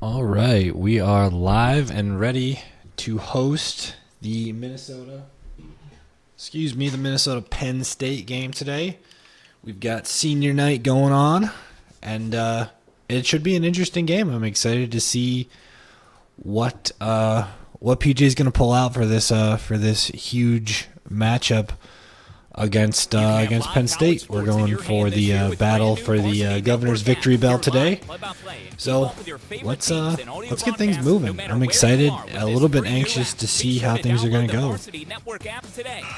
All right, we are live and ready to host the Minnesota Penn State game today. We've got senior night going on, and it should be an interesting game. I'm excited to see what PJ is going to pull out for this huge matchup against Penn State. We're going for the battle for the Governor's victory bell today. So let's get things moving. I'm excited, a little bit anxious to see how things are going to go.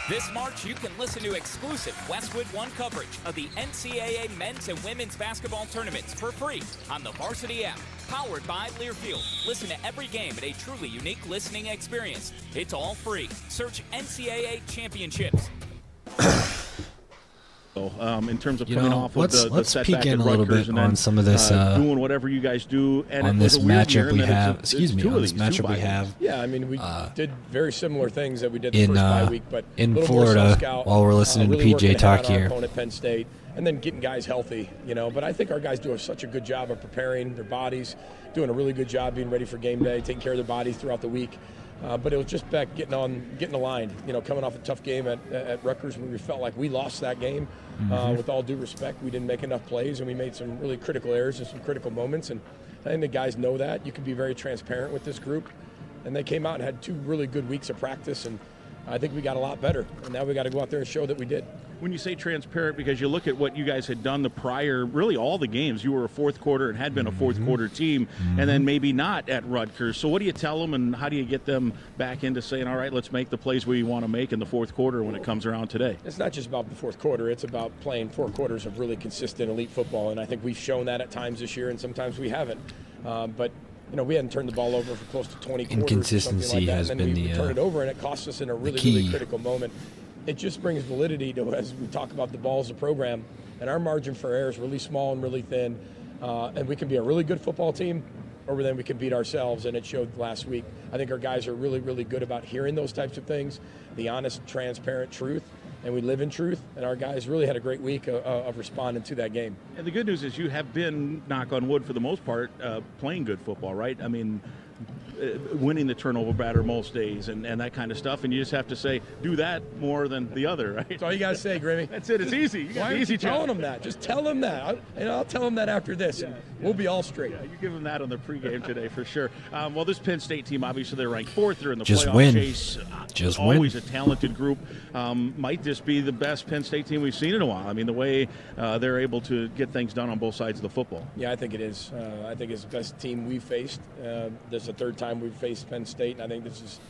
This March, you can listen to exclusive Westwood One coverage of the NCAA men's and women's basketball tournaments for free on the Varsity app, powered by Learfield. Listen to every game at a truly unique listening experience. It's all free. Search NCAA Championships. In terms of coming off of the let's setback peek in at a little Rutgers bit and on some of this doing whatever you guys do and on this matchup we have. Yeah, I mean, we did very similar things that we did in the first bye week, but in Florida while we're listening to PJ talk here. Opponent Penn State, and then getting guys healthy, But I think our guys do such a good job of preparing their bodies, doing a really good job being ready for game day, taking care of their bodies throughout the week. But it was just back getting aligned, coming off a tough game at Rutgers when we felt like we lost that game. With all due respect, we didn't make enough plays, and we made some really critical errors in some critical moments. And I think the guys know that. You can be very transparent with this group. And they came out and had 2 really good weeks of practice, and I think we got a lot better. And now we got to go out there and show that we did. When you say transparent, because you look at what you guys had done the prior, really all the games, you were a fourth quarter and had been a fourth quarter team, and then maybe not at Rutgers. So what do you tell them, and how do you get them back into saying, all right, let's make the plays we want to make in the fourth quarter when it comes around today? It's not just about the fourth quarter. It's about playing 4 quarters of really consistent elite football, and I think we've shown that at times this year, and sometimes we haven't. But we hadn't turned the ball over for close to 20 quarters. Inconsistency like that, has and then been we the turn it over, and it costs us in a really critical moment. It just brings validity to, as we talk about the ball as a program, and our margin for error is really small and really thin, and we can be a really good football team, or then we can beat ourselves, and it showed last week. I think our guys are really, really good about hearing those types of things, the honest, transparent truth, and we live in truth, and our guys really had a great week of responding to that game. And the good news is you have been, knock on wood for the most part, playing good football, right? I mean, winning the turnover batter most days and that kind of stuff, and you just have to say, do that more than the other, right? That's all you got to say, Grimmy. That's it. It's easy. Why aren't you telling them that? Just tell them that. I'll tell them that after this, and we'll be all straight. Yeah, you give them that on the pregame today for sure. Well, this Penn State team, obviously, they're ranked 4th. They're in the playoff chase. Just always win. A talented group. Might this be the best Penn State team we've seen in a while? I mean, the way they're able to get things done on both sides of the football. Yeah, I think it is. I think it's the best team we've faced. This is the 3rd time we've faced Penn State, and I think this is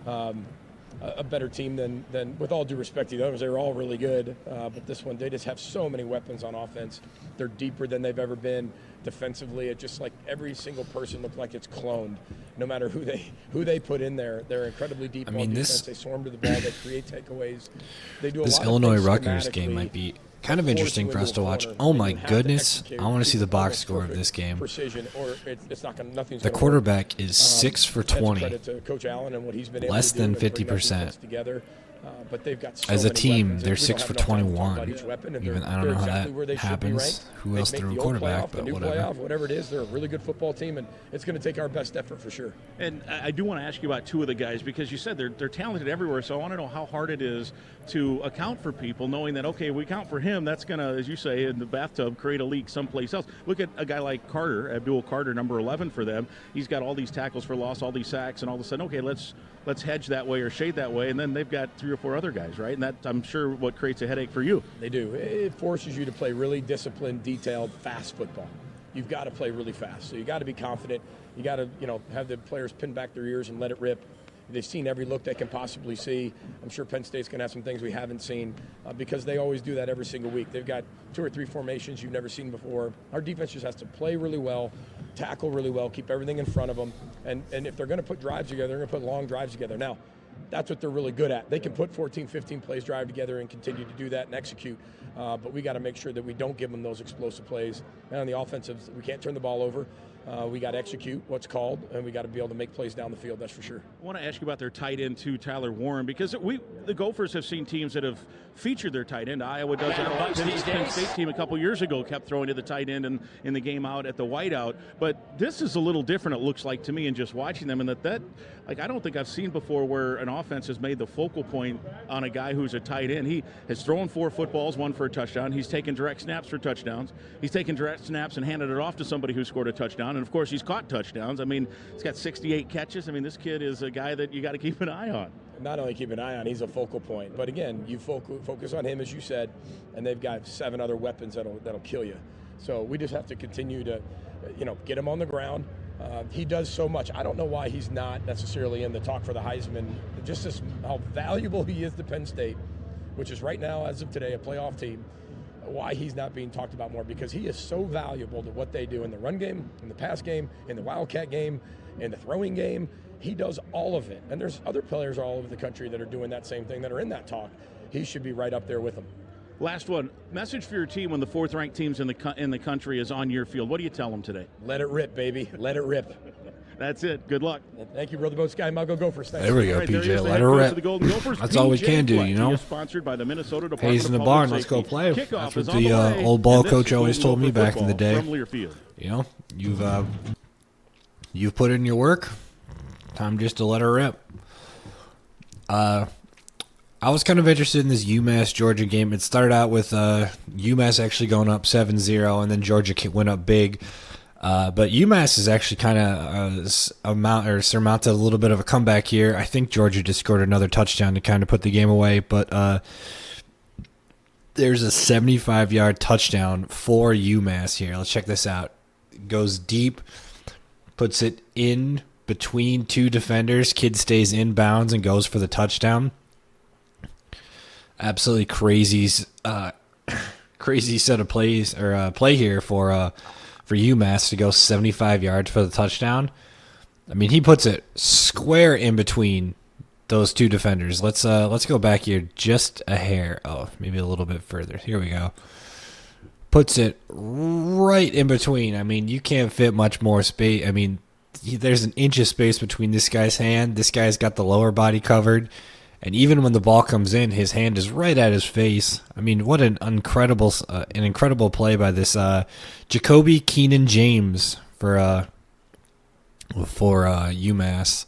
a better team than, with all due respect to the others, they were all really good. But this one, they just have so many weapons on offense. They're deeper than they've ever been. Defensively, it just like every single person looked like it's cloned. No matter who they put in there, they're incredibly deep on defense. They swarm to the ball. They create takeaways. They do a lot of things Illinois-Rutgers game might be kind of interesting for us to watch. Oh my goodness, I want to see the box score of this game. The quarterback is 6 for 20, less than 50%. But they've got so as a many team, weapons. they're We don't 6 have for enough time to talk 21. about each weapon, and Even I don't they're know how exactly where that they should be happens. ranked. Who They else make threw a the old quarterback? playoff, the But new whatever. playoff, whatever it is, they're a really good football team, and it's going to take our best effort for sure. And I do want to ask you about 2 of the guys, because you said they're talented everywhere, so I want to know how hard it is to account for people, knowing that, okay, we count for him, that's going to, as you say, in the bathtub, create a leak someplace else. Look at a guy like Carter, Abdul Carter, number 11 for them. He's got all these tackles for loss, all these sacks, and all of a sudden, okay, let's hedge that way or shade that way, and then they've got 3 or 4 other guys, right? And that, I'm sure, what creates a headache for you. They do. It forces you to play really disciplined, detailed, fast football. You've got to play really fast. So you got to be confident. You got to, have the players pin back their ears and let it rip. They've seen every look they can possibly see. I'm sure Penn State's going to have some things we haven't seen because they always do that every single week. They've got 2 or 3 formations you've never seen before. Our defense just has to play really well, tackle really well, keep everything in front of them. And if they're going to put drives together, they're going to put long drives together. Now, that's what they're really good at. They can put 14, 15 plays drive together and continue to do that and execute. But we got to make sure that we don't give them those explosive plays. And on the offensive, we can't turn the ball over. We got to execute what's called, and we got to be able to make plays down the field. That's for sure. I want to ask you about their tight end too, Tyler Warren, because the Gophers have seen teams that have featured their tight end. Iowa does that a lot. This Penn State team a couple years ago kept throwing to the tight end in the game out at the whiteout. But this is a little different, it looks like to me, in just watching them. And that I don't think I've seen before where an offense has made the focal point on a guy who's a tight end. He has thrown 4 footballs, 1 for a touchdown. He's taken direct snaps for touchdowns. He's taken direct snaps and handed it off to somebody who scored a touchdown. And of course, he's caught touchdowns. I mean, he's got 68 catches. I mean, this kid is a guy that you got to keep an eye on. Not only keep an eye on, he's a focal point. But again, you focus on him, as you said, and they've got 7 other weapons that'll kill you. So we just have to continue to, get him on the ground. He does so much. I don't know why he's not necessarily in the talk for the Heisman. Just how valuable he is to Penn State, which is right now, as of today, a playoff team. Why he's not being talked about more, because he is so valuable to what they do in the run game, in the pass game, in the Wildcat game, in the throwing game. He does all of it. And there's other players all over the country that are doing that same thing, that are in that talk. He should be right up there with them. Last one. Message for your team when the 4th-ranked teams in the country is on your field. What do you tell them today? Let it rip, baby. Let it rip. That's it. Good luck. Thank you, Brother Boat Sky. Go Gophers. Thanks. There we go, Right, PJ. Let her rip. That's all we can do, He is sponsored by the Minnesota Department Hayes in the of barn. Public Let's go Safety. play. Kickoff That's is what on the way, old ball and this coach is always told me Gopher back in the day. from Learfield. You've put in your work. Time just to let her rip. I was kind of interested in this UMass-Georgia game. It started out with UMass actually going up 7-0, and then Georgia went up big. But UMass is actually kind of surmounted a little bit of a comeback here. I think Georgia just scored another touchdown to kind of put the game away. But there's a 75-yard touchdown for UMass here. Let's check this out. Goes deep, puts it in between 2 defenders. Kid stays in bounds and goes for the touchdown. Absolutely crazy set of plays or play here for UMass to go 75 yards for the touchdown. I mean, he puts it square in between those 2 defenders. Let's go back here just a hair. Oh, maybe a little bit further. Here we go. Puts it right in between. I mean, you can't fit much more space. I mean, there's an inch of space between this guy's hand. This guy's got the lower body covered. And even when the ball comes in, his hand is right at his face. I mean, what an incredible play by this Jacoby Keenan James for UMass.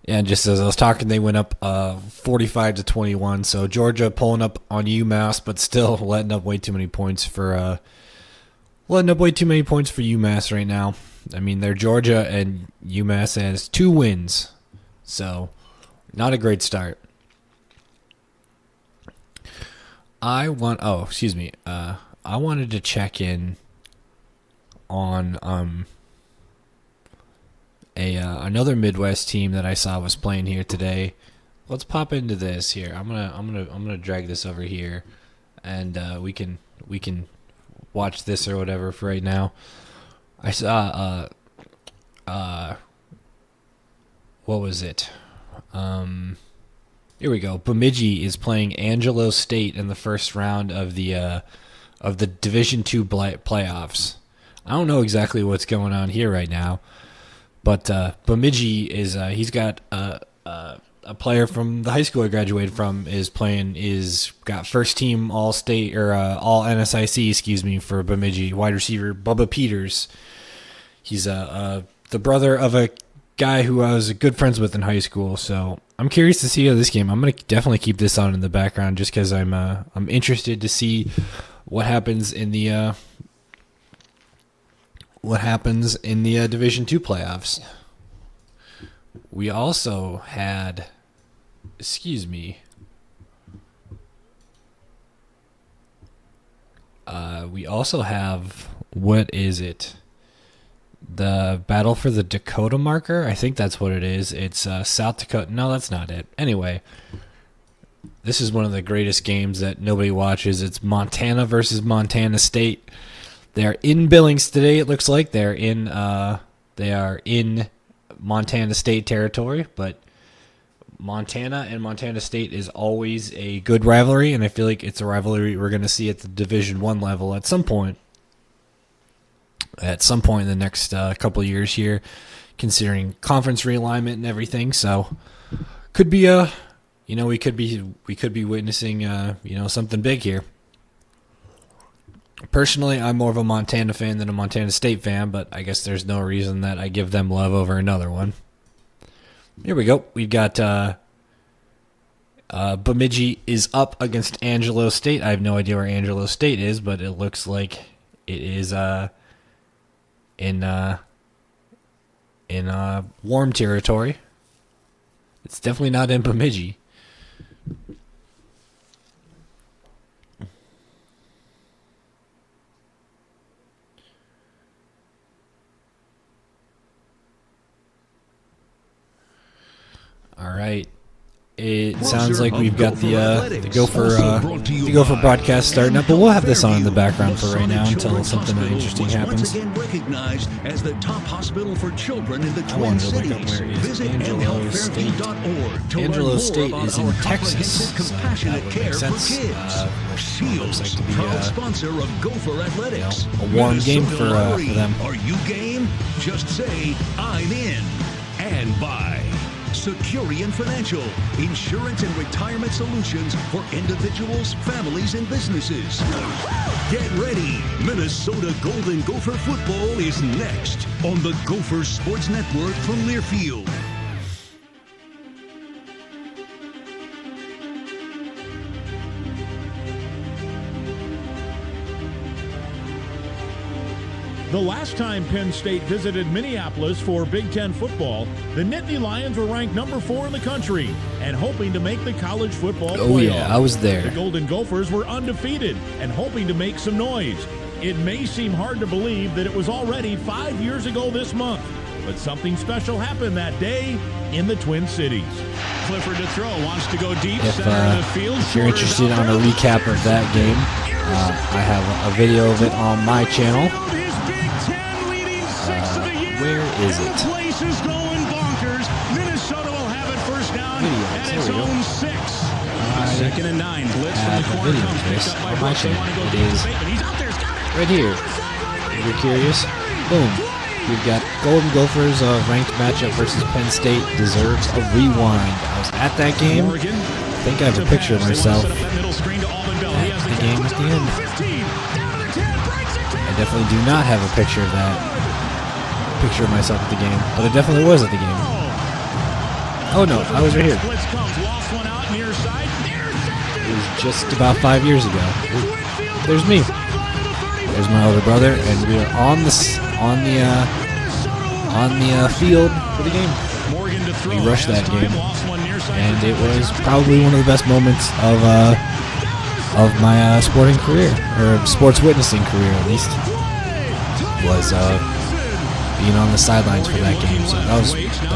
And just as I was talking, they went up 45-21. So Georgia pulling up on UMass, but still letting up way too many points for UMass right now. I mean, they're Georgia, and UMass has 2 wins, so not a great start. I wanted to check in on another Midwest team that I saw was playing here today. Let's pop into this here. I'm gonna drag this over here, and we can watch this or whatever for right now. I saw what was it? Here we go. Bemidji is playing Angelo State in the first round of the Division II playoffs. I don't know exactly what's going on here right now, but Bemidji is he's got a player from the high school I graduated from is got first team all state or all NSIC for Bemidji, wide receiver Bubba Peters. He's the brother of a guy who I was good friends with in high school, so I'm curious to see how this game. I'm gonna definitely keep this on in the background just because I'm interested to see what happens in the Division II playoffs. We also had, we also have, what is it? The battle for the Dakota marker? I think that's what it is. It's South Dakota. No, that's not it. Anyway, this is one of the greatest games that nobody watches. It's Montana versus Montana State. They are in Billings today, it looks like. They are in Montana State territory, but Montana and Montana State is always a good rivalry, and I feel like it's a rivalry we're going to see at the Division I level at some point. at some point in the next couple of years here, considering conference realignment and everything. So could be we could be witnessing something big here. Personally, I'm more of a Montana fan than a Montana State fan, but I guess there's no reason that I give them love over another one. Here we go. We've got Bemidji is up against Angelo State. I have no idea where Angelo State is, but it looks like it is in warm territory. It's definitely not in Bemidji. All right. It sounds like we've got the Gopher broadcast starting up, but we'll have this on in the background for right now until something interesting happens. Recognized as the top hospital for children in the I wanted to look up where is Angelo State. Angelo State is in Texas, so that would make sense. Looks like to be proud sponsor of Gopher Athletics. A warm game for them. Are you game? Just say I'm in. And by Securian Financial, insurance and retirement solutions for individuals, families, and businesses. Get ready. Minnesota Golden Gopher football is next on the Gopher Sports Network from Learfield. The last time Penn State visited Minneapolis for Big Ten football, the Nittany Lions were ranked number 4 in the country and hoping to make the college football playoff. Oh yeah, I was there. The Golden Gophers were undefeated and hoping to make some noise. It may seem hard to believe that it was already 5 years ago this month, but something special happened that day in the Twin Cities. Clifford to throw, wants to go deep, center of the field. If you're interested on a recap of that game, I have a video of it on my channel. Where is it? The place is going bonkers. Minnesota will have it first down at its own 6. Second and 9. Blitz from the corner comes picked up by Brooks. They want to go deep. He's out there. He's got it. Right here. If you're curious, boom. We've got Golden Gophers ranked matchup versus Penn State. Deserves a rewind. I was at that game. I think I have a picture of myself at the game at the end. I definitely do not have a picture of that. Picture of myself at the game, but I definitely was at the game. Oh no, I was right here. It was just about 5 years ago. There's me. There's my older brother, and we are on the field for the game. We rushed that game, and it was probably one of the best moments of my sporting career, or sports witnessing career at least. Was being on the sidelines for that game. So that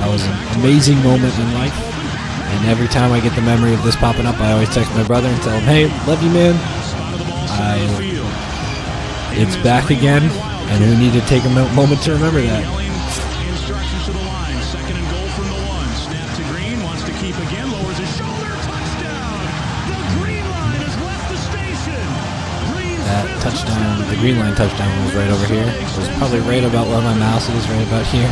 was an amazing moment in life. And every time I get the memory of this popping up, I always text my brother and tell him, hey, love you, man. It's back again, and we need to take a moment to remember that. Instructions to the line. Second and goal from the 1. Snap to Green. Wants to keep again. Lowers his shoulder. Touchdown. The Green Line has left the station. That touchdown, the Green Line touchdown was right over here. It was probably right about where my mouse is, right about here.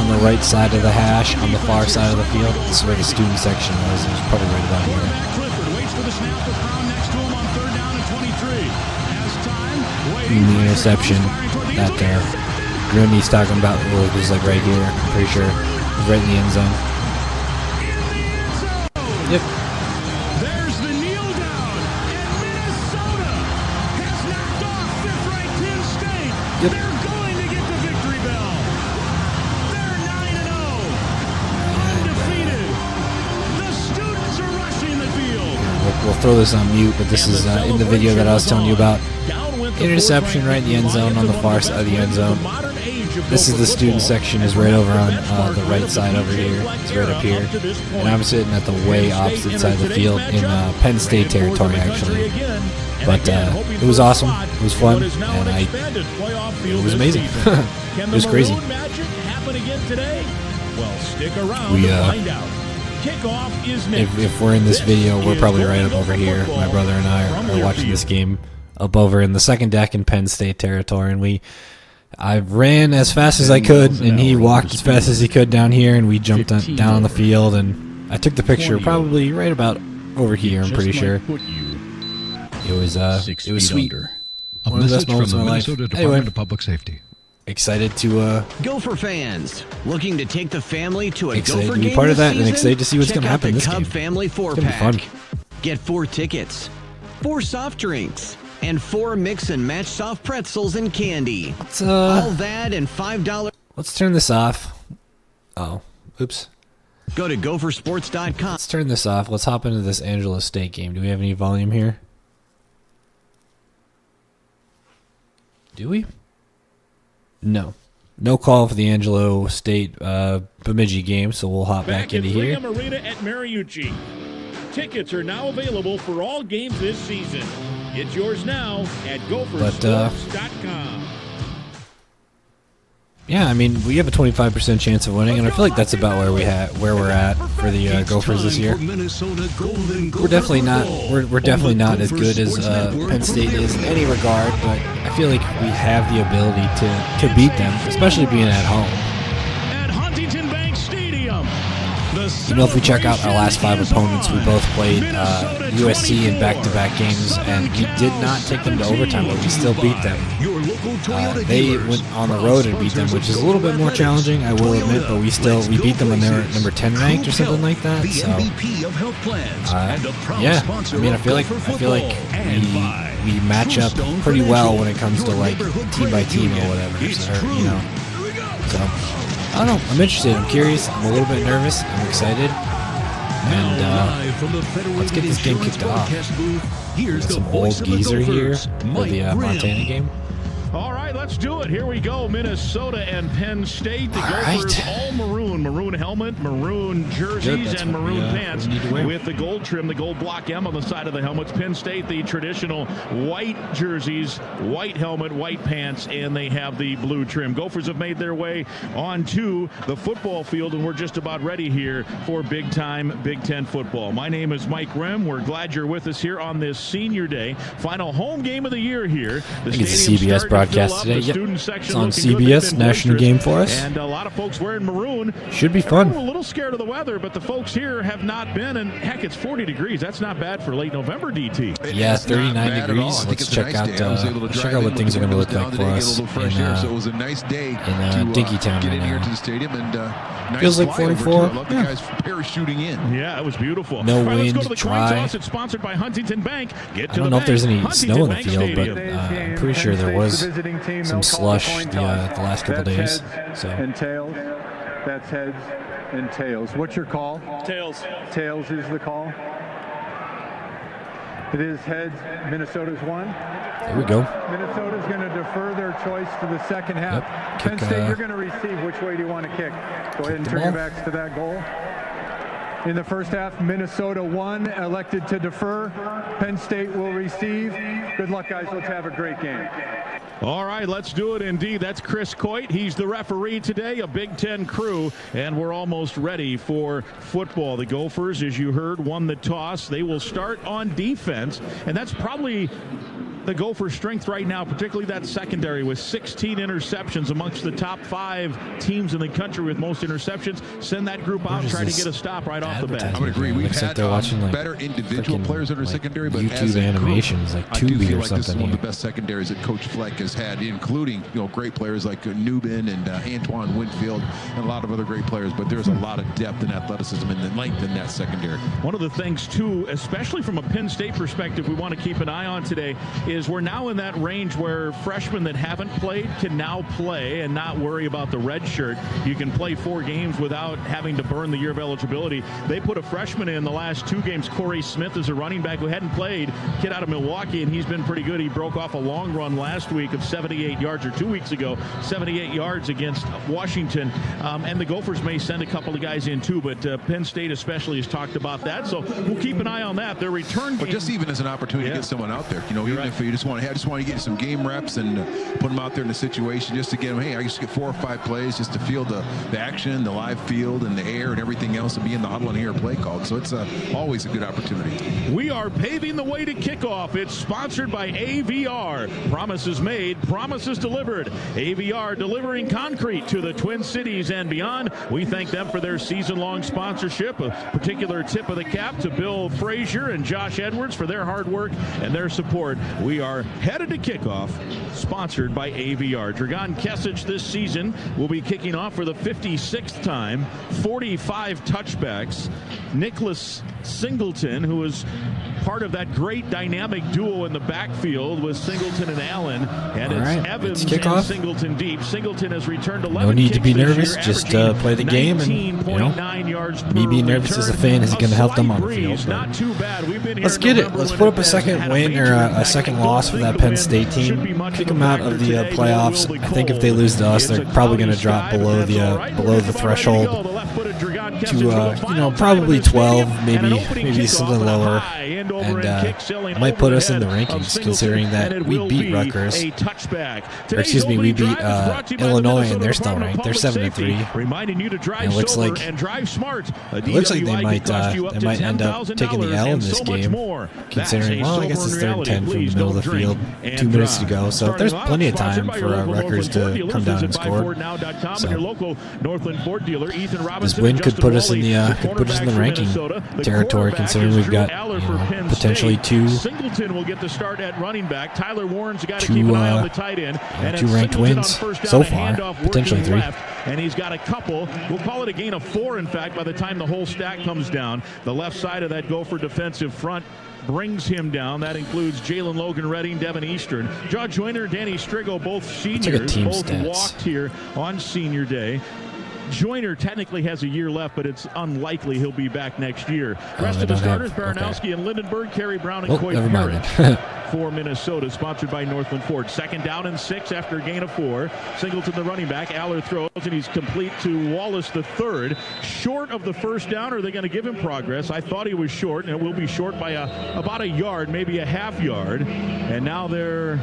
On the right side of the hash, on the far side of the field. This is where the student section was. It was probably right about here. Clifford waits for the snap with Brown next to him on 3rd down and 23. Has time. The interception that Grimmy's talking about was like right here. I'm pretty sure it was right in the end zone. Yep. There's the kneel down, and Minnesota has knocked off 5th-ranked Penn State. Yep. They're going to get the victory bell. They're 9-0, undefeated. The students are rushing the field. We'll throw this on mute, but this is in the video that I was telling you about. Interception right in the end zone, on the far side of the end zone. This is the student section, is right over on the right side over here. It's right up here. And I'm sitting at the way opposite side of the field in Penn State territory, actually. But it was awesome. It was fun. And it was amazing. It was crazy. If we're in this video, we're probably right up over here. My brother and I are watching this game up over in the second deck in Penn State territory, and we I ran as fast as I could, and he walked as fast as he could down here, and we jumped down on the field, and I took the picture probably right about over here, I'm pretty sure. It was sweet. One of the best moments of my life. Anyway, Public Safety. Excited to Gopher fans looking to take the family to a excited Gopher to be game part of this that, and season? excited to see what's Check going to out happen the this Cub game. Family It's gonna be fun. 4-pack. Get 4 tickets, 4 soft drinks, and 4 mix and match soft pretzels and candy. All that and $5. Let's turn this off. Oh, oops. Go to gophersports.com. Let's turn this off. Let's hop into this Angelo State game. Do we have any volume here? Do we? No. No call for the Angelo State Bemidji game, so we'll hop back into here. Pregame Arena at Mariucci. Tickets are now available for all games this season. Get yours now at gophersports.com. Yeah, I mean, we have a 25% chance of winning, and I feel like that's about where we're at for the Gophers this year. We're definitely not as good as Penn State is in any regard, but I feel like we have the ability to beat them, especially being at home. At Huntington Bank Stadium. You know, if we check out our last 5 opponents, we both played USC in back-to-back games, and we did not take them to overtime, but we still beat them. They went on the road and beat them, which is a little bit more challenging, I will admit, but we beat them when they were number 10 ranked or something like that. So, yeah, I mean, I feel like we match up pretty well when it comes to like team by team or whatever. So, you know, so I don't know. I'm interested. I'm curious. I'm a little bit nervous. I'm excited. And let's get this game kicked off. Got some old geezer here for the Montana game. All right, let's do it. Here we go. Minnesota and Penn State. The Gophers all maroon helmet, maroon jerseys, and maroon pants with the gold trim, the gold block M on the side of the helmets. Penn State, the traditional white jerseys, white helmet, white pants, and they have the blue trim. Gophers have made their way onto the football field, and we're just about ready here for big-time Big Ten football. My name is Mike Rem. We're glad you're with us here on this senior day. Final home game of the year here. I think it's a CBS broadcast today. Yep. It's on CBS, national game for us. And a lot of folks wearing maroon. Should be fun. We're a little scared of the weather, but the folks here have not been. And heck, it's 40 degrees. That's not bad for late November, DT. Yeah, 39 degrees. Let's check out what things are going to look like for us in Dinkytown right now. Feels like 44. Yeah. Parachuting in. Yeah, it was beautiful. No wind, dry. It's sponsored by Huntington Bank. I don't know if there's any snow in the field, but I'm pretty sure there was some slush the last couple days. So. And tails. That's heads and tails. What's your call? Tails. Tails is the call. It is heads. Minnesota's won. There we go. Minnesota's going to defer their choice to the second half. Yep. Penn State, you're going to receive. Which way do you want to kick? Go ahead and turn your backs to that goal. In the first half, Minnesota won, elected to defer. Penn State will receive. Good luck, guys. Let's have a great game. All right, let's do it indeed. That's Chris Coit. He's the referee today, a Big Ten crew, and we're almost ready for football. The Gophers, as you heard, won the toss. They will start on defense, and that's probably the Gophers' strength right now, particularly that secondary with 16 interceptions, amongst the top 5 teams in the country with most interceptions. Send that group out, try to get a stop right off the bat. I would agree. We've had like better individual players in our secondary, but YouTube as a animations, group, like I do Tubi feel or like this is something one of here. the best secondaries that Coach Fleck has had, including great players like Newbin and Antoine Winfield and a lot of other great players. But there's a lot of depth and athleticism and length in that secondary. One of the things, too, especially from a Penn State perspective, we want to keep an eye on today is we're now in that range where freshmen that haven't played can now play and not worry about the red shirt. You can play 4 games without having to burn the year of eligibility. They put a freshman in the last 2 games. Corey Smith is a running back who hadn't played, kid out of Milwaukee, and he's been pretty good. He broke off a long run last week of 78 yards, or 2 weeks ago, 78 yards against Washington. And the Gophers may send a couple of guys in too, but Penn State especially has talked about that. So we'll keep an eye on that. Their return game. But just even as an opportunity to get someone out there, even if You just want to get some game reps and put them out there in the situation just to get them. Hey, I used to get 4 or 5 plays just to feel the action, the live field, and the air and everything else, and be in the huddle and hear a play called. So it's always a good opportunity. We are paving the way to kickoff. It's sponsored by AVR. Promises made, promises delivered. AVR delivering concrete to the Twin Cities and beyond. We thank them for their season-long sponsorship. A particular tip of the cap to Bill Frazier and Josh Edwards for their hard work and their support. We are headed to kickoff, sponsored by AVR. Dragan Kesic this season will be kicking off for the 56th time, 45 touchbacks. Nicholas Singleton, who was part of that great dynamic duo in the backfield with Singleton and Allen, and it's Evans and Singleton deep. Singleton has returned 11 No need to be kicks this nervous. year, Just play the game, and me being nervous as a fan isn't going to help them on the field. Not too bad. We've been Let's get it. Let's put up a second win or a second loss for that Penn State team. Kick them out of the playoffs. I think if they lose to us, they're probably going to drop below the threshold to probably 12, maybe something lower, and might put us in the rankings, considering that we beat Rutgers. Or excuse me, we beat Illinois, and they're still ranked. They're 7-3. And it looks like they might end up taking the L in this game, considering, well, I guess it's 3rd and 10 from the middle of the field, 2 minutes to go. So there's plenty of time for Rutgers to come down and score. So this win could put us in the ranking territory, considering we've got potentially two ranked wins so far, potentially 3. And he's got a couple. We'll call it a gain of 4, in fact, by the time the whole stack comes down. The left side of that Gopher defensive front brings him down. That includes Jalen Logan Redding, Devin Eastern. John Joyner, Danny Strigo, both seniors, both walked here on senior day. Joyner technically has a year left, but it's unlikely he'll be back next year. Rest of the starters, Baranowski and Lindenberg, Kerry Brown, and Coy Parrott for Minnesota, sponsored by Northland Ford. 2nd down and 6 after a gain of 4. Singleton, the running back. Aller throws, and he's complete to Wallace the third. Short of the 1st down, or are they going to give him progress? I thought he was short, and it will be short by about a yard, maybe a half yard. And now they're...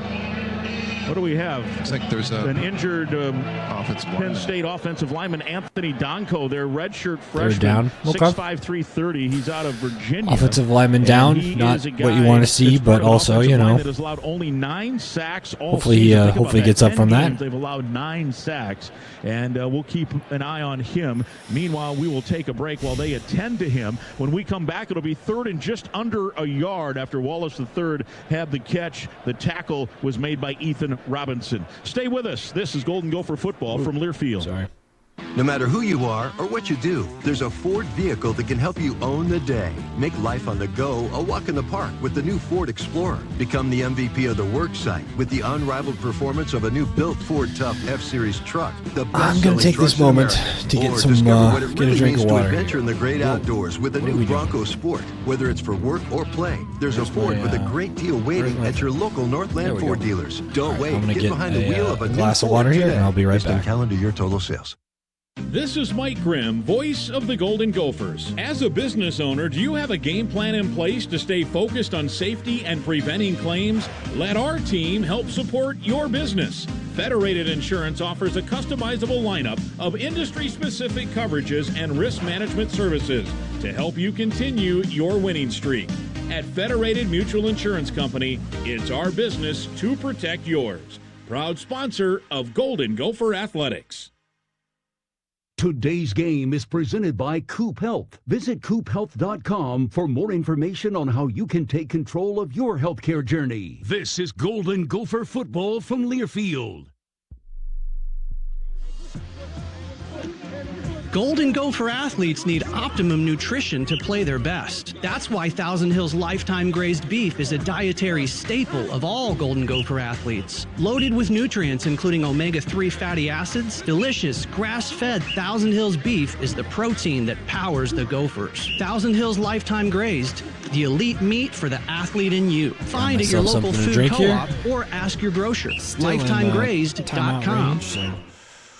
What do we have? Looks like there's an injured Penn State offensive lineman, Anthony Donko, their redshirt freshman, down. 6'5", 330. He's out of Virginia. Offensive lineman down, not what you want to see, but also, that has allowed only 9 sacks all hopefully he gets up from that. They've allowed 9 sacks, and we'll keep an eye on him. Meanwhile, we will take a break while they attend to him. When we come back, it'll be 3rd and just under a yard after Wallace III had the catch. The tackle was made by Ethan Robinson. Stay with us. This is Golden Gopher football from Learfield. Sorry. No matter who you are or what you do, there's a Ford vehicle that can help you own the day. Make life on the go a walk in the park with the new Ford Explorer. Become the MVP of the work site with the unrivaled performance of a new built Ford Tough F-Series truck. I'm going to take this moment to get get a drink of water. Adventure in the great outdoors with the new Bronco Sport. Whether it's for work or play, there's a Ford with a great deal waiting at your local Northland Ford dealers. Don't wait. Get behind the wheel of a glass of water here, and I'll be right back. Calendar your total sales. This is Mike Grimm, voice of the Golden Gophers. As a business owner, do you have a game plan in place to stay focused on safety and preventing claims? Let our team help support your business. Federated Insurance offers a customizable lineup of industry-specific coverages and risk management services to help you continue your winning streak. At Federated Mutual Insurance Company, it's our business to protect yours. Proud sponsor of Golden Gopher Athletics. Today's game is presented by Coop Health. Visit coophealth.com for more information on how you can take control of your healthcare journey. This is Golden Gopher football from Learfield. Golden Gopher athletes need optimum nutrition to play their best. That's why Thousand Hills Lifetime Grazed Beef is a dietary staple of all Golden Gopher athletes. Loaded with nutrients including omega-3 fatty acids, delicious grass-fed Thousand Hills beef is the protein that powers the Gophers. Thousand Hills Lifetime Grazed, the elite meat for the athlete in you. Find at your local food co-op or ask your grocer. LifetimeGrazed.com.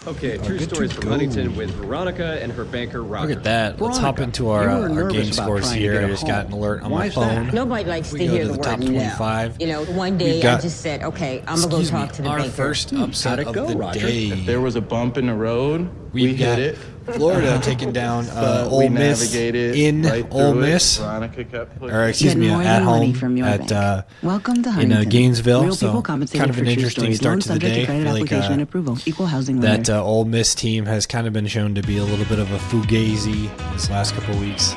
Okay, true stories from Huntington with Veronica and her banker, Roger. Look at that. Let's hop into our game scores here. I just got an alert on my phone. Nobody likes to hear the top word 25. no. You know, one day I just said, okay, I'm going to go talk to the our banker. first upset of the day. If there was a bump in the road, we hit it. Florida taking down Ole Miss in right Ole Miss, Veronica kept or excuse me, at home at Welcome to in Gainesville. Real So kind of an interesting start to the day. I feel like that Ole Miss team has kind of been shown to be a little bit of a fugazi this last couple of weeks.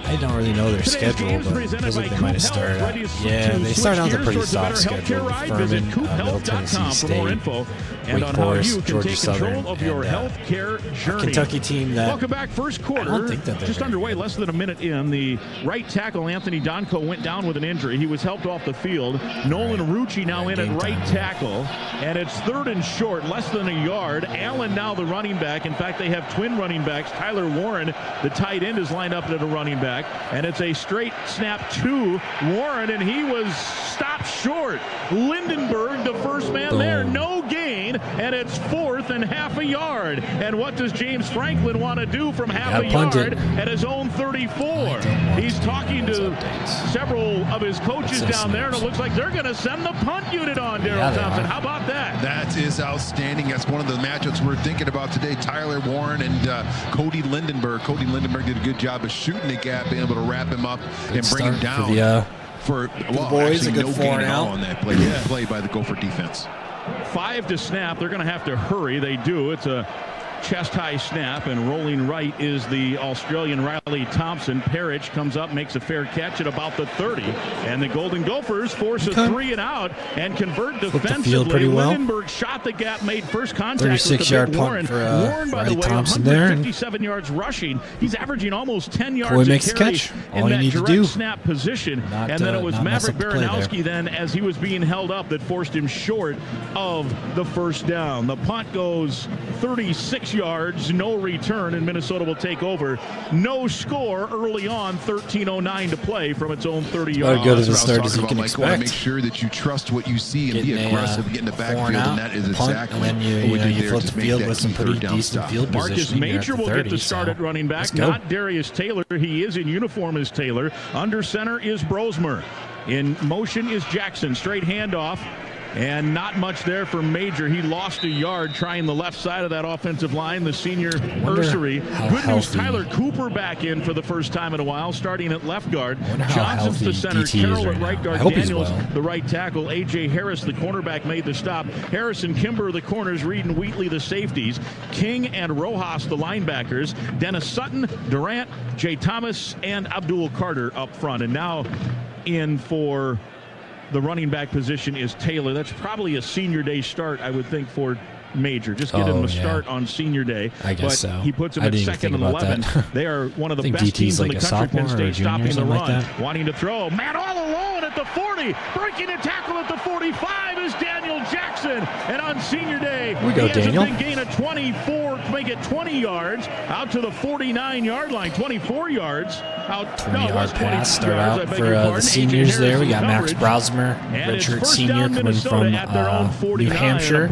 I don't really know their schedule, but it feels like they might have started out. Yeah, they started out with a pretty soft schedule with Furman, Middle Tennessee State, Wake Forest, Georgia Southern, and a Kentucky team that welcome back. First quarter, I don't think that just underway, less than a minute in. The right tackle, Anthony Donko, went down with an injury. He was helped off the field. Nolan Rucci now in at right tackle, and it's 3rd and short, less than a yard. Allen now the running back. In fact, they have twin running backs. Tyler Warren, the tight end, is lined up at a running back. And it's a straight snap to Warren, and he was stopped short. Lindenberg, the first man there, no gain, and it's 4th and half a yard. And what does James Franklin want to do from half a yard at his own 34? He's talking to several of his coaches down there, and it looks like they're going to send the punt unit on, Darryl Thompson. How about that? That is outstanding. That's one of the matchups we're thinking about today. Tyler Warren and Cody Lindenberg. Cody Lindenberg did a good job of shooting the gap, being able to wrap him up and bring him down. For the boys, actually a good no gain at all out on that play by the Gopher defense. 5 to snap. They're going to have to hurry. They do. It's a chest-high snap, and rolling right is the Australian Riley Thompson. Parrish comes up, makes a fair catch at about the 30, and the Golden Gophers force a 3 and out and convert defensively. Lindenberg shot the gap, made first contact 36-yard Warren. punt for Warren, by the way, Thompson there. 157 yards rushing. He's averaging almost 10 yards Coy a makes carry the catch. in All that you need to direct do. snap position. And then it was Maverick Baranowski then, as he was being held up, that forced him short of the first down. The punt goes 36 yards, no return, and Minnesota will take over. No score early on, 13:09 to play from its own 30 yards. Good as a start as you can expect. Want to make sure that you trust what you see and be aggressive, get in the backfield, and that is exactly and then you flip the field with some pretty decent field Marcus Major will get the start at running back, not Darius Taylor. He is in uniform as Taylor. Under center is Brosmer. In motion is Jackson. Straight handoff. And not much there for Major. He lost a yard trying the left side of that offensive line, the senior Ursery. Good news, Tyler Cooper back in for the first time in a while, starting at left guard. Johnson's the center, Carroll at right guard, Daniels the right tackle, A.J. Harris, the cornerback, made the stop. Harris and Kimber, the corners, Reed and Wheatley, the safeties. King and Rojas, the linebackers. Dennis Sutton, Durant, Jay Thomas, and Abdul Carter up front. And now in for the running back position is Taylor. That's probably a senior day start, I would think, for Major. Just get him a start on senior day. I guess so. He puts him at 2nd and 11. They are one of the best teams in the country. Penn State stopping the run, wanting to throw. Man all alone at the 40. Breaking a tackle at the 45 is Daniel Jackson. And on senior day, we go, he has a big gain of 24 to make it 20 yards out to the 49-yard line. 24 yards out. 20-yard pass start out for the seniors there. We got Max Brosmer, redshirt senior, coming from New Hampshire.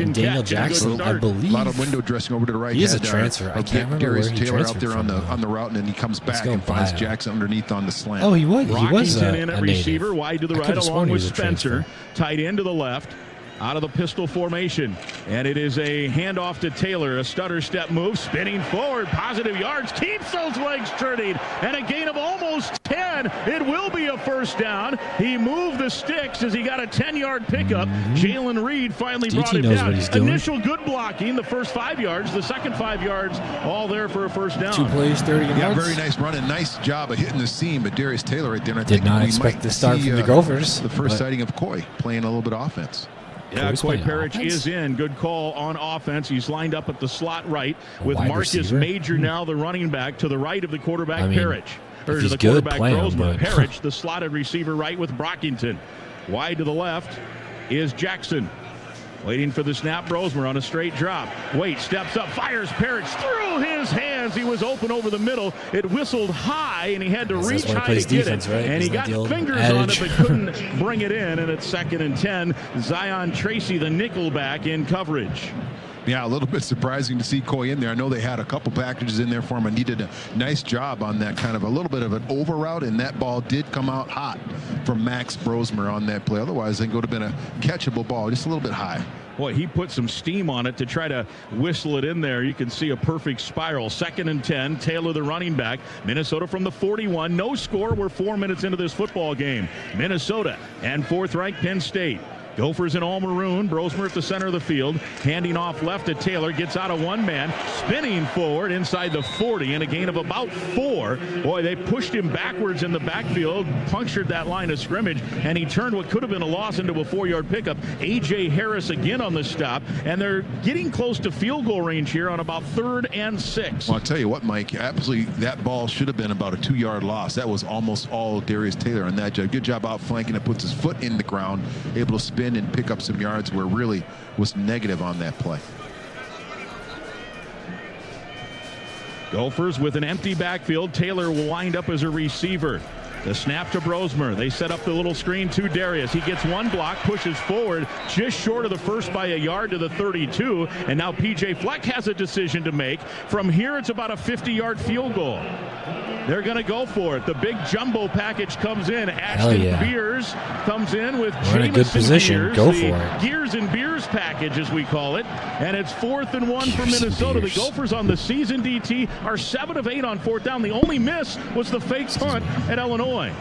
And Daniel Jackson, I believe. A lot of window dressing over to the right. He is a transfer. I can't remember Darius where he Taylor out there transferred on the route, and then he comes back and finds Jackson underneath on the slant. Oh, he was Rockington a in at native. receiver, wide to the right, along with Spencer. Tight end to the left. Out of the pistol formation, and it is a handoff to Taylor. A stutter step move, spinning forward, positive yards, keeps those legs turning, and a gain of almost 10. It will be a first down. He moved the sticks as he got a 10-yard pickup. Jalen Reed finally brought him down. Initial good blocking, the first 5 yards, the second 5 yards, all there for a first down. 2 plays, 30 yards. Yeah, very nice run and nice job of hitting the seam, but Darius Taylor right there. I did not expect the start from the Gophers. The first sighting of Coy playing a little bit of offense. Yeah, Coy Parrish is in. Good call on offense. He's lined up at the slot right with Marcus Major now the running back to the right of the quarterback Parrish. Or to the quarterback Brosmer. Parrish, the slotted receiver right with Brockington. Wide to the left is Jackson. Waiting for the snap, Brosmer on a straight drop. Wait, steps up, fires Parrish through his hands. He was open over the middle. It whistled high, and he had to reach high to get it. Right? And he got fingers on it, but couldn't bring it in. And it's 2nd and 10. Zion Tracy, the nickelback, in coverage. Yeah, a little bit surprising to see Coy in there. I know they had a couple packages in there for him, and he did a nice job on that, kind of a little bit of an over route, and that ball did come out hot from Max Brosmer on that play. Otherwise, it would have been a catchable ball, just a little bit high. Boy, he put some steam on it to try to whistle it in there. You can see a perfect spiral. 2nd and 10. Taylor, the running back. Minnesota from the 41. No score. We're 4 minutes into this football game. Minnesota and 4th-ranked Penn State. Gophers in all maroon. Brosmer at the center of the field. Handing off left to Taylor. Gets out of one man. Spinning forward inside the 40 and a gain of about 4. Boy, they pushed him backwards in the backfield. Punctured that line of scrimmage. And he turned what could have been a loss into a 4-yard pickup. A.J. Harris again on the stop. And they're getting close to field goal range here on about 3rd and 6. Well, I'll tell you what, Mike. Absolutely, that ball should have been about a 2-yard loss. That was almost all Darius Taylor on that job. Good job outflanking it. Puts his foot in the ground. Able to spin and pick up some yards where really was negative on that play. Gophers with an empty backfield. Taylor will wind up as a receiver. The snap to Brosmer. They set up the little screen to Darius. He gets one block, pushes forward just short of the first by a yard to the 32. And now P.J. Fleck has a decision to make. From here, it's about a 50-yard field goal. They're going to go for it. The big jumbo package comes in. Ashton Beers comes in with We're in a good position. Beers, Go for it. Gears and Beers package, as we call it. And it's 4th and 1 for Minnesota. The Gophers on the season DT are 7 of 8 on 4th down. The only miss was the fake punt at Illinois.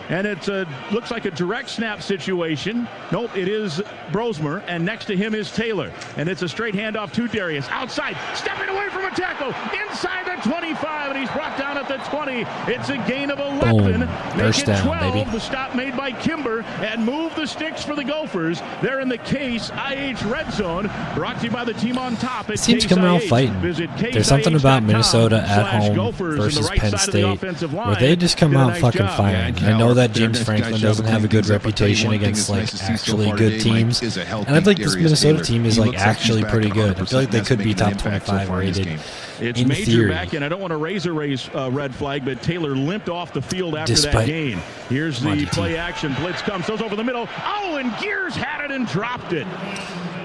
And it looks like a direct snap situation. Nope, it is Brosmer, and next to him is Taylor. And it's a straight handoff to Darius. Outside, stepping away from a tackle, inside the 25, and he's brought down at the 20. It's a gain of 11. Make it 12, baby. The stop made by Kimber, and move the sticks for the Gophers. They're in the Case IH Red Zone, brought to you by the team on top at Teams coming out fighting. There's something about Minnesota at home versus Penn State where they just come out fucking firing. I know that James Franklin doesn't have a good reputation against like actually good teams, and I think this Minnesota team is like actually pretty good. I feel like they could be top 25 rated. It's in major theory. back, and I don't want to raise a red flag, but Taylor limped off the field after that gain. Here's the play action. Blitz comes, goes over the middle. Oh, and Gears had it and dropped it.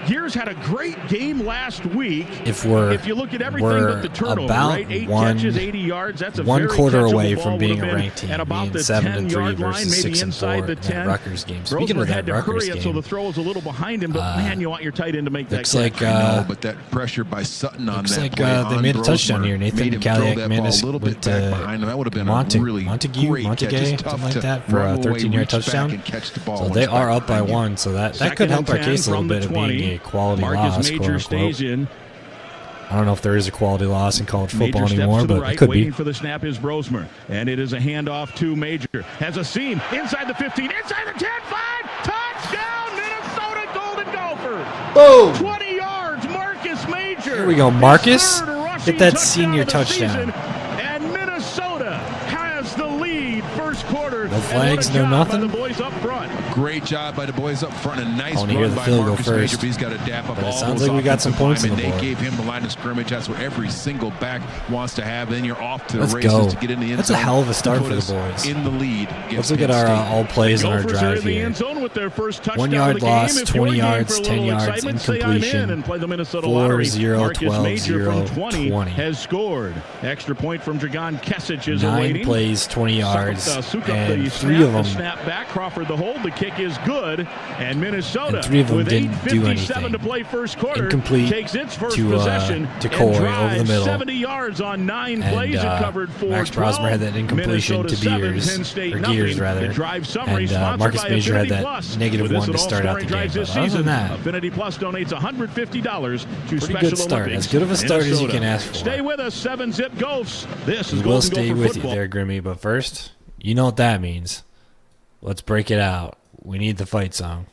Gears had a great game last week. If you look at everything but the turnover, about right? 8 catches, 80 yards. That's a one very quarter catchable away ball from being would a have ranked team, been at about being the 7-3 10-yard line, versus maybe 6-4 inside the 10. in that Rutgers game. Speaking Brosmer of that had to Rutgers hurry it, game, so the throw was a little behind him. But man, you want your tight end to make looks that catch. like but that pressure by Sutton on looks that like play they made a touchdown Brosmer here. Nathan Kaliak-Manis went to that would have been Montague, great something like that, for a 13-yard touchdown. So they are up by 1, so that could help our case a little bit of being a quality loss, quote unquote. I don't know if there is a quality loss in college football anymore, but it could be. Waiting for the snap is Brosmer, and it is a handoff to Major. Has a seam inside the 15, inside the 10, 5, touchdown, Minnesota Golden Gophers. Boom! 20 yards, Marcus Major. Here we go, Marcus. Get that senior touchdown. And Minnesota has the lead first quarter. No flags, no nothing. The boys up front. Great job by the boys up front. A nice run run by Marcus Major. First. He's got to dap up but all it sounds those like we got some points on the board. They gave him the line of scrimmage. That's what every single back wants to have. Then you're off to the Let's races go. to get in the end That's zone. a hell of a start for the boys. In the lead. Let's look at our all plays on our drive here. 1 yard loss, 20 yards, 10 yards, incompletion, 4-0, 12-0, 20. Has scored. Extra point from Dragon Kesic is 9 awaiting. plays, 20 yards, and 3 of them. Snap back. Crawford the hold. The kick is good. And Minnesota, and 3 of them with didn't do anything. To play first quarter, incomplete takes its first to possession Coy over the middle. 70 yards on 9 plays. It covered 4. Max Brosmer had that incompletion to Beers, or Gears rather, and Marcus Major had that -1 to start out the game. But other than that, Affinity Plus donates $150 to pretty Special good start. Olympics. As good of a start as you can ask for. Stay with us, 7-zip Gophs. This is we'll Golden stay Gopher with football. you there, Grimmy. But first, you know what that means. Let's break it out. We need the fight song.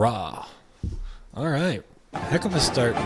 Raw. All right. Heck of a start.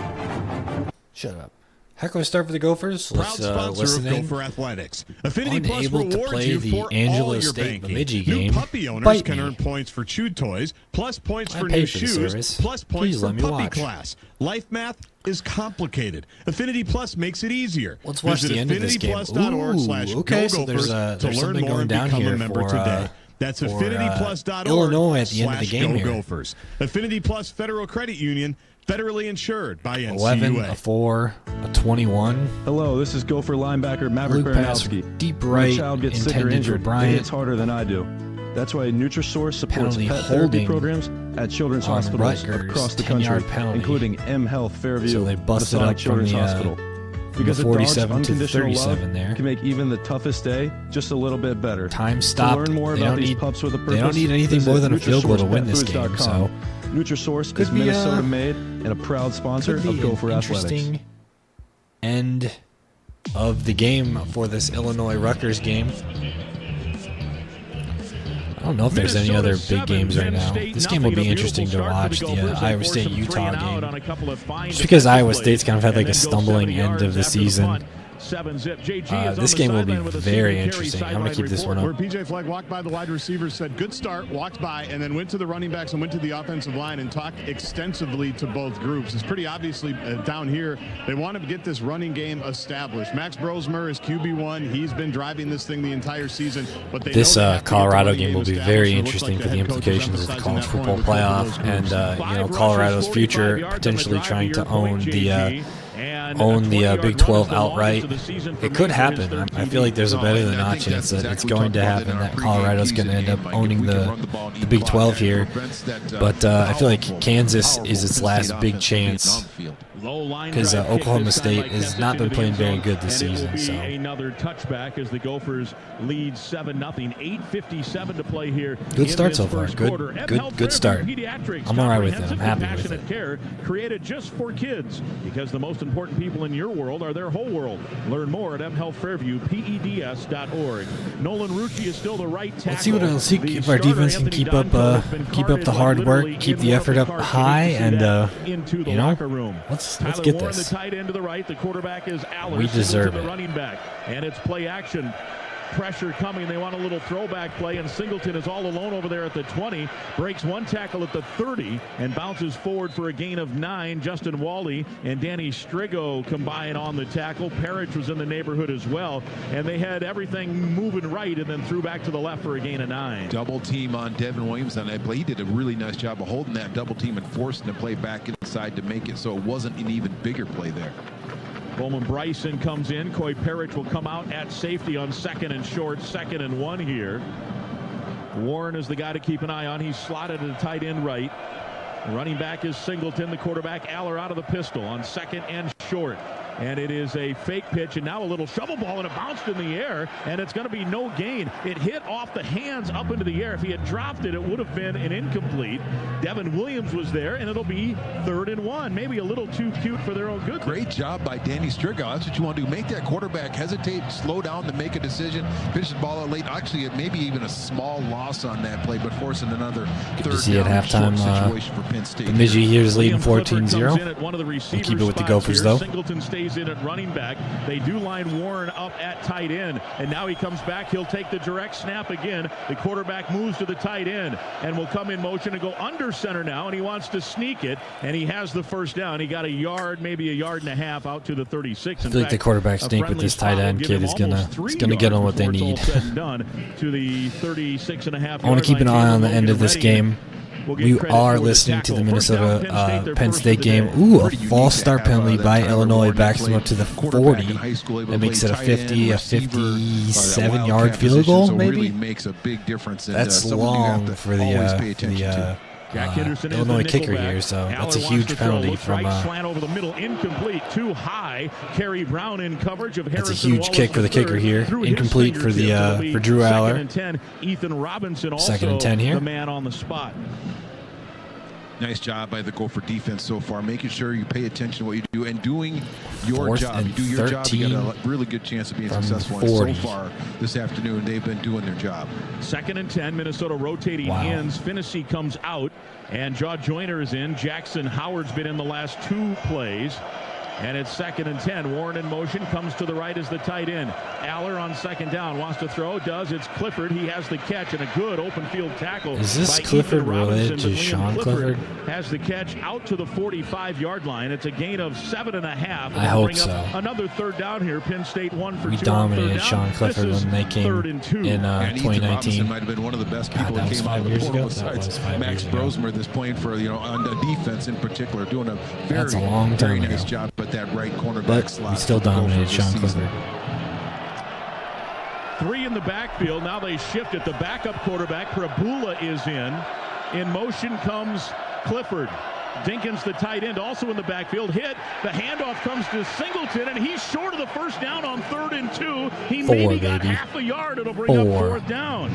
Shut up. Heck of a start for the Gophers. Let's listen in. Gopher Athletics. Affinity Plus Unable to rewards play you the for Angelo all your State banking. Bemidji New game. puppy owners Bite can me. earn points for chewed toys, plus points I for paid new for the shoes, service. plus points Please for let me puppy watch. class. Life math is complicated. Affinity Plus makes it easier. Let's watch Visit the end of this game. affinityplus.org/GoGophers Okay, so there's to learn something more going and down become here a member for, today. That's for, affinityplus.org. Illinois at the end of the game here. Gophers. Affinity Plus Federal Credit Union, federally insured by NCUA. 11, a 4, a 21. Hello, this is Gopher linebacker Maverick Luke pass Baranowski. deep My right, child gets sick or intended for injured. Bryant. He hits harder than I do. That's why Nutrisource supports Penalty pet holding therapy programs at children's on hospitals Rutgers, across the 10-yard country, penalty. including M Health Fairview, So they busted Masonic up from Children's the, Hospital. from Because the a dog's 47 to the unconditional 37 love there. can make even the toughest day just a little bit better. Time stopped. To learn more They about don't these need- pups with a purpose, they don't need anything visit more than a field goal to win this game, NutrisourcePetFoods.com. so Nutrisource could is be, Minnesota made and a proud sponsor could be of Gopher an Athletics. interesting end of the game for this Illinois-Rutgers game. I don't know if there's any other big games right now. This game will be interesting to watch, the Iowa State-Utah game. Just because Iowa State's kind of had like a stumbling end of the season. This game will be very interesting. I'm going to keep this one Where up. PJ Fleck walked by the wide receivers, said good start, walked by, and then went to the running backs and went to the offensive line and talked extensively to both groups. It's pretty obviously down here they want to get this running game established. Max Brosmer is QB1. He's been driving this thing the entire season. But they This know they have to get the Colorado running game will be established. very It looks interesting like for the head coach is implications of the emphasizing college that football point with playoff both those and groups. Colorado's future potentially trying to own the Big 12 outright. It could happen. I feel like there's a better than not chance that it's going to happen, that Colorado's going to end up owning the Big 12 here. But I feel like Kansas is its last big chance because Oklahoma State has not been playing very good this season. So another touchback as the Gophers lead 7-0. 8:57 to play here. good start so far. Good start. I'm all right with it. I'm happy with it. Care created just for kids because the most important people in your world are their whole world. Learn more at mhealthfairviewpeds.org. Nolan Rucci is still the right tackle. Let's see what else. See if our defense can keep up the hard work, keep the effort up high, and let's get The this. tight end to the right. The quarterback is Allers. We deserve the it. running back, and it's play action. Pressure coming. They want a little throwback play, and Singleton is all alone over there at the 20. Breaks one tackle at the 30 and bounces forward for a gain of 9. Justin Wally and Danny Strigo combine on the tackle. Parrish was in the neighborhood as well, and they had everything moving right and then threw back to the left for a gain of 9. Double team on Devin Williams on that play. He did a really nice job of holding that double team and forcing the play back inside to make it so it wasn't an even bigger play there. Bowman Bryson comes in. Coy Parrish will come out at safety on 2nd and short, 2nd and 1 here. Warren is the guy to keep an eye on. He's slotted at a tight end right. Running back is Singleton. The quarterback Aller out of the pistol on 2nd and short. And it is a fake pitch, and now a little shovel ball, and it bounced in the air, and it's going to be no gain. It hit off the hands up into the air. If he had dropped it, it would have been an incomplete. Devin Williams was there, and it'll be 3rd and 1. Maybe a little too cute for their own good. Great job by Danny Strigo. That's what you want to do. Make that quarterback hesitate, slow down to make a decision, pitch the ball out late. Actually, maybe even a small loss on that play, but forcing another third See at down halftime, situation for Penn State. Bemidji here is leading Liam Clifford 14-0. comes in at one of the We'll receiver keep it with the spots Gophers, here. though. Singleton stays in at running back. They do line Warren up at tight end, and now he comes back. He'll take the direct snap again. The quarterback moves to the tight end and will come in motion and go under center now, and he wants to sneak it, and he has the first down. He got a yard, maybe a yard and a half out to the 36. I feel like the quarterback sneak with this tight end kid is gonna get on what they need. To the 36 and a half. I want to keep an eye on the end of this game. We are listening to the Minnesota Penn State game. Ooh, a false start penalty by Illinois backs them up to the 40. That makes it a 57-yard field goal, maybe? That's long for the Illinois kicker here, so that's a huge penalty from slant over the middle, incomplete, too high. Kerry Brown in coverage of Harrison. That's a huge kick for the kicker here. Incomplete for Drew Aller. 2nd and 10. Ethan Robinson also 2nd and 10 here. the man on the spot. 2nd and 10 Ethan Robinson also the man on the spot. nice job by the Gopher defense so far, making sure you pay attention to what you do and doing your job. You do your job, you got a really good chance of being successful. And so far this afternoon, they've been doing their job. 2nd and 10, Minnesota rotating ends. Finney comes out, and Jaw Joyner is in. Jackson Howard's been in the last 2 plays. And it's 2nd and 10. Warren in motion, comes to the right as the tight end. Aller on 2nd down, wants to throw, does. It's Clifford. He has the catch, and a good open field tackle. Is this Clifford related to Sean Clifford? Has the catch out to the 45-yard line. It's a gain of 7.5. I hope so. Another 3rd down here. Penn State 1 for 2. We dominated Sean Clifford when they came in 2019. Might have been one of the best people that came out of the portal besides Max Brosmer that's playing for, on the defense in particular, doing a very nice job. But that right cornerback slot. We still dominated Sean Clifford. 3 in the backfield. Now they shift it. The backup quarterback, Prabula, is in. In motion comes Clifford. Dinkins, the tight end, also in the backfield. Hit. The handoff comes to Singleton, and he's short of the first down on 3rd and 2. He maybe got half a yard. It'll bring up 4th down.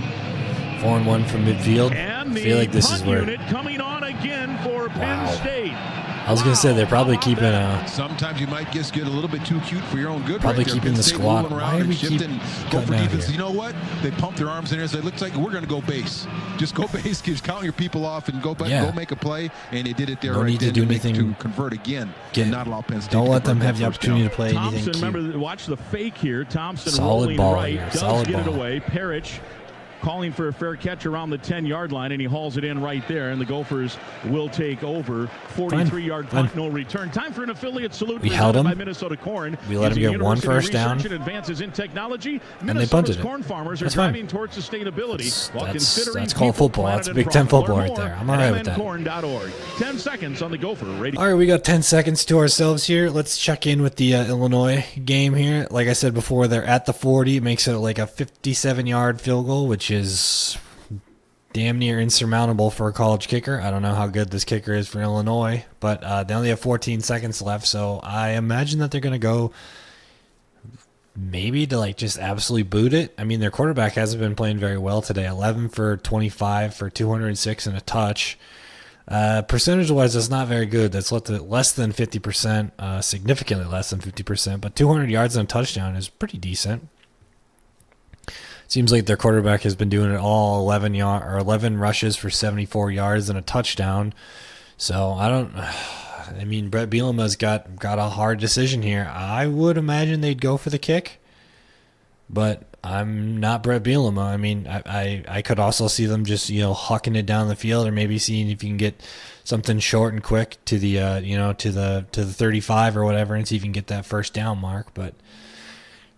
4-1 from midfield. And I feel like this is where unit coming on again for Penn State. I was going to say they're probably keeping sometimes you might just get a little bit too cute for your own good. Probably right keeping the squad. Why are we keeping Gopher defense? You know what? They pump their arms in there. So it looks like we're going to go base. Just go base. Just count your people off and go make a play. And they did it there. No need to do anything to convert again. And not allow Penn State. Don't let them have the opportunity to play Thompson, anything cute. Remember, watch the fake here. Thompson solid rolling ball right. here. Does solid get ball. it away. Parrish calling for a fair catch around the 10-yard line, and he hauls it in right there, and the Gophers will take over. 43-yard punt, no return. Time for an affiliate salute. We held him. By Minnesota Corn. We let him get 1 first down. And advances in technology. And they punted it. Corn farmers are That's driving towards sustainability while considering that's called football. That's Big Ten football right there. I'm all right with that. MNcorn.org. 10 seconds on the Gopher Radio. All right, we got 10 seconds to ourselves here. Let's check in with the Illinois game here. Like I said before, they're at the 40. It makes it like a 57-yard field goal, which is damn near insurmountable for a college kicker. I don't know how good this kicker is for Illinois, but they only have 14 seconds left, so I imagine that they're going to go maybe to just absolutely boot it. I mean, their quarterback hasn't been playing very well today. 11 for 25 for 206 and a touch. Percentage-wise, that's not very good. That's less than 50%, significantly less than 50%, but 200 yards and a touchdown is pretty decent. Seems like their quarterback has been doing it all, 11 rushes for 74 yards and a touchdown. So I mean, Brett Bielema's got a hard decision here. I would imagine they'd go for the kick, but I'm not Brett Bielema. I mean, I could also see them just hucking it down the field, or maybe seeing if you can get something short and quick to the to the 35 or whatever, and see if you can get that first down mark. But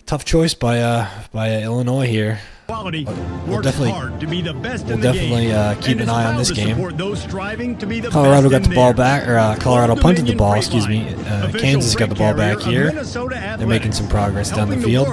tough choice by Illinois here. Quality we'll definitely hard to be the best we'll in the definitely game. Keep an eye on this game. Those striving to be the Colorado best got the ball back, or Colorado punted the ball. Excuse me. Kansas got the ball back here. They're making some progress down the field.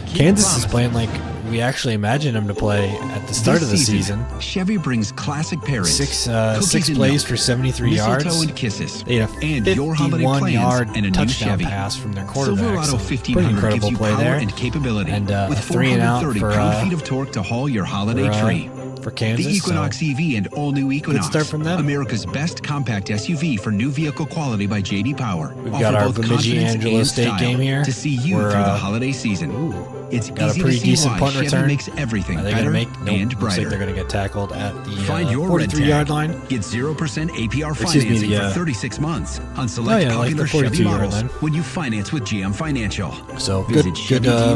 Kansas is playing like we actually imagined them to play at the start of the season. Chevy brings classic pairings. Six plays for 73 yards. And kisses. They had a 51-yard touchdown pass from their quarterback. So pretty incredible play there. And capability. And a 3-and-out for feet of torque to haul your holiday tree. For Kansas, the Equinox EV and all-new Equinox. Good start from them. America's best compact SUV for new vehicle quality by J.D. Power. We've got our Bemidji-Angelo State game here. To see you through the holiday season. It's got easy a pretty to see decent why punt Chevy return. Makes everything Are they better going to make? and Nope. brighter. Looks like they're going to get tackled at the Find your 43-yard line. Get 0% APR financing for 36 months on select popular Chevy models when you finance with GM Financial. So good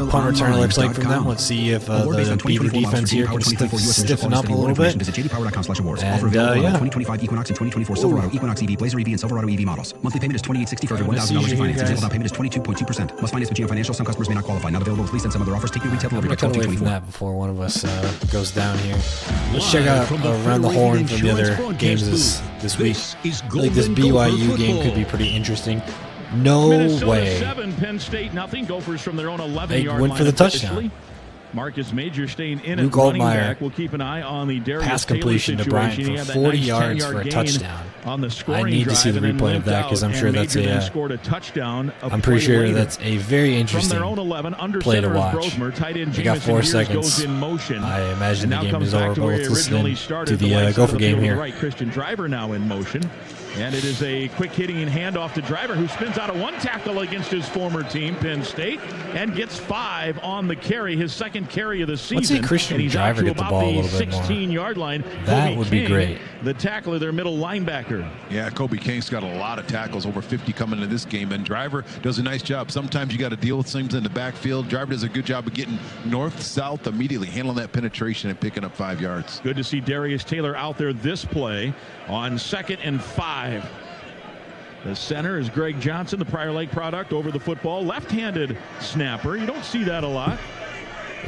punt return it looks like from them. Let's see if the Beaver defense here can stiffen up a little bit. Visit jdpower.com/awards. And, Offer available on yeah. the 2025 Equinox and 2024 Silverado, Equinox EV, Blazer EV, and Silverado EV models. Monthly payment is $2,860 for every $1,000 finance. Example down payment is 22.2%. Must finance with GM Financial. Some customers may not qualify. Not available with lease and some other offers. Take your retail delivery by 12/2/24. Before one of us goes down here, let's check out around the horn from the other games this week. I think this BYU game could be pretty interesting. No Minnesota way. 7, Penn State nothing. Gophers from their own 11-yard They line. went for the touchdown. Marcus Major staying in Luke at running Altmaier, back. We'll keep an eye on the Darius pass Taylor completion to situation. Bryant He for had that 40 nice yards 10-yard for a gain touchdown. on the I scoring need to see the drive, and replay then of that because I'm limped sure out, that's and Major then a. scored a touchdown. I'm pretty sure later. that's a very interesting From their own 11, under play to center is watch. Brosmer. Tight end We got Jamison 4 Gears seconds. goes in motion. I imagine the And now game comes is back over, to but where let's he originally listen started, to the right the side of Gopher the game field to the here. right. Christian Driver now in motion. And it is a quick hitting handoff to Driver, who spins out of one tackle against his former team, Penn State, and gets 5 on the carry, his second carry of the season. Let's see Christian and he's Driver out to get the about ball a the little bit more. 16-yard line. That Kobe would be King, great. the tackler, their middle linebacker. Yeah, Kobe King's got a lot of tackles, over 50 coming into this game, and Driver does a nice job. Sometimes you got to deal with things in the backfield. Driver does a good job of getting north, south, immediately handling that penetration and picking up 5 yards. Good to see Darius Taylor out there this play on 2nd and 5. The center is Greg Johnson, the Prior Lake product, over the football. Left-handed snapper. You don't see that a lot.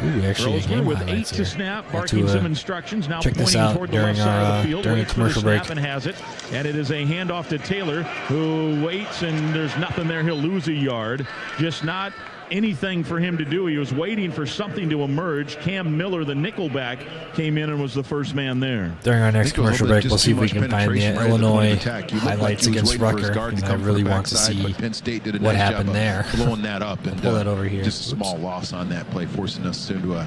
Ooh, actually, Brosmer game with 8 highlights to here. snap, Got barking to, some instructions. Now check this pointing out toward the during left side of our, the field. during a Waits for the commercial break. snap and has it. And it is a handoff to Taylor, who waits, and there's nothing there. He'll lose a yard. Just not anything for him to do. He was waiting for something to emerge. Cam Miller, the nickelback, came in and was the first man there. During our next commercial break, we'll see if we can find the Illinois highlights against Rucker. And I really want to see what happened there. Blowing that up and pull that over here. Just a small loss on that play, forcing us into a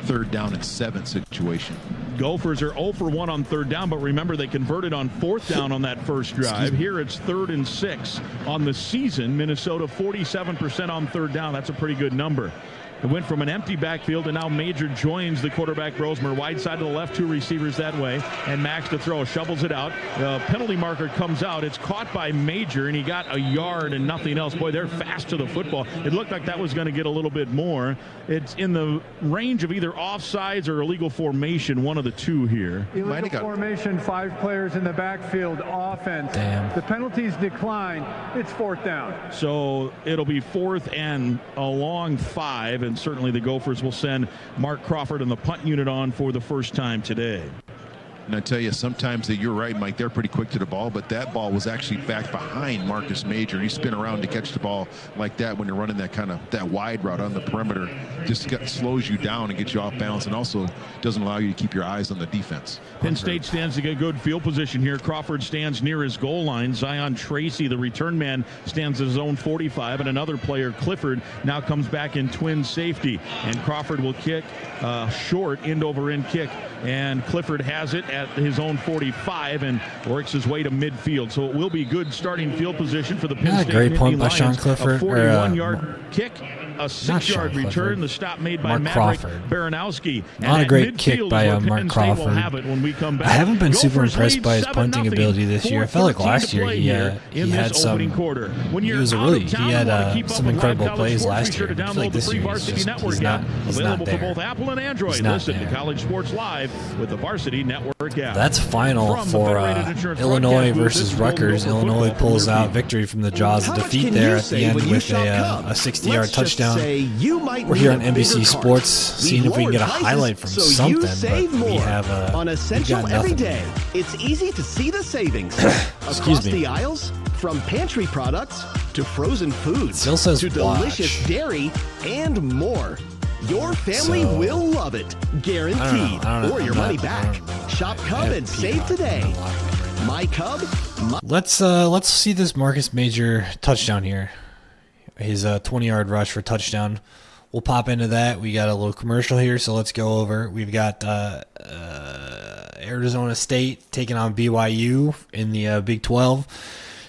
3rd down and 7 situation. Gophers are 0 for 1 on 3rd down, but remember they converted on 4th down on that first drive. Here it's 3rd and 6 on the season. Minnesota 47% on 3rd down. That's a pretty good number. It went from an empty backfield, and now Major joins the quarterback, Brosmer, wide side to the left, 2 receivers that way, and Max to throw, shovels it out. The penalty marker comes out. It's caught by Major, and he got a yard and nothing else. Boy, they're fast to the football. It looked like that was going to get a little bit more. It's in the range of either offsides or illegal formation, one of the two here. Illegal formation, 5 players in the backfield, offense. Damn. The penalties decline. It's 4th down. So it'll be 4th and a long 5, and certainly the Gophers will send Mark Crawford and the punt unit on for the first time today. And I tell you, sometimes you're right, Mike, they're pretty quick to the ball, but that ball was actually back behind Marcus Major. He spin around to catch the ball like that when you're running that wide route on the perimeter. Just slows you down and gets you off balance, and also doesn't allow you to keep your eyes on the defense. Penn State stands to get good field position here. Crawford stands near his goal line. Zion Tracy, the return man, stands at his own 45, and another player, Clifford, now comes back in twin safety. And Crawford will kick short, end-over-end kick, and Clifford has it at his own 45 and works his way to midfield. So it will be good starting field position for the Penn State great Nittany punt by Lions. Sean Clifford. A 41-yard kick, a 6-yard return. Clifford. The stop made by Mark Maverick Crawford. Baranowski. Not a great kick by Mark Crawford. I haven't been super impressed by his punting ability this year. I felt like last year he had some. He was he had some incredible plays last year. I feel like this year he's not Available there. for both Apple and Android. He's not Listen there. to College Sports Live with the Varsity Network app. That's final for Illinois versus Rutgers. Illinois pulls out victory from the jaws of defeat there at the end with a 60-yard touchdown. We're here on NBC Sports, seeing if we can get a highlight from something, but we have on essential every day. It's easy to see the savings across the aisles, from pantry products to frozen foods Still says to delicious dairy and more. Your family will love it, guaranteed, or your money back. Shop Cub and save today. My Cub. Let's see this Marcus Major touchdown here. His 20-yard rush for touchdown. We'll pop into that. We got a little commercial here, so let's go over. We've got Arizona State taking on BYU in the Big 12,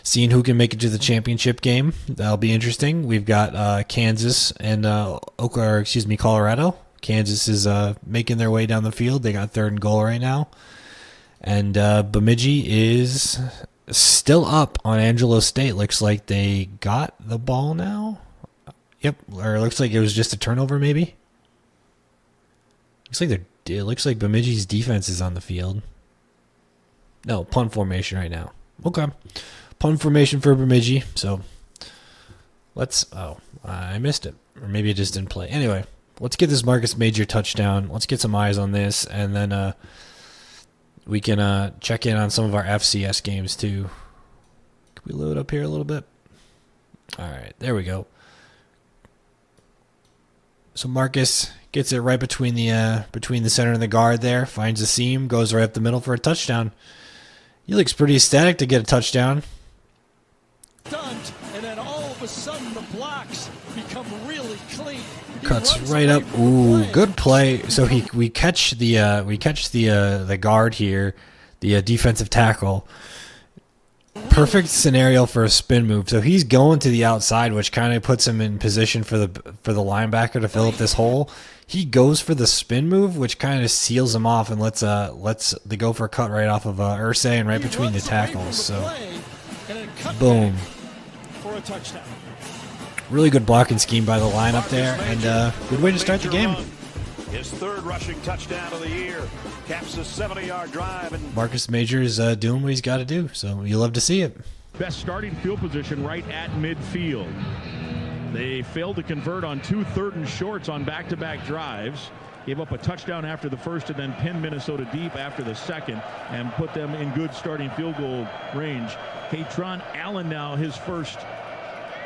seeing who can make it to the championship game. That'll be interesting. We've got Kansas and Colorado. Kansas is making their way down the field. They got 3rd and goal right now. And Bemidji is still up on Angelo State. Looks like they got the ball now. Yep, or it looks like it was just a turnover, maybe. It looks like Bemidji's defense is on the field. No, punt formation right now. Okay, punt formation for Bemidji. So I missed it, or maybe it just didn't play. Anyway, let's get this Marcus Major touchdown. Let's get some eyes on this, and then we can check in on some of our FCS games too. Can we load up here a little bit? All right, there we go. So Marcus gets it right between the center and the guard there, finds the seam, goes right up the middle for a touchdown. He looks pretty ecstatic to get a touchdown. And then all of a sudden the blocks become really clean. Cuts right up. Ooh, good play. So we catch the guard here, the defensive tackle. Perfect scenario for a spin move. So he's going to the outside, which kind of puts him in position for the linebacker to fill up this hole. He goes for the spin move, which kind of seals him off and lets the Gopher cut right off of Irsay and right between the tackles. So boom. For a touchdown. Really good blocking scheme by the lineup there, and good way to start the game. His third rushing touchdown of the year. Caps a 70-yard drive. And Marcus Major is doing what he's got to do, so you love to see it. Best starting field position right at midfield. They failed to convert on 2 third and shorts on back-to-back drives. Gave up a touchdown after the first and then pinned Minnesota deep after the second and put them in good starting field goal range. Katron Allen now his first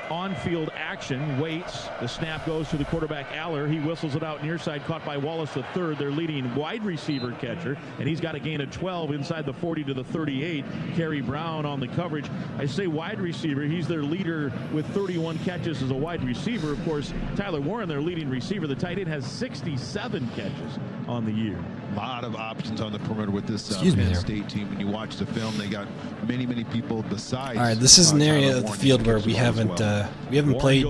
on-field action, waits. The snap goes to the quarterback, Aller. He whistles it out near side, caught by Wallace the third, their leading wide receiver catcher, and he's got a gain of 12 inside the 40 to the 38. Kerry Brown on the coverage. I say wide receiver. He's their leader with 31 catches as a wide receiver. Of course, Tyler Warren, their leading receiver. The tight end has 67 catches on the year. A lot of options on the perimeter with this Penn State team. When you watch the film, they got many people besides. All right, this is an area of the field where we haven't played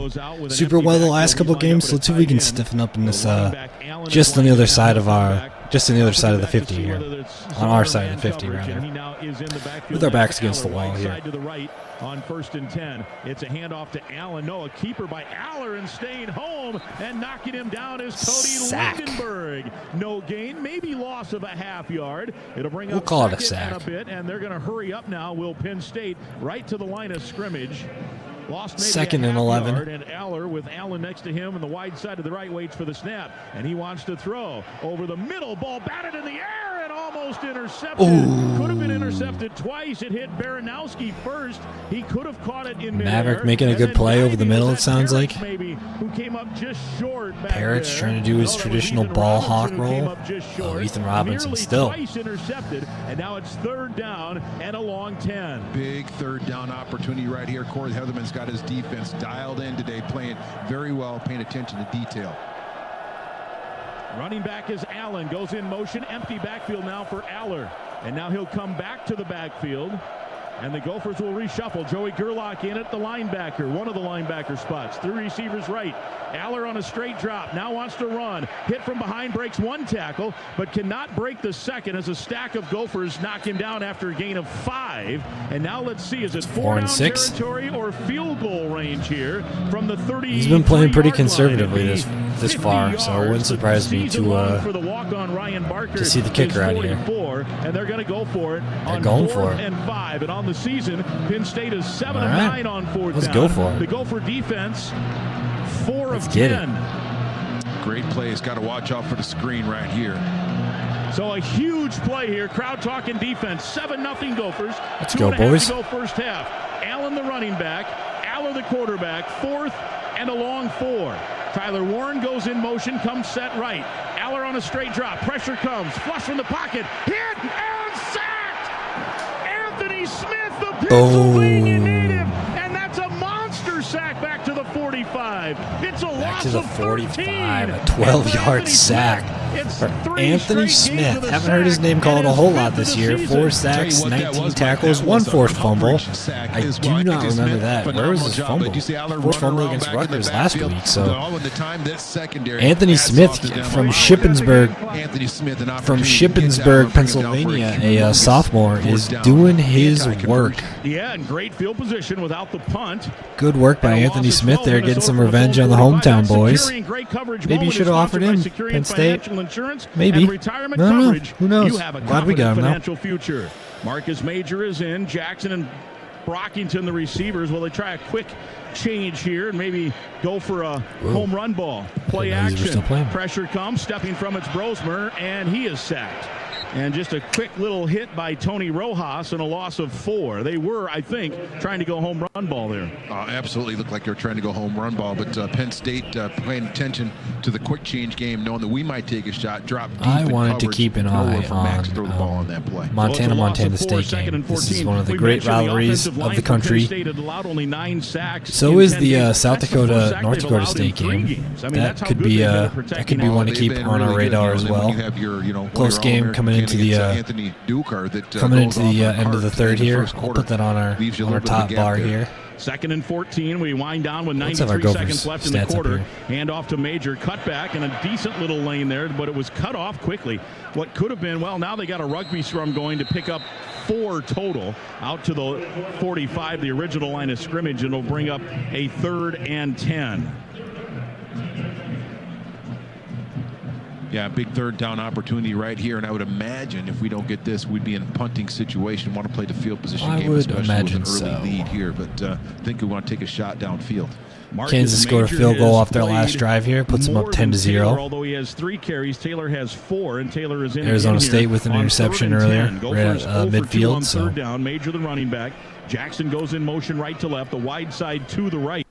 super well the last couple of games. So let's see if we can stiffen up in this just on the other side of the 50 here, on our side of the 50 rather, with our backs against the wall here. On 1st and 10, it's a handoff to Allen. No, a keeper by Aller and staying home and knocking him down is Cody Lindenberg. No gain, maybe loss of a half yard. It'll bring up call it a sack. And a bit, and they're going to hurry up now. Will Penn State right to the line of scrimmage. Lost maybe 2nd and 11. And Aller with Allen next to him on the wide side of the right waits for the snap. And he wants to throw over the middle. Ball batted in the air and almost intercepted. Ooh. Could have been intercepted twice. It hit Baranowski first. He could have caught it in midair. Maverick making a good play over the middle, it sounds like. Maybe, who came up just short back Parrott's there. trying to do his traditional ball hawk roll. Oh, Ethan Robinson nearly still. Twice intercepted, and now it's 3rd down and a long 10. Big 3rd down opportunity right here. Corey Heatherman's got his defense dialed in today, playing very well, paying attention to detail. Running back is Allen, goes in motion, empty backfield now for Aller. And now he'll come back to the backfield. And the Gophers will reshuffle. Joey Gerlach in at the linebacker, one of the linebacker spots. 3 receivers right. Aller on a straight drop, now wants to run. Hit from behind, breaks 1 tackle, but cannot break the second as a stack of Gophers knock him down after a gain of 5. And now let's see, is it 4 down territory or field goal range here from the 30? He's been playing pretty conservatively this far, so it wouldn't surprise me to see the kicker out here. And they're going to go for it on 4th and 5. And on the season, Penn State is 7 of 9 on 4th down. Let's go for it. The Gopher defense, 4 of 10. Get it. Great play. He's got to watch out for the screen right here. So a huge play here. Crowd talking defense. 7-0 Gophers. Let's go, boys. To go first half. Allen the running back. Aller the quarterback. 4th and a long 4. Tyler Warren goes in motion, comes set right. Aller on a straight drop. Pressure comes. Flush from the pocket. Hit and sacked. Anthony Smith, the Pennsylvania native. And that's a monster sack back to the 45. It's a loss of 13. A 12-yard sack for Anthony Smith. Haven't heard his name called a whole lot this year. 4 sacks, 19 tackles, 1 forced fumble. I do not remember that. Where was his fumble? Forced fumble against Rutgers last week. So Anthony Smith from Shippensburg, Pennsylvania, a sophomore, is doing his work. Yeah, and great field position without the punt. Good work by Anthony Smith there, getting some revenge on the hometown boys. Maybe you should have offered him Penn State. Maybe. I don't know. Who knows? Glad we got him now. Future. Marcus Major is in. Jackson and Brockington, the receivers. Will they try a quick change here and maybe go for a home run ball? Play action. Pressure comes. Stepping from it's Brosmer, and he is sacked. And just a quick little hit by Tony Rojas and a loss of 4. They were, I think, trying to go home run ball there. Absolutely looked like they were trying to go home run ball, but Penn State paying attention to the quick change game, knowing that we might take a shot, drop deep. I wanted to keep an eye for Max to throw the ball on that play. Montana State game. This is one of the great rivalries of the country. So is the South Dakota North Dakota State game. That could be one to keep on our radar as well. Close game coming into the end of the third here. I'll put that on our top bar here. 2nd and 14. We wind down with 93 seconds left in the quarter. Hand off to Major. Cutback in a decent little lane there, but it was cut off quickly. What could have been, well, now they got a rugby scrum going to pick up 4 total out to the 45, the original line of scrimmage, and it'll bring up a 3rd and 10. Yeah, big third down opportunity right here, and I would imagine if we don't get this, we'd be in a punting situation. Want to play the field position game, especially with an early lead here, but I think we want to take a shot downfield. Kansas scored a field goal off their last drive here, puts them up 10-0. Although he has 3 carries, Taylor has 4, and Taylor is in Arizona State with an interception earlier, right at midfield. So third down, Major the running back. Jackson goes in motion right to left, the wide side to the right.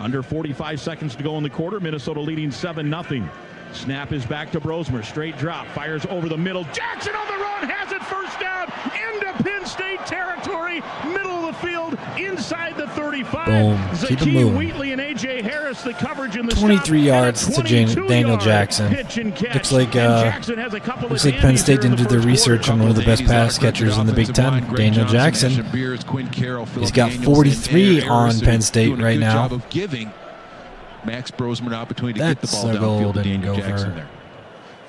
Under 45 seconds to go in the quarter. Minnesota leading 7-0. Snap is back to Brosmer. Straight drop. Fires over the middle. Jackson on the run. Has it first down. Into Penn State territory. Middle of the field. Inside the 35. Boom. Keep it moving. Wheatley and A.J. Harris. The coverage in the 23 yards to Daniel Jackson. Looks like Penn State didn't do their research on one of the best pass catchers in the Big Ten, Daniel Jackson. He's got 43 on Penn State right now. Max Brosmer an opportunity to get the ball downfield to Daniel Jackson there.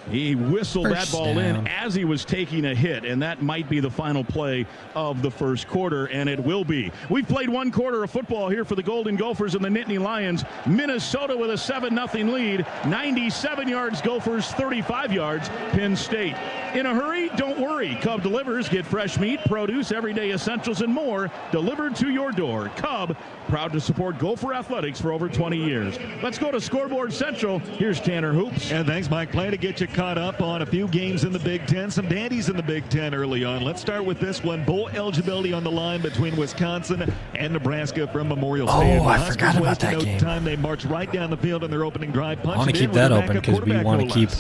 He whistled that ball in as he was taking a hit, and that might be the final play of the first quarter, and it will be. We've played 1 quarter of football here for the Golden Gophers and the Nittany Lions. Minnesota with a 7-0 lead. 97 yards Gophers, 35 yards Penn State. In a hurry? Don't worry. Cub delivers. Get fresh meat, produce, everyday essentials, and more delivered to your door. Cub, proud to support Gopher athletics for over 20 years. Let's go to Scoreboard Central. Here's Tanner Hoops. And thanks, Mike. Plan to get you caught up on a few games in the Big Ten, some dandies in the Big Ten early on. Let's start with this one. Bowl eligibility on the line between Wisconsin and Nebraska from Memorial Stadium. Oh, I forgot about that game. Time. They marched right down the field on their opening drive. I want to keep that open because we want to keep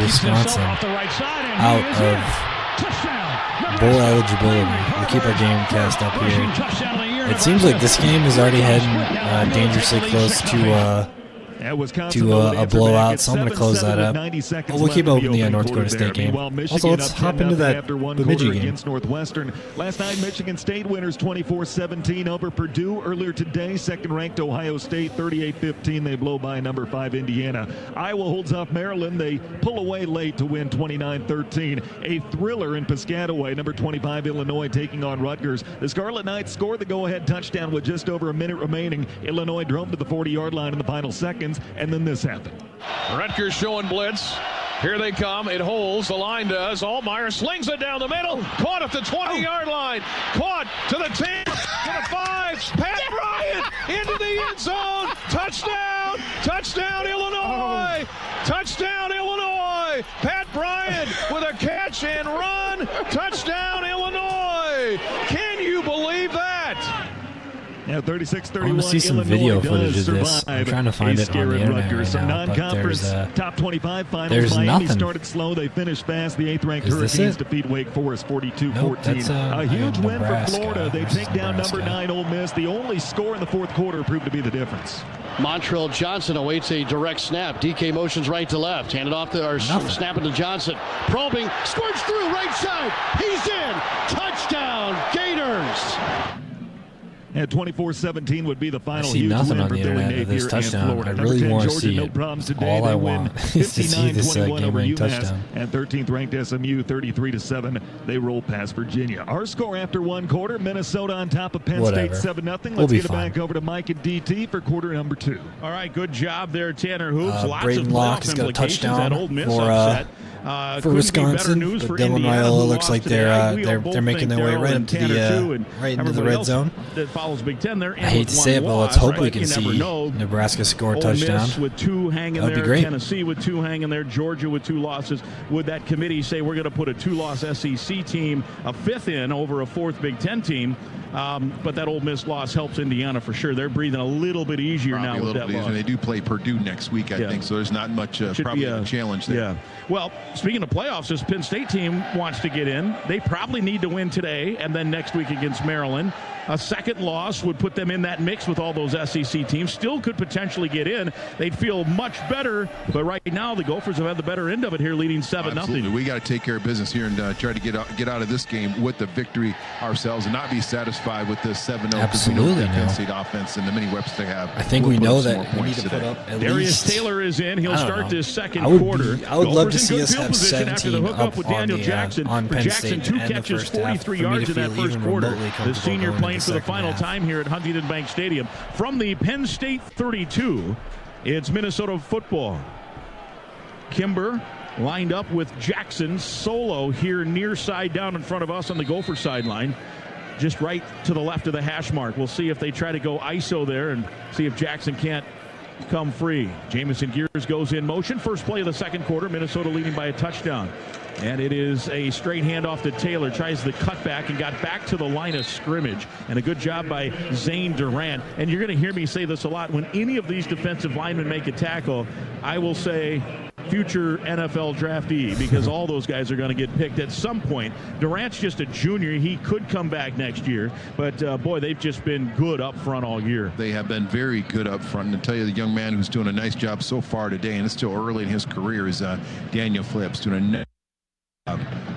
Wisconsin out of bowl eligibility. We'll keep our game cast up here. It seems like this game is already heading dangerously close to a blowout, so I'm going to close that up. We'll keep open the North Dakota State game. Also, let's hop into that Bemidji game. Northwestern. Last night, Michigan State winners 24-17 over Purdue. Earlier today, second-ranked Ohio State 38-15. They blow by number 5 Indiana. Iowa holds off Maryland. They pull away late to win 29-13. A thriller in Piscataway. Number 25 Illinois taking on Rutgers. The Scarlet Knights scored the go-ahead touchdown with just over a minute remaining. Illinois drove to the 40-yard line in the final seconds. And then this happened. Rutgers showing blitz. Here they come. It holds. The line does. Allmeyer slings it down the middle. Caught at the 20-yard line. Caught to the 10. To the 5. Pat Bryant into the end zone. Touchdown. Touchdown, Illinois. Touchdown, Illinois. Pat Bryant with a catch and run. Touchdown, Illinois. Can you believe that? Yeah, 36-31. I want to see some Illinois video footage of this. I'm trying to find it on the internet right now, but there's top 25 finals. There's Miami nothing. Started slow. They finished fast. The 8th-ranked Hurricanes defeat Wake Forest 42-14. Nope, a huge win for Florida. They take down Nebraska. number 9 Ole Miss. The only score in the fourth quarter proved to be the difference. Montrell Johnson awaits a direct snap. DK motions right to left. Handed off to, or snapping to Johnson. Probing, squirts through right side. He's in. Touchdown, Gators. And 24-17 would be the final. I see nothing on the internet of this touchdown. I really want to see it. All I want is to see this game-winning touchdown. And 13th-ranked SMU 33-7. They roll past Virginia. Our score after 1 quarter: Minnesota on top of Penn State 7-0. Let's get it back over to Mike and DT for quarter number 2. All right, good job there, Tanner Hoops. Lots Braden of Locke has got a touchdown Old Miss for upset. for Wisconsin, but Dylan Raiola looks like they're making their way right up to the red zone. That follows Big Ten. They're I hate to say it, but let's hope we can see Nebraska score a touchdown. Miss with 2 hanging there. That'd be great. Tennessee with 2 hanging there. Georgia with 2 losses. Would that committee say we're going to put a 2-loss SEC team, a 5th in over a 4th Big Ten team? But that Ole Miss loss helps Indiana for sure. They're breathing a little bit easier now with that loss. They do play Purdue next week, I think, so there's not much probably a challenge there. Yeah. Well, speaking of playoffs, this Penn State team wants to get in. They probably need to win today and then next week against Maryland. A second loss would put them in that mix with all those SEC teams. Still could potentially get in. They'd feel much better, but right now the Gophers have had the better end of it here, leading 7-0. We got to take care of business here and try to get out of this game with the victory ourselves and not be satisfied with this 7-0. Absolutely, Penn State offense and the many weapons they have. I think we know that we need to put up at Darius least. Taylor is in. He'll start this second quarter. I would love to Gophers see us field have position after the 17 hookup up with on Daniel Jackson. on For Penn Jackson, State 2 to end the catches, first half. 43 For me yards to in that feel first even quarter. remotely The comfortable senior going playing into for the second final half. time here at Huntington Bank Stadium. From the Penn State 32, it's Minnesota football. Kimber lined up with Jackson solo here near side down in front of us on the Gopher sideline. Just right to the left of the hash mark. We'll see if they try to go ISO there and see if Jackson can't come free. Jamison Gears goes in motion. First play of the second quarter. Minnesota leading by a touchdown. And it is a straight handoff to Taylor. Tries the cutback and got back to the line of scrimmage. And a good job by Zane Durant. And you're going to hear me say this a lot. When any of these defensive linemen make a tackle, I will say future NFL draftee, because all those guys are going to get picked at some point. Durant's just a junior. He could come back next year. But, boy, they've just been good up front all year. They have been very good up front. And to tell you, the young man who's doing a nice job so far today, and it's still early in his career, is Daniel Phillips doing a nice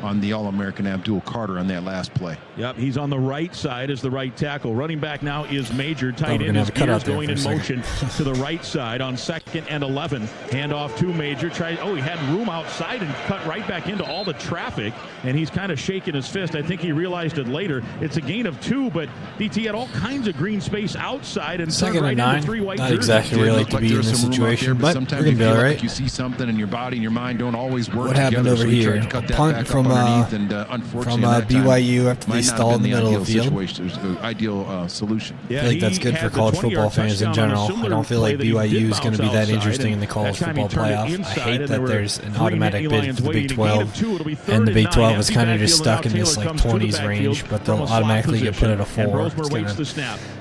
on the All-American Abdul Carter on that last play. Yep, he's on the right side as the right tackle. Running back now is Major. Tight end is Gears going in motion to the right side on 2nd and 11. Handoff to Major. He had room outside and cut right back into all the traffic, and he's kind of shaking his fist. I think he realized it later. It's a gain of 2, but DT had all kinds of green space outside and turned right into 3 white jerseys. Not exactly where I like to be in this situation, but sometimes we're going to be all right. Like you see something and your body and your mind don't always work what happened together, over so here? Punt from BYU after they stalled in the middle of the field. The ideal solution. I feel like that's good for college football fans in general. I don't feel like BYU is going to be that interesting in the college football playoff. I hate that there's an automatic bid for the Big 12, and the Big 12 is kind of just stuck in this like 20s range, but they'll automatically get put at a 4. It's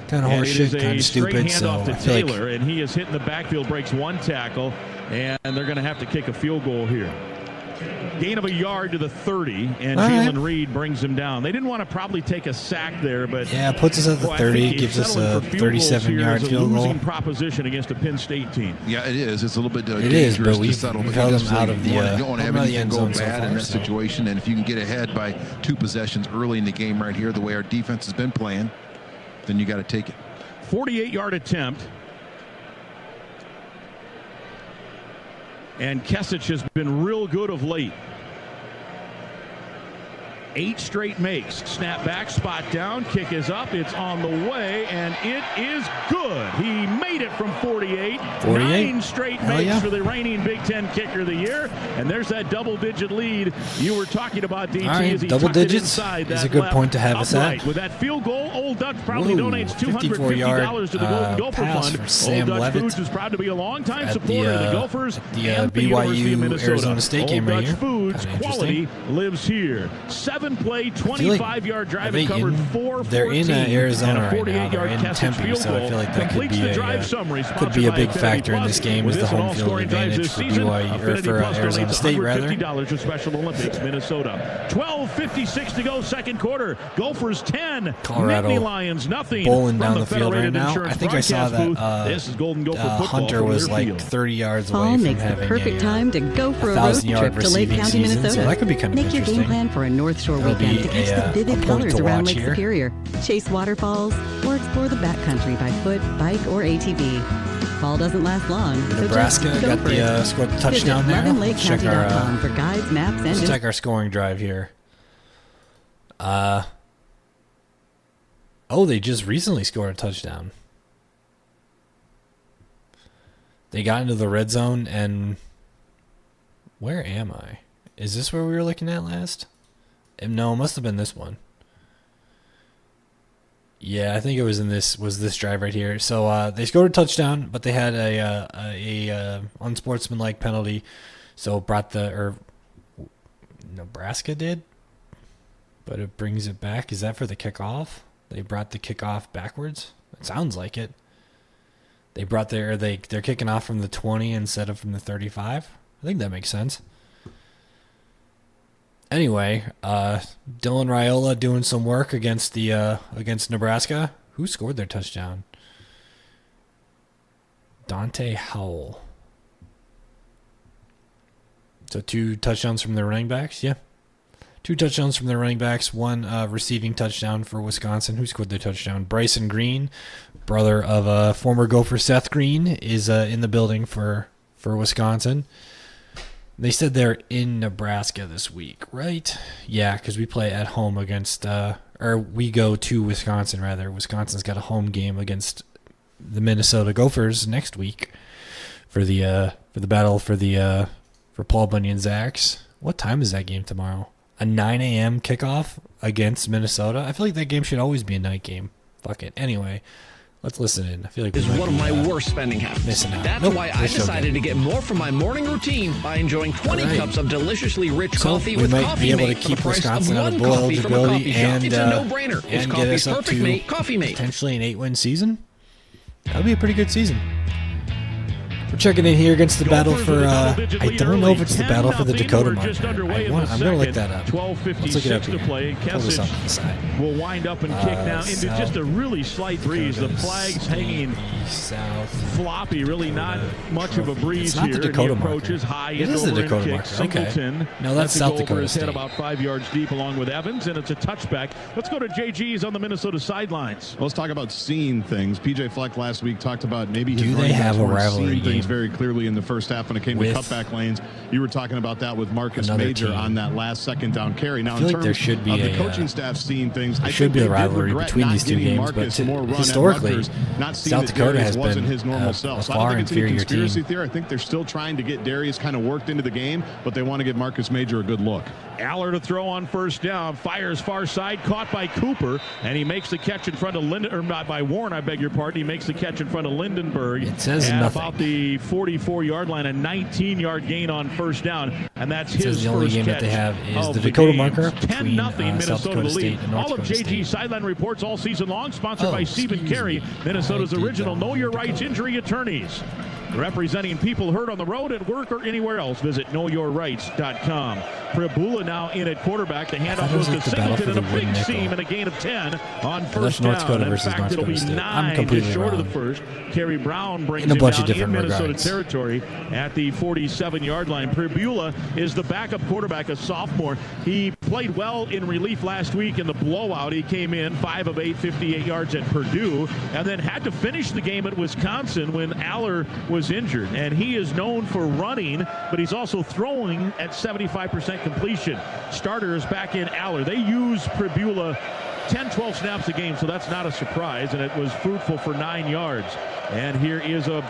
kind of horseshit, kind of stupid. So I feel like, and he is hitting the backfield, breaks 1 tackle, and they're going to have to kick a field goal here. Gain of a yard to the 30, and Jalen Reed brings him down. They didn't want to probably take a sack there, but yeah, puts us at the 30, gives us a 37-yard field goal. Losing proposition against a Penn State team. Yeah, it is. It's a little bit dangerous but we've held them out of the you don't want to have anything go bad so far, in that situation, and if you can get ahead by 2 possessions early in the game right here, the way our defense has been playing, then you got to take it. 48-yard attempt. And Kesich has been real good of late. 8 straight makes. Snap back, spot down, kick is up, it's on the way, and it is good. He made it from 48. 9 straight makes for the reigning Big Ten kicker of the year, and there's that double-digit lead you were talking about, DT. All right, double digits is a good point to have us at. With that field goal, Old Dutch probably donates $250 to the Golden Gopher Fund. Old Dutch Foods is proud to be a longtime supporter of the Gophers and the University of Minnesota. Arizona State game right here. Old Dutch Foods quality lives here. 7-play, 25-yard drive and covered 4-14. They're in Arizona and a 48-yard right now. In Tempe, so I feel like that could be a big factor in this game as the home field advantage for BYU or for Arizona State rather. $50 for Special Olympics, Minnesota. 12:56 to go, second quarter. Gophers 10, Colorado Nittany Lions nothing. Bowling down the field right now. I think I saw that this is Golden Gopher football Hunter was like 30 yards away Fall from makes having the perfect time to go for a road 1,000-yard trip to Lake County, season, Minnesota. so that could be kind of Make your game plan for a North Shore weekend to catch the vivid colors around Lake Superior, chase waterfalls, or explore the backcountry by foot, bike, or ATV. Fall doesn't last long. Nebraska so got scored the touchdown there. Let's check our for guides, maps, and let's check our scoring drive here. They just recently scored a touchdown. They got into the red zone, and where am I? Is this where we were looking at last? No, it must have been this one. Yeah, I think it was this drive right here. So they scored a touchdown, but they had a unsportsmanlike penalty. So Nebraska did, but it brings it back. Is that for the kickoff? They brought the kickoff backwards. It sounds like it. They brought they're kicking off from the 20 instead of from the 35. I think that makes sense. Anyway, Dylan Raiola doing some work against Nebraska. Who scored their touchdown? Dante Howell. So 2 touchdowns from the running backs. Yeah, 2 touchdowns from the running backs. 1 receiving touchdown for Wisconsin. Who scored their touchdown? Bryson Green, brother of former Gopher Seth Green, is in the building for Wisconsin. They said they're in Nebraska this week, right? Yeah, because we play at home against, or we go to Wisconsin, rather. Wisconsin's got a home game against the Minnesota Gophers next week for the battle for Paul Bunyan's Axe. What time is that game tomorrow? A 9 a.m. kickoff against Minnesota? I feel like that game should always be a night game. Fuck it. Anyway. Let's listen in. I feel like this is one of my worst spending habits. Missing out. That's why I decided to get more from my morning routine by enjoying 20 cups of deliciously rich coffee with Coffee Mate. We might be able to keep Wisconsin out of bowl eligibility and get us up to potentially an 8-win season. That would be a pretty good season. We're checking in here against the battle for, I don't know if it's the battle for the Dakota marker. I'm going to look that up. Let's look it up here. Pull this up on the side. We'll wind up and kick now into just a really slight breeze. The flag's hanging floppy, really not much of a breeze here. It's not the Dakota marker. High it is the Dakota marker. Okay. No, that's South Dakota State. Head about 5 yards deep along with Evans, and it's a touchback. Let's go to JG's on the Minnesota sidelines. Let's talk about seeing things. PJ Fleck last week talked about maybe his do they have a rivalry game very clearly in the first half when it came to cutback lanes. You were talking about that with Marcus Major on that last second down carry. Now, I feel like there should be the coaching staff seeing things, there should be a rivalry between these two games, but historically, South Dakota has been his normal self. So I don't think it's any conspiracy theory. I think they're still trying to get Darius kind of worked into the game, but they want to give Marcus Major a good look. Aller to throw on first down, fires far side, caught by Cooper, and he makes the catch in front of by Warren, I beg your pardon. He makes the catch in front of Lindenberg. It says at nothing. About the 44-yard line, a 19-yard gain on first down, and that's his the only first game catch that they have is the Dakota marker between 10-0 Minnesota South Dakota State and North All of Dakota JG State. sideline reports all season long, sponsored by Stephen Carey, Minnesota's original Know Your Rights injury attorneys. Representing people hurt on the road, at work, or anywhere else. Visit knowyourrights.com. Prabula now in at quarterback. The handoff goes to Singleton and a big seam and a gain of 10 on first down. North Dakota versus in fact, North Dakota it'll be State. 9 completely short wrong. of the first. Kerry Brown brings in a bunch him of down different in Minnesota regards. territory at the 47-yard line. Prabula is the backup quarterback, a sophomore. He played well in relief last week in the blowout. He came in 5 of 8, 58 yards at Purdue, and then had to finish the game at Wisconsin when Aller was injured. And he is known for running, but he's also throwing at 75% completion. Starters back in Aller. They use Prabula 10-12 snaps a game, so that's not a surprise, and it was fruitful for 9 yards. And here is a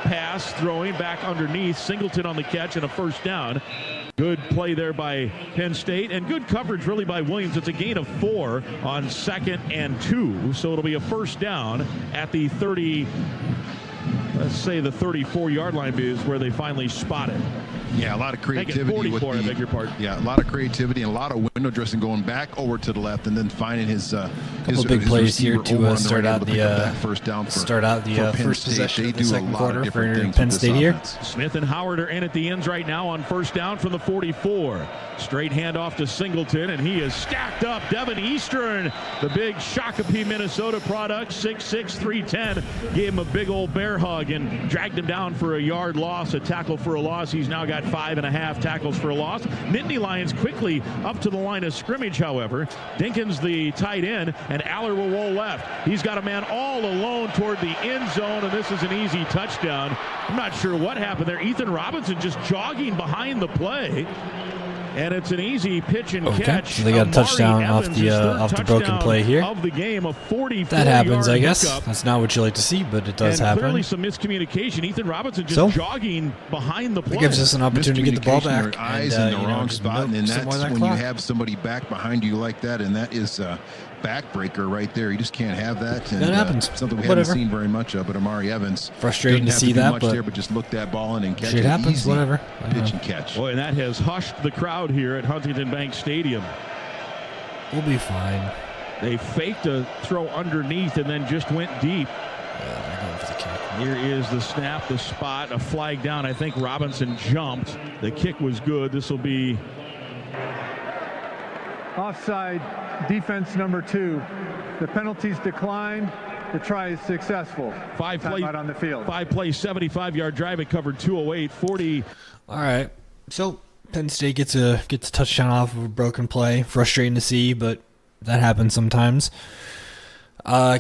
pass throwing back underneath. Singleton on the catch and a first down. Good play there by Penn State, and good coverage really by Williams. It's a gain of 4 on 2nd and 2, so it'll be a first down at the 30, let's say the 34-yard line is where they finally spot it. Yeah, a lot of creativity. 44, I beg your pardon. Yeah, a lot of creativity and a lot of window dressing, going back over to the left and then finding his big plays here to start out the first down first possession of the second quarter for Penn State here. Smith and Howard are in at the ends right now on first down from the 44. Straight handoff to Singleton, and he is stacked up. Devin Eastern, the big Shakopee, Minnesota product, 6'6", 310, gave him a big old bear hug and dragged him down for a yard loss, a tackle for a loss. He's now got 5.5 tackles for a loss. Nittany Lions quickly up to the line of scrimmage, however. Dinkins the tight end, and Aller will roll left. He's got a man all alone toward the end zone, and this is an easy touchdown. I'm not sure what happened there. Ethan Robinson just jogging behind the play. And it's an easy pitch and catch. So they got a touchdown off the broken play here. Of the game, a 44-yard that happens, I guess. hookup. That's not what you like to see, but it does and happen. Clearly some miscommunication. Ethan Robinson just jogging behind the play. It gives us an opportunity to get the ball back. Eyes in the wrong spot, and that's when you have somebody back behind you like that, and that is backbreaker right there. You just can't have that. And, that happens. Something we haven't seen very much of, but Amari Evans. Frustrating to see that, but just look that ball in and catch it. Shit happens, easy whatever. Pitch and catch. Boy, and that has hushed the crowd here at Huntington Bank Stadium. We'll be fine. They faked a throw underneath and then just went deep. Yeah, they're going for the kick. Here is the snap, the spot, a flag down. I think Robinson jumped. The kick was good. This will be offside. Defense number 2. The penalties declined. The try is successful. 5 play on the field. 5 play, 75-yard drive. It covered 208, 40. All right. So Penn State gets a touchdown off of a broken play. Frustrating to see, but that happens sometimes.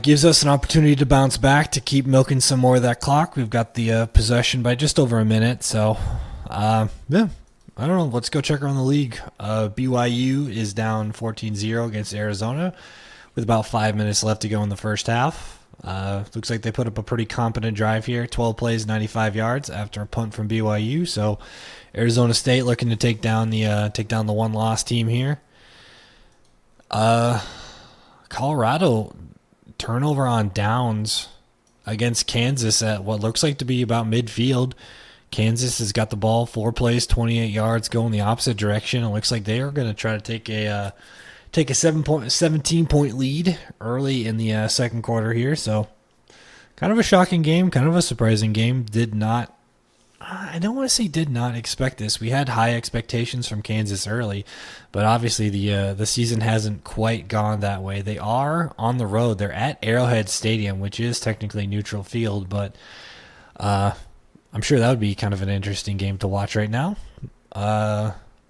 Gives us an opportunity to bounce back to keep milking some more of that clock. We've got the possession by just over a minute. So, yeah. I don't know. Let's go check around the league. BYU is down 14-0 against Arizona with about 5 minutes left to go in the first half. Looks like they put up a pretty competent drive here. 12 plays, 95 yards after a punt from BYU. So Arizona State looking to take down the one-loss team here. Colorado turnover on downs against Kansas at what looks like to be about midfield. Kansas has got the ball, 4 plays, 28 yards, going the opposite direction. It looks like they are going to try to take a 17-point lead early in the second quarter here. So kind of a shocking game, kind of a surprising game. I don't want to say did not expect this. We had high expectations from Kansas early, but obviously the season hasn't quite gone that way. They are on the road. They're at Arrowhead Stadium, which is technically neutral field, but I'm sure that would be kind of an interesting game to watch right now.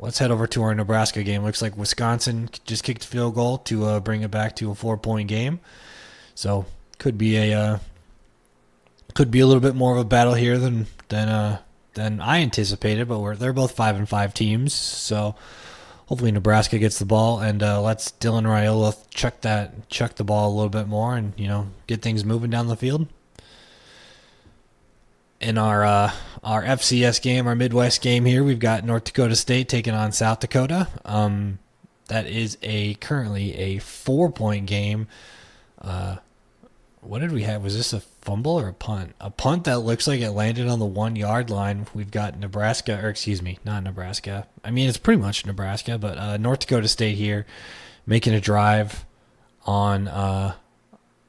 Let's head over to our Nebraska game. Looks like Wisconsin just kicked a field goal to bring it back to a 4-point game. So could be a little bit more of a battle here than I anticipated. But they're both 5-5 teams. So hopefully Nebraska gets the ball and lets Dylan Raiola chuck the ball a little bit more and get things moving down the field. In our FCS game, our Midwest game here, we've got North Dakota State taking on South Dakota. That is currently a 4-point game. What did we have? Was this a fumble or a punt? A punt that looks like it landed on the 1-yard line. We've got not Nebraska. I mean, it's pretty much Nebraska, but North Dakota State here making a drive on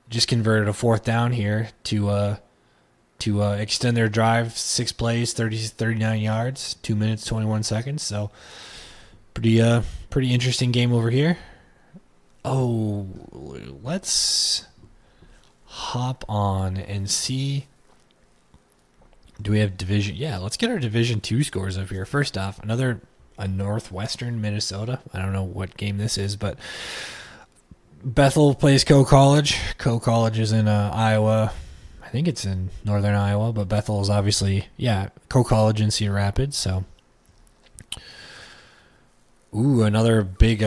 just converted a 4th down here to extend their drive, 6 plays, 39 yards, 2 minutes, 21 seconds. So pretty interesting game over here. Oh, let's hop on and see. Do we have division? Yeah, let's get our Division 2 scores up here. First off, a Northwestern Minnesota. I don't know what game this is, but Bethel plays Coe College. Coe College is in Iowa. I think it's in northern Iowa, but Bethel is obviously, Coe College in Cedar Rapids. So, another big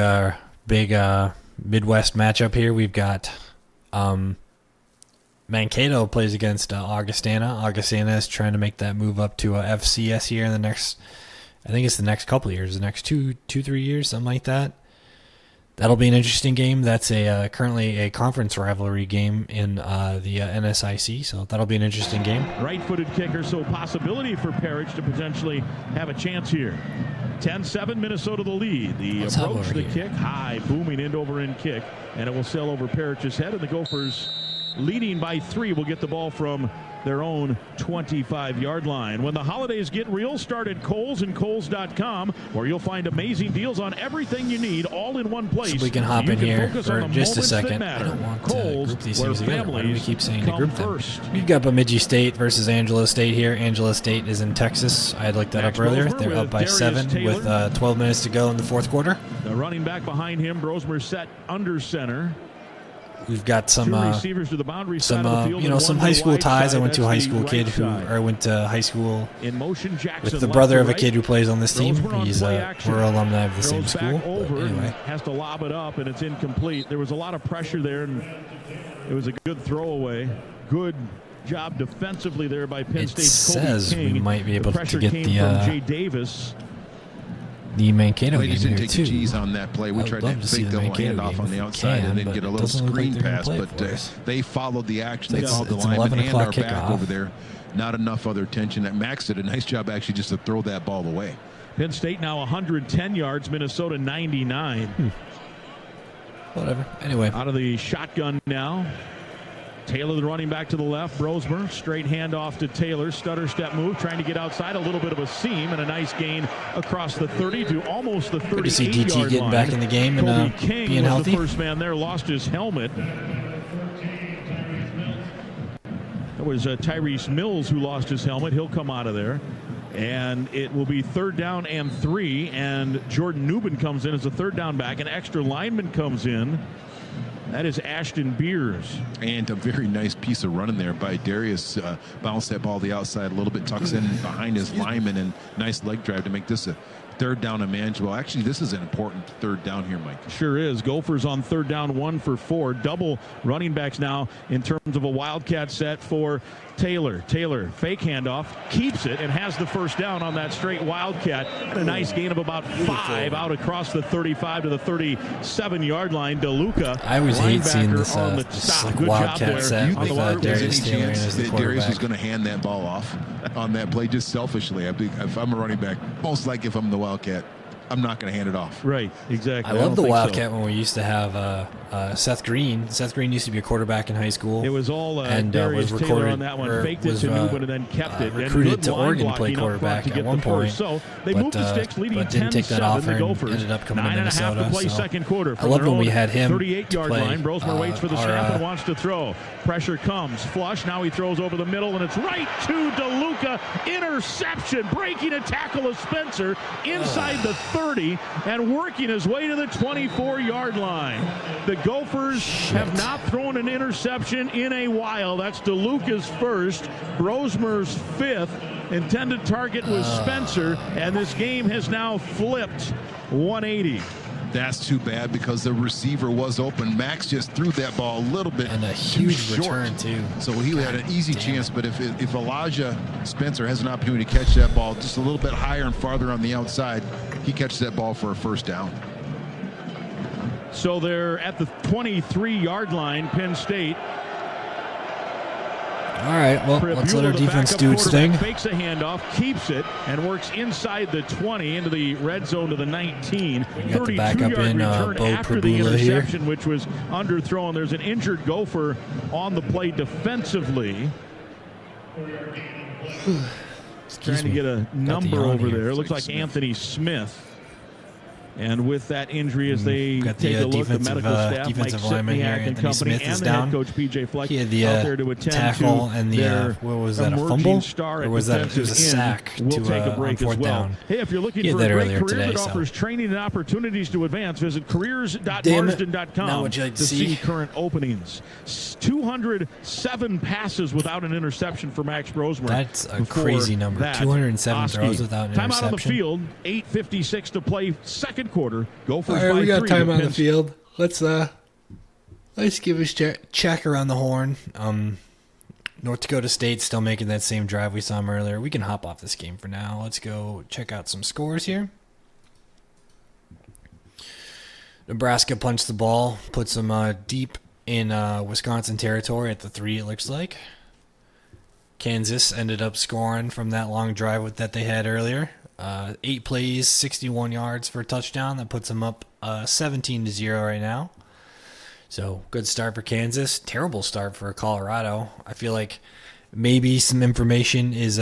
Midwest matchup here. We've got Mankato plays against Augustana. Augustana is trying to make that move up to FCS here in the next, I think it's the next couple of years, the next 2-3 years, something like that. That'll be an interesting game. That's currently a conference rivalry game in the NSIC, so that'll be an interesting game. Right-footed kicker, so possibility for Parrish to potentially have a chance here. 10-7, Minnesota the lead. The approach, the kick, high, booming end-over-end kick, and it will sail over Parrish's head, and the Gophers leading by 3 will get the ball from their own 25-yard line. When the holidays get real, start at Kohl's and Kohls.com, where you'll find amazing deals on everything you need, all in one place. So we can hop in here for just a second. I don't want to group these things together. Why do we keep saying to group them? We've got Bemidji State versus Angelo State here. Angelo State is in Texas. I had looked that up earlier. They're up by 7 with 12 minutes to go in the fourth quarter. The running back behind him, Brosmer set under center. we've got some receivers to the boundary side of the field, you know, some high school ties. I went to a high school kid I went to high school with the brother of a kid who plays on this team. We're alumni of the same school. Anyway, has to lob it up, and it's incomplete. There was a lot of pressure there, and it was a good throwaway. Good job defensively there by Penn State's Kobe says King. We might be able to get from Jay Davis. The Mankato game here take too. the cheese on that play. We tried to fake the handoff on the outside and then get a little screen pass, but they followed the action. They followed the lineman and our back over there. Not enough other attention. That Max did a nice job actually just to throw that ball away. Penn State now 110 yards, Minnesota 99. Whatever. Anyway. Out of the shotgun now. Taylor, the running back to the left. Brosmer, straight handoff to Taylor. Stutter step move, trying to get outside. A little bit of a seam and a nice gain across the 30 to almost the 38-yard line. Good to see DT getting back in the game and being healthy. The first man there lost his helmet. That was Tyrese Mills who lost his helmet. He'll come out of there. And it will be 3rd down and 3. And Jordan Newman comes in as a 3rd down back. An extra lineman comes in. That is Ashton Beers. And a very nice piece of running there by Darius. Bounced that ball to the outside a little bit, tucks in behind his lineman, and nice leg drive to make this a 3rd down and manageable. Actually, this is an important 3rd down here, Mike. Sure is. Gophers on 3rd down, 1 for 4. Double running backs now in terms of a Wildcat set for Taylor. Taylor, fake handoff, keeps it, and has the first down on that straight Wildcat. And a nice gain of about 5 out across the 35 to the 37-yard line. DeLuca, I always hate seeing this like Wildcat set with Darius Taylor as the quarterback. Darius is going to hand that ball off on that play just selfishly. If I'm a running back, most like if I'm the Wildcat, I'm not going to hand it off. Right, exactly. I love the Wildcat when we used to have Seth Green. Seth Green used to be a quarterback in high school. It was all and Darius was Taylor on that one. Faked it to Newman and then kept it. Recruited to Oregon to play quarterback at one point. So they moved the sticks, leading 10-7. Didn't take that offer the Gophers. Ended up coming to Minnesota. 9.5 to play second quarter. I love when we had him 38-yard line. Brosmer waits for the snap and wants to throw. Pressure comes. Flush. Now he throws over the middle, and it's right to DeLuca. Interception. Breaking a tackle of Spencer inside the 30 and working his way to the 24-yard line. The Gophers have not thrown an interception in a while. That's DeLuca's first, Brosmer's 5th. Intended target was Spencer, and this game has now flipped 180. That's too bad because the receiver was open. Max just threw that ball a little bit and a huge return too. So he had an easy chance, but if Elijah Spencer has an opportunity to catch that ball just a little bit higher and farther on the outside, he catches that ball for a first down. So they're at the 23-yard line, Penn State. All right, well, let's let our defense do its thing. Fakes a handoff, keeps it, and works inside the 20 into the red zone to the 19. We got the backup in Bo after the Prabula interception, here, which was underthrown. There's an injured Gopher on the play defensively. Trying to get a number over there. Looks like Anthony Smith. And with that injury, as they take a look, the medical staff, Mike Sitniak and company, and the head coach, P.J. Fleck, out there to attend tackle to and their what was that, a fumble? Star or was that it was a sack we'll take a break as well. Down. Hey, if you're looking for a great career that offers training and opportunities to advance, visit careers.marsden.com to see current openings. 207 passes without an interception for Max Brosmer. That's a crazy number. 207 throws without an interception. Timeout on the field. 8:56 to play second quarter. Gophers all right, we got by 3 time on the field. Let's give us check around the horn. North Dakota State still making that same drive we saw them earlier. We can hop off this game for now. Let's go check out some scores here. Nebraska punched the ball, puts them deep in Wisconsin territory at the 3, it looks like. Kansas ended up scoring from that long drive that they had earlier. 8 plays, 61 yards for a touchdown. That puts them up 17-0 right now. So good start for Kansas. Terrible start for Colorado. I feel like maybe some information is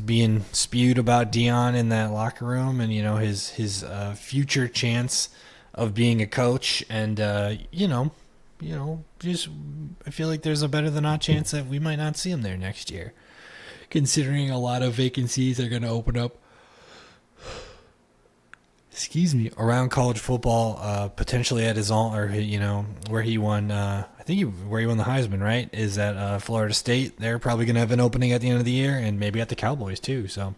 being spewed about Deion in that locker room, and his future chance of being a coach. And just I feel like there's a better than not chance that we might not see him there next year, considering a lot of vacancies are going to open up. around college football, potentially at his own, or where he won. Where he won the Heisman, right? Is at Florida State. They're probably going to have an opening at the end of the year, and maybe at the Cowboys too. So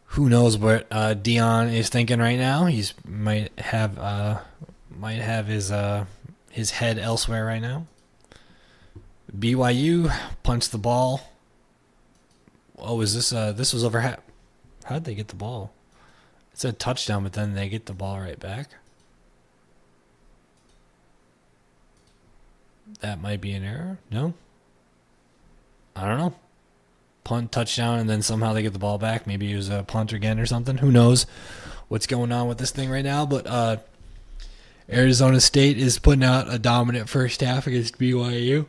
who knows what Deion is thinking right now? He's might have his head elsewhere right now. BYU punched the ball. Oh, is this this was over? How did they get the ball? It said touchdown, but then they get the ball right back. That might be an error. No? I don't know. Punt, touchdown, and then somehow they get the ball back. Maybe it was a punt again or something. Who knows what's going on with this thing right now? But Arizona State is putting out a dominant first half against BYU.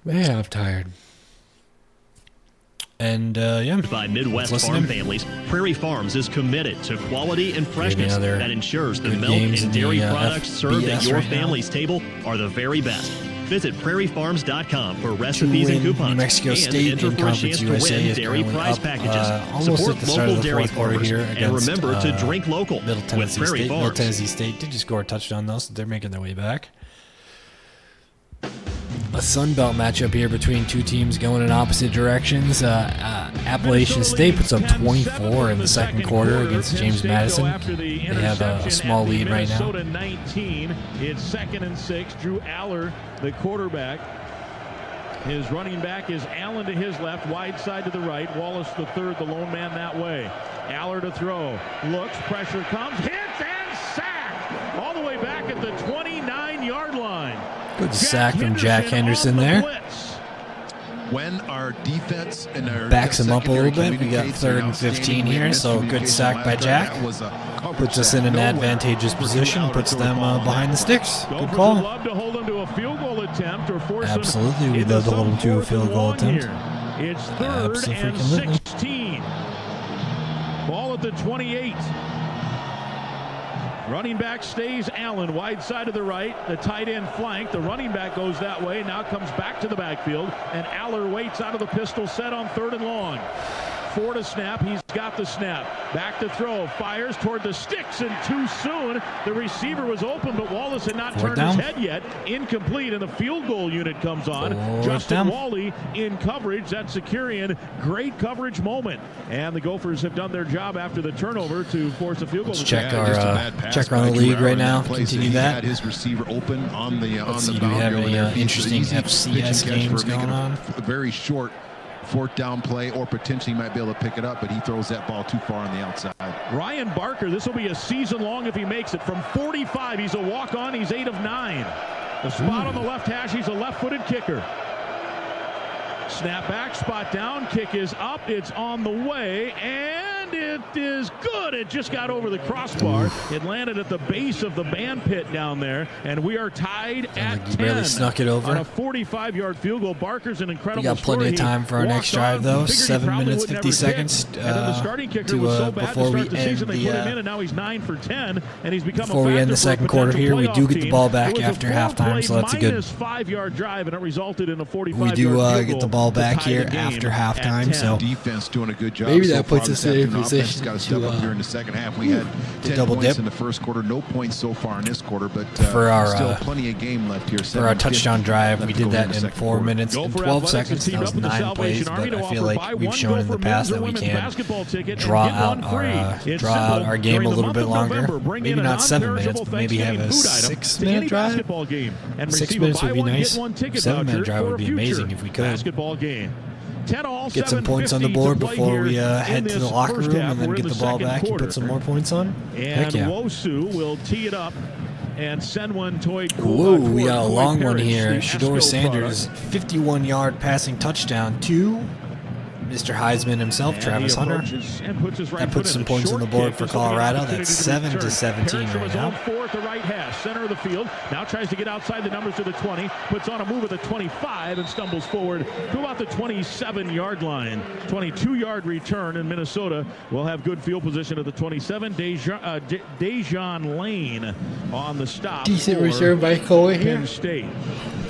Man, I'm tired. And by Midwest farm families, Prairie Farms is committed to quality and freshness that ensures the milk and dairy products served at your family's table are the very best. Visit prairiefarms.com for recipes and coupons. New Mexico State and enter for a chance to win dairy prize packages. Support local dairy farmers here and remember to drink local with Prairie Farms. Middle Tennessee State did just score a touchdown though, so they're making their way back. A Sun Belt matchup here between two teams going in opposite directions. Appalachian State puts up 24 in the second quarter against James Madison. They have a small lead right now. Minnesota 19. It's 2nd and 6. Drew Aller, the quarterback. His running back is Allen to his left, wide side to the right. Wallace the third, the lone man that way. Aller to throw. Looks, pressure comes, hits, and sacked. All the way back at the 29-yard line. Good sack from Jack Henderson there. When our defense and our backs him up a little bit. We got 3rd and 15 here, so good sack by Jack. Puts us in an advantageous position, puts them behind the sticks. Good call. Absolutely, we'd love to hold them to a field goal attempt. It's 3rd and 16. Ball at the 28. Running back stays Allen, wide side to the right. The tight end flank. The running back goes that way. Now comes back to the backfield. And Aller waits out of the pistol set on 3rd and long. 4 to snap. He's got the snap. Back to throw. Fires toward the sticks and too soon. The receiver was open, but Wallace had not turned his head yet. Incomplete, and the field goal unit comes on. Justin Wally in coverage. That's Securian. Great coverage moment. And the Gophers have done their job after the turnover to force a field goal. Let's check our league right now. Continue that. Had his receiver open on the Let's see, do we have any interesting FCS games going on? A very short 4th down play, or potentially might be able to pick it up, but he throws that ball too far on the outside. Ryan Barker, this will be a season long if he makes it. From 45, he's a walk-on. He's 8 of 9. The spot on the left hash, he's a left-footed kicker. Snap back, spot down, kick is up, it's on the way, and it is good. It just got over the crossbar. It landed at the base of the band pit down there, and we are tied at 10. Barely snuck it over. On a 45-yard field goal. Barker's an incredible We got plenty of time for our next drive, though. 7 minutes, 50 seconds before we end the second quarter here. We do get the ball back after halftime, so that's a good. 5-yard drive, and it resulted in a 45-yard we do get the ball back here after halftime, so defense doing a good job. Maybe that puts us in a position got to step up here in the second half. We had 10 double points dip in the first quarter, no points so far in this quarter, but for our still plenty of game left here. For our touchdown drive, we did that in 4 minutes and 12 seconds. That was 9 plays, but I feel like we've shown in the past that we can draw out our game a little bit longer. Maybe not 7 minutes, but maybe have a 6-minute drive. 6 minutes would be nice. 7-minute drive would be amazing if we could. Get some points on the board before we head to the locker room and then get the ball back and put some more points on. And Wosu will tee it up and send one toward Whoa, we got a long one here. Shador Sanders, 51-yard passing touchdown to Mr. Heisman himself, Travis Hunter. That puts some points on the board for Colorado. That's 7-17 right now. 4 at the right hash, center of the field. Now tries to get outside the numbers to the 20. Puts on a move at the 25 and stumbles forward to about the 27-yard line. 22-yard return, and Minnesota will have good field position at the 27. Dejan Lane on the stop. Decent return by Coe here. Penn State.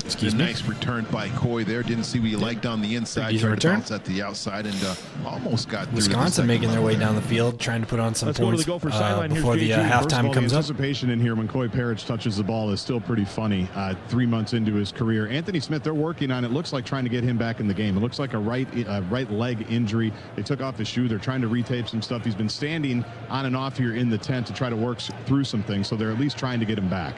A nice return by Coy there. Didn't see what he liked on the inside. Tried to bounce at the outside and almost got through. Wisconsin making their way down the field, trying to put on some points before the halftime comes up. The anticipation in here when Coy Parrish touches the ball is still pretty funny. 3 months into his career. Anthony Smith, they're working on it. Looks like trying to get him back in the game. It looks like a right leg injury. They took off his shoe. They're trying to retape some stuff. He's been standing on and off here in the tent to try to work through some things. So they're at least trying to get him back.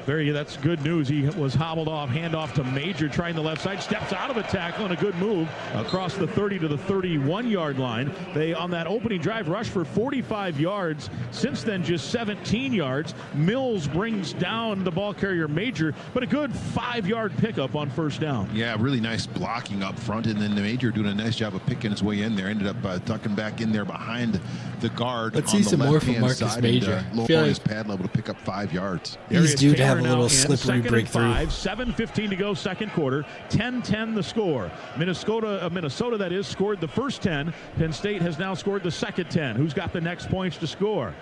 That's good news. He was hobbled off, handoff to Major, trying the left side, steps out of a tackle, and a good move across the 30 to the 31-yard line. They, on that opening drive, rushed for 45 yards. Since then, just 17 yards. Mills brings down the ball carrier Major, but a good 5-yard pickup on first down. Yeah, really nice blocking up front, and then the Major doing a nice job of picking his way in there. Ended up tucking back in there behind the guard. Let's see some more from Marcus Major. Lowering his pad level to pick up 5 yards. He's due to have a little slippery breakthrough. 7:15 to go, second quarter. 10-10 the score. Minnesota that is, scored the first 10. Penn State has now scored the second 10. Who's got the next points to score?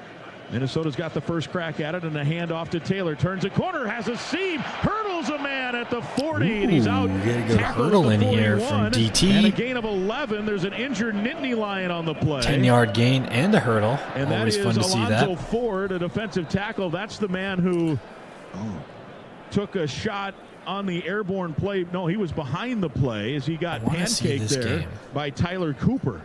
Minnesota's got the first crack at it, and a handoff to Taylor. Turns a corner, has a seam, hurdles a man at the 40, and he's out. Get a good hurdle in here from DT. And a gain of 11. There's an injured Nittany Lion on the play. 10-yard gain and a hurdle. And always fun to see that. Alonzo Ford, a defensive tackle. That's the man who took a shot on the airborne play. No, he was behind the play as he got pancaked there by Tyler Cooper.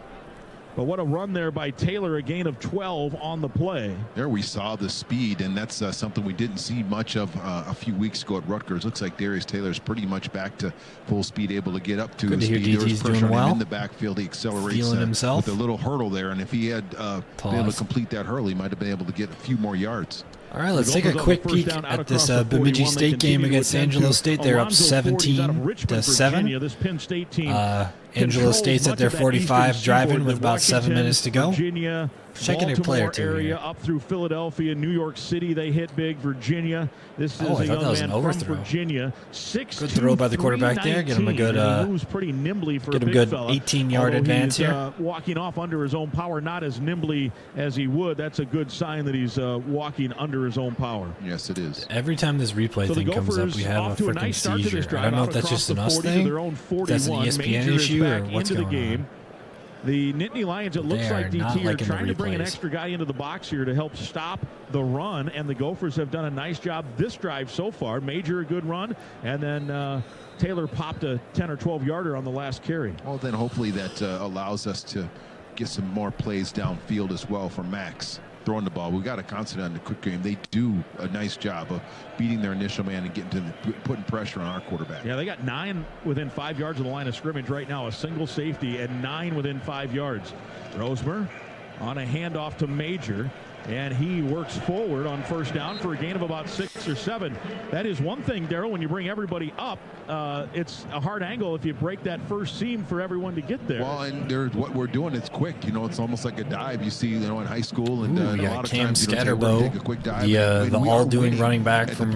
But what a run there by Taylor, a gain of 12 on the play. There we saw the speed, and that's something we didn't see much of a few weeks ago at Rutgers. Looks like Darius Taylor's pretty much back to full speed, able to get up to his speed. There was pressure on him in the backfield. He accelerates with a little hurdle there, and if he had been able to complete that hurdle, he might have been able to get a few more yards. All right, let's take a quick peek at this Bemidji State game against Angelo State. They're up 17-7. This Penn State team Angelo State's at their 45, driving with about 7 minutes to go. Virginia, checking their player area up through Philadelphia, New York City. They hit big. Virginia. This is a young man from Virginia. Good throw by the quarterback there. Get him a good. Moves pretty nimbly for get him a good 18-yard advance here. Walking off under his own power, not as nimbly as he would. That's a good sign that he's walking under his own power. Yes, it is. Every time this replay thing comes up, we have a freaking seizure. I don't know if that's just an us thing. That's an ESPN issue or what's going on. The Nittany Lions, it looks like DT are trying to bring an extra guy into the box here to help stop the run, and the Gophers have done a nice job this drive so far. Major, a good run, and then Taylor popped a 10 or 12-yarder on the last carry. Well, then hopefully that allows us to get some more plays downfield as well for Max throwing the ball. We got to concentrate on the quick game. They do a nice job of beating their initial man and getting to putting pressure on our quarterback. Yeah, they got 9 within 5 yards of the line of scrimmage right now. A single safety and 9 within 5 yards. Rosemer on a handoff to Major, and he works forward on first down for a gain of about 6 or 7. That is one thing, Darryl, when you bring everybody up, it's a hard angle if you break that first seam for everyone to get there. Well, and what we're doing, it's quick. It's almost like a dive you see, in high school. And a lot of Cam times, Scatterbo, take a quick dive. the all-doing running back from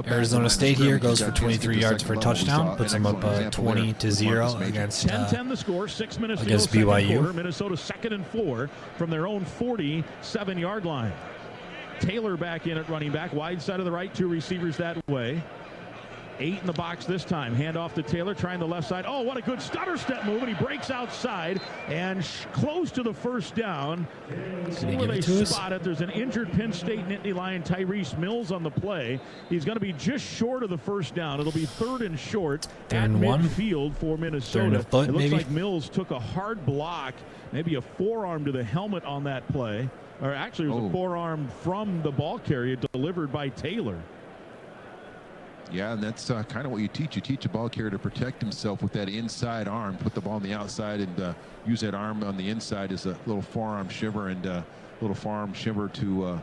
Arizona State here, goes for 23 yards for a touchdown, puts them up 20-0 against 10-10 the score, 6 minutes against to go, BYU. Quarter. Minnesota 2nd and 4 from their own 47-yard line. Taylor back in at running back, wide side of the right, 2 receivers that way. 8 in the box this time. Hand off to Taylor, trying the left side. Oh, what a good stutter step move, and he breaks outside and close to the first down. Where they spot it, there's an injured Penn State Nittany Lion, Tyrese Mills, on the play. He's going to be just short of the first down. It'll be 3rd and short at midfield for Minnesota. It looks like Mills took a hard block, maybe a forearm to the helmet on that play. Or actually, it was a forearm from the ball carrier delivered by Taylor. Yeah, and that's kind of what you teach. You teach a ball carrier to protect himself with that inside arm, put the ball on the outside, and use that arm on the inside as a little forearm shiver, and a little forearm shiver to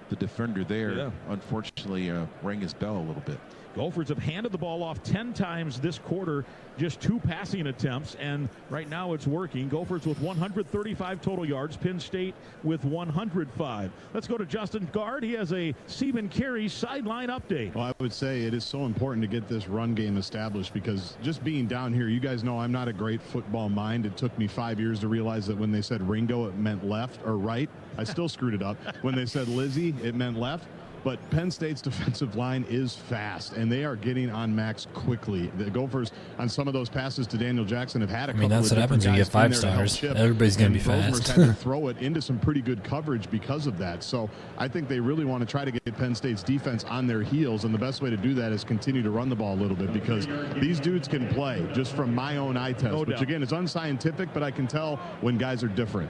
the defender there. Yeah. Unfortunately, rang his bell a little bit. Gophers have handed the ball off 10 times this quarter, just 2 passing attempts, and right now it's working. Gophers with 135 total yards, Penn State with 105. Let's go to Justin Gard. He has a Stephen Carey sideline update. Well, I would say it is so important to get this run game established, because just being down here, you guys know I'm not a great football mind. It took me 5 years to realize that when they said Ringo, it meant left or right. I still screwed it up. When they said Lizzie, it meant left. But Penn State's defensive line is fast, and they are getting on Max quickly. The Gophers, on some of those passes to Daniel Jackson, have had a couple that's of what happens when you get 5 stars. Everybody's going to be fast. Brosmer's had to throw it into some pretty good coverage because of that. So I think they really want to try to get Penn State's defense on their heels, and the best way to do that is continue to run the ball a little bit, because these dudes can play, just from my own eye test, which again is unscientific, but I can tell when guys are different.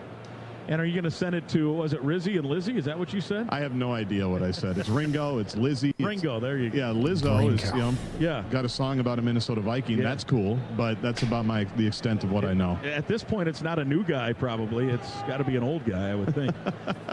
And are you going to send it to, was it Rizzy and Lizzie? Is that what you said? I have no idea what I said. It's Ringo, it's Lizzie. Ringo, there you go. Yeah, Lizzo is, got a song about a Minnesota Viking. Yeah. That's cool, but that's about the extent of what I know. At this point, it's not a new guy, probably. It's got to be an old guy, I would think.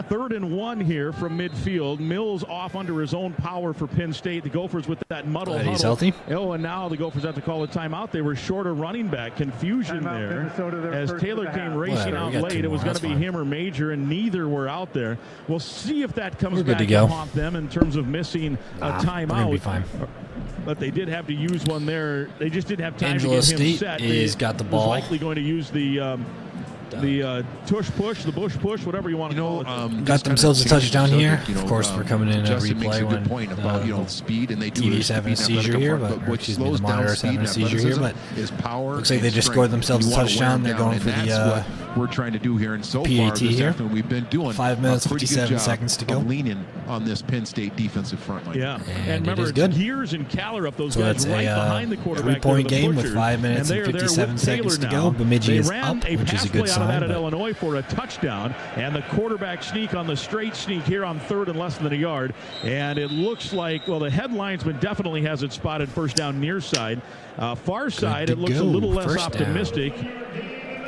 3rd and 1 here from midfield. Mills off under his own power for Penn State. The Gophers with that muddle huddle. He's healthy. Oh, and now the Gophers have to call a timeout. They were short a running back. Confusion there. As Taylor came racing out late, it was going to be him or Major, and neither were out there. We'll see if that comes back to haunt them in terms of missing a timeout. We're gonna be fine. But they did have to use one there. They just didn't have time Angelo to get him State set. is got the ball. Was likely going to use the tush push, the bush push, whatever you want to call it. Got themselves a touchdown here. Of course, we're coming in a Justin makes replay a good when point about speed, and they do. TV's having a seizure here, but the monitor's having a seizure here. But looks like they just scored themselves a touchdown. They're going for the we're trying to do here, and so PAT far this here. afternoon we've been doing 5 minutes 57 seconds to go. Leaning on this Penn State defensive front line. Yeah, and remember, it is good. Gears and Caller up those So guys that's right behind the quarterback. 3-point game with 5 minutes and 57 seconds to go. Bemidji is up, which is a good sign. Out of Illinois for a touchdown, and the quarterback sneak on the straight sneak here on 3rd and less than a yard. And it looks like, well, the headlinesman definitely has it spotted first down near side. Far side, it looks a little less optimistic.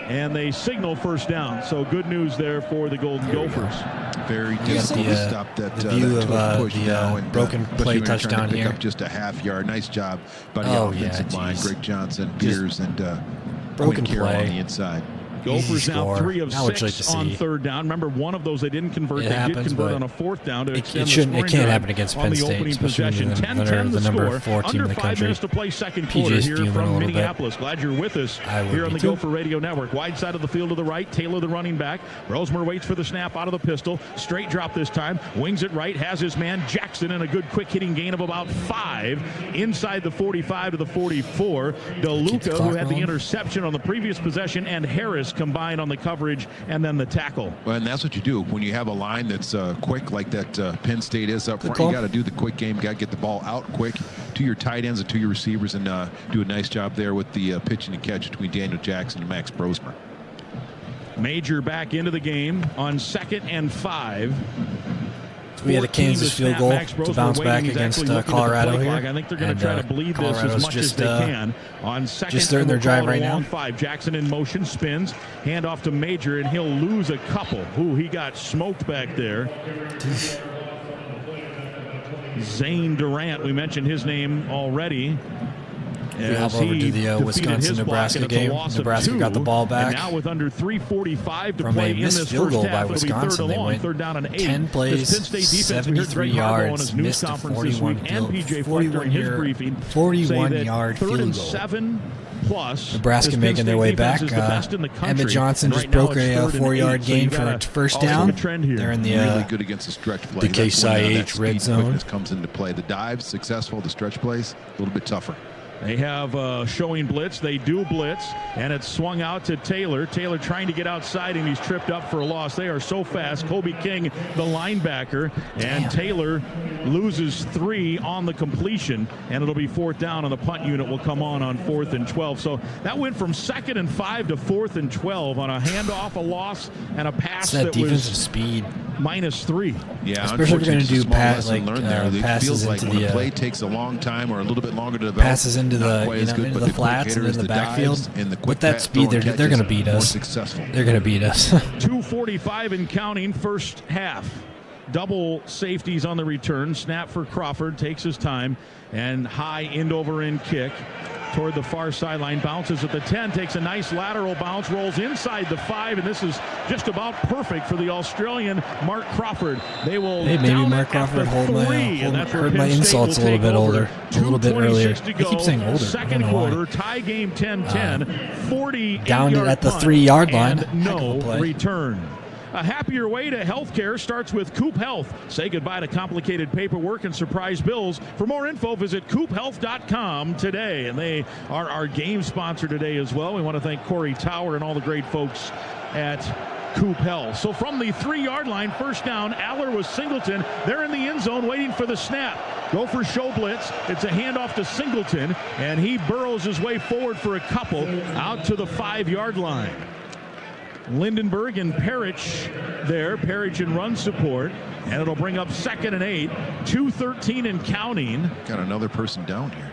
And they signal first down. So good news there for the Golden Gophers. Very difficult to stop that view of push now, and broken play touchdown pick here. Up just a half yard. Nice job by the offensive line. Greg Johnson, Beers, and broken Carroll play on the inside. Gophers now 3 of 6 on 3rd down. Remember, one of those they didn't convert. They did convert on a 4th down to extend the scoring. It can't happen against Penn State, especially when they're the number 4 team in the country. Under 5 minutes to play second quarter here from Minneapolis. Glad you're with us here on the Gopher Radio Network. Wide side of the field to the right. Taylor, the running back. Rosemer waits for the snap out of the pistol. Straight drop this time. Wings it right. Has his man Jackson in a good quick hitting gain of about 5 inside the 45 to the 44. DeLuca, who had the interception on the previous possession, and Harris combined on the coverage and then the tackle. Well, and that's what you do when you have a line that's quick like that Penn State is up front. You got to do the quick game. You got to get the ball out quick to your tight ends and to your receivers, and do a nice job there with the pitch and catch between Daniel Jackson and Max Brosmer. Major back into the game on 2nd and 5. We had a Kansas field goal to bounce back against Colorado here. I think they're going to try to bleed this as much as they can. On 2nd, just starting their drive right now. 5. Jackson in motion, spins, hand off to Major, and he'll lose a couple. Ooh, he got smoked back there. Zane Durant, we mentioned his name already. We hop over to the Wisconsin-Nebraska game. Nebraska got the ball back. And now with under 3:45 to from play a in this missed field goal by first Wisconsin. They went 3rd down and 8. 10 plays, 73 yards, missed a 41 yard field goal. 7 plus. Nebraska making their way back. Emmett Johnson just broke a 4-yard gain for a first down. They're in the really good against the stretch play. The Case IH red zone comes into play. The dives successful. The stretch plays a little bit tougher. They have showing blitz. They do blitz, and it's swung out to Taylor. Taylor trying to get outside, and he's tripped up for a loss. They are so fast. Kobe King, the linebacker, and Taylor loses 3 on the completion, and it'll be 4th down, and the punt unit will come on 4th and 12. So that went from 2nd and 5 to 4th and 12 on a handoff, a loss, and a pass that defensive was speed -3. Yeah, especially if we're going to do passes like into when the a play takes a long time or a little bit longer to develop. Passes into the flats and in the backfield. With that speed, they're going to beat us. They're going to beat us. 2:45 and counting, first half. Double safeties on the return. Snap for Crawford, takes his time, and high end-over-end kick toward the far sideline. Bounces at the 10, takes a nice lateral bounce, rolls inside the 5, and this is just about perfect for the Australian Mark Crawford. They will maybe Mark Crawford heard my insults a little bit earlier. I keep saying older. Second quarter, tie game 10-10, 40 down at the 3-yard line. No return. A happier way to healthcare starts with Coop Health. Say goodbye to complicated paperwork and surprise bills. For more info, visit coophealth.com today. And they are our game sponsor today as well. We want to thank Corey Tower and all the great folks at Coop Health. So from the 3-yard line, first down, Aller was Singleton. They're in the end zone waiting for the snap. Gophers show blitz. It's a handoff to Singleton, and he burrows his way forward for a couple out to the 5-yard line. Lindenberg and Parrish there. Parrish in run support, and it'll bring up 2nd and 8. 2:13 and counting. Got another person down here.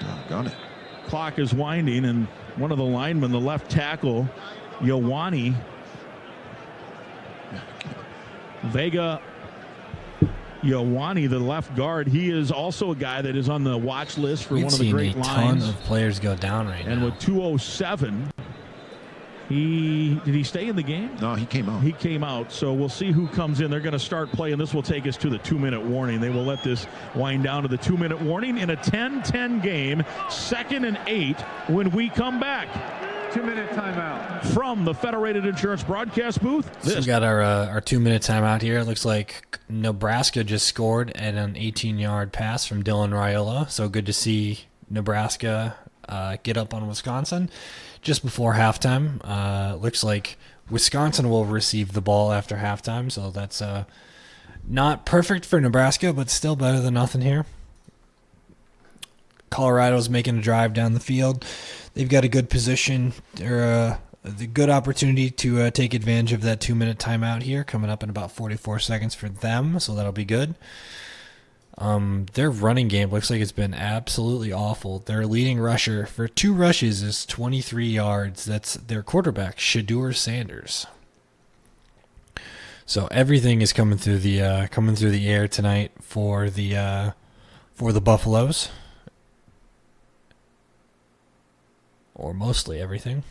Doggone it. Clock is winding, and one of the linemen, the left tackle, Ioane Vega Ioane, the left guard, he is also a guy that is on the watch list for one of the great lines. A ton of players go down right now. And with 2:07, did he stay in the game? No, he came out. He came out, so we'll see who comes in. They're going to start playing. This will take us to the 2-minute warning. They will let this wind down to the 2-minute warning in a 10-10 game, 2nd and 8 when we come back. 2-minute timeout. From the Federated Insurance broadcast booth. So we got our 2-minute timeout here. It looks like Nebraska just scored at an 18-yard pass from Dylan Raiola. So good to see Nebraska get up on Wisconsin just before halftime. Looks like Wisconsin will receive the ball after halftime. So that's not perfect for Nebraska, but still better than nothing here. Colorado's making a drive down the field. They've got a good position or the good opportunity to take advantage of that 2-minute timeout here, coming up in about 44 seconds for them, so that'll be good. Their running game looks like it's been absolutely awful. Their leading rusher for 2 rushes is 23 yards. That's their quarterback, Shadur Sanders. So everything is coming through the air tonight for the Buffaloes. Or mostly everything.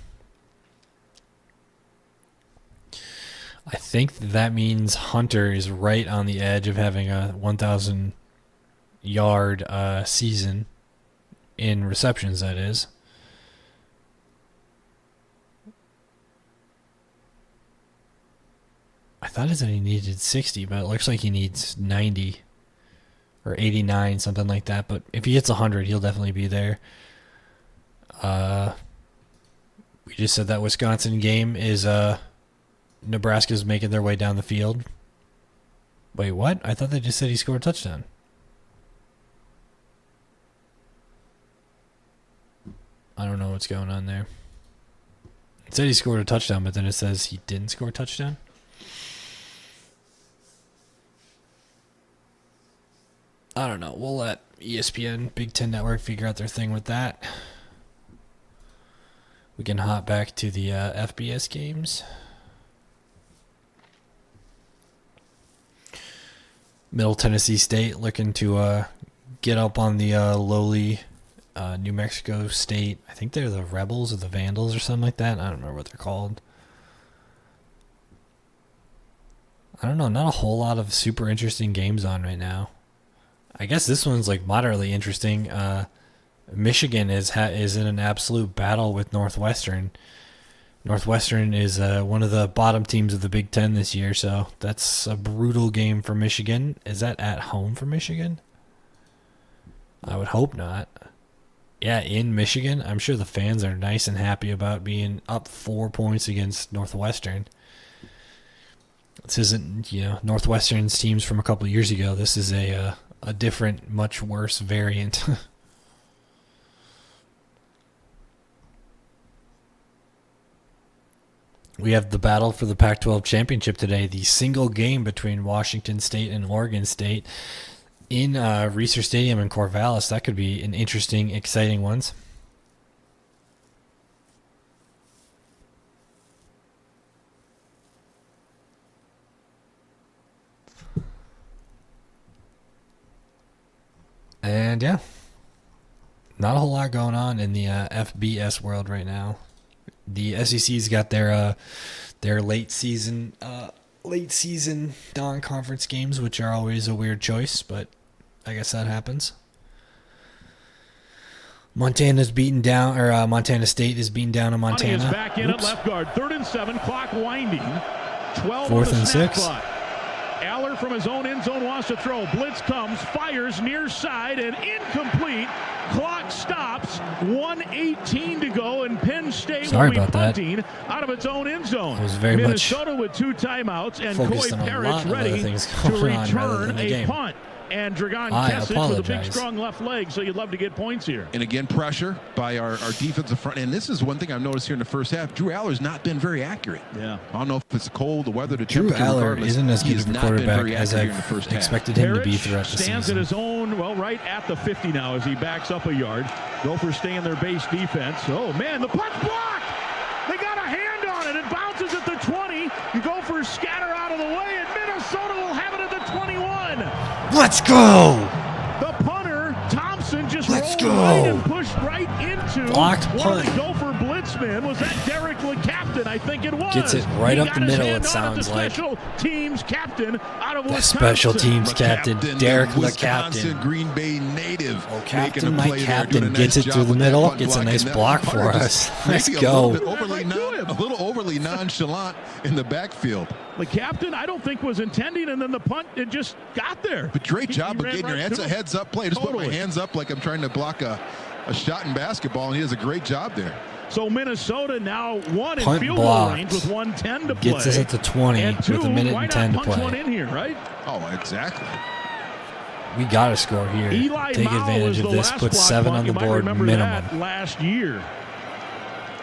I think that means Hunter is right on the edge of having a 1,000-yard season in receptions, that is. I thought it said he needed 60, but it looks like he needs 90 or 89, something like that. But if he hits 100, he'll definitely be there. We just said that Wisconsin game is Nebraska's making their way down the field. Wait, what? I thought they just said he scored a touchdown. I don't know what's going on there. It said he scored a touchdown, but then it says he didn't score a touchdown. I don't know. We'll let ESPN, Big Ten Network, figure out their thing with that. We can hop back to the FBS games. Middle Tennessee State looking to get up on the lowly New Mexico State. I think they're the Rebels or the Vandals or something like that. I don't remember what they're called. I don't know. Not a whole lot of super interesting games on right now. I guess this one's like moderately interesting. Michigan is in an absolute battle with Northwestern. Northwestern is one of the bottom teams of the Big Ten this year, so that's a brutal game for Michigan. Is that at home for Michigan? I would hope not. Yeah, in Michigan. I'm sure the fans are nice and happy about being up 4 points against Northwestern. This isn't, Northwestern's teams from a couple of years ago. This is a different, much worse variant. We have the battle for the Pac-12 championship today, the single game between Washington State and Oregon State in Reser Stadium in Corvallis. That could be an interesting, exciting one. And yeah, not a whole lot going on in the FBS world right now. The SEC's got their late season non-conference games, which are always a weird choice, but I guess that happens. Montana State is beating down on Montana. Is back in at left guard, 3rd and 7, clock winding. 12 4th on the and snap 6. clock. Aller from his own end zone wants to throw. Blitz comes, fires near side, and incomplete. Clock stops. 1:18 to go, and Penn State will be punting out of its own end zone. I was very Minnesota with 2 timeouts, and Coy Parrish ready to return a punt. And Dragan Kesic with a big, strong left leg, so you'd love to get points here. And again, pressure by our defensive front. And this is one thing I've noticed here in the first half. Drew Aller's not been very accurate. Yeah. I don't know if it's the cold, the weather, the Drew temperature. Aller isn't as good of a quarterback as I expected him to be throughout the stands season. at his own, right at the 50 now as he backs up a yard. Gophers stay in their base defense. Oh, man, the punt's blocked! They got a hand on it. It bounces at the 20. The Gophers scatter out of the way, and Minnesota will have it at the 21. Let's go! The punter, Thompson, just rolled right and pushed right into blocked one punt. of the Gopher blitzmen. Was that Derek LeCaptain? I think it was. Gets it right up the middle, it sounds like. Special teams captain out of Wisconsin. Special teams captain, Derek LeCaptain. Green Bay native. Oh, Captain, my captain gets it through the middle, gets a nice block for us. Let's go. A little overly nonchalant in the backfield. The captain, I don't think, was intending, and then the punt, it just got there. But great job of getting your heads up play. Just put my hands up like I'm trying to block a shot in basketball, and he does a great job there. So Minnesota now one punt in field blocked. goal range with 1:10 to play. Gets us at the 20 and two, with a minute why and 10 to not punch play. one in here, right? Oh, exactly. We got to score here. Eli Take Mao advantage was of the this. last Put block 7 punt. on the You might board remember minimum. that last year.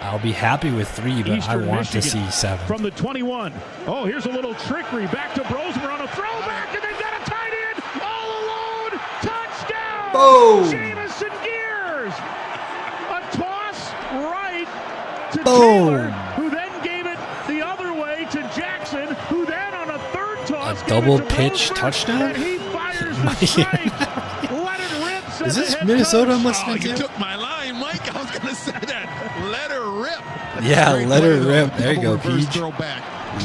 I'll be happy with 3, but Eastern I want Michigan to see 7. From the 21. Oh, here's a little trickery. Back to Brosmer on a throwback, and they've got a tight end all alone. Touchdown! Boom! Jamison Gears! A toss right to Boom! Taylor, who then gave it the other way to Jackson, who then on a third toss A double gave it to pitch Brosmer, touchdown? and he fires the strike. Let it rip. Is this Minnesota I'm listening You to? took my line, Mike. I was going to say that. Let her rip. Yeah, let her rip. There you go, Peach. Peach. To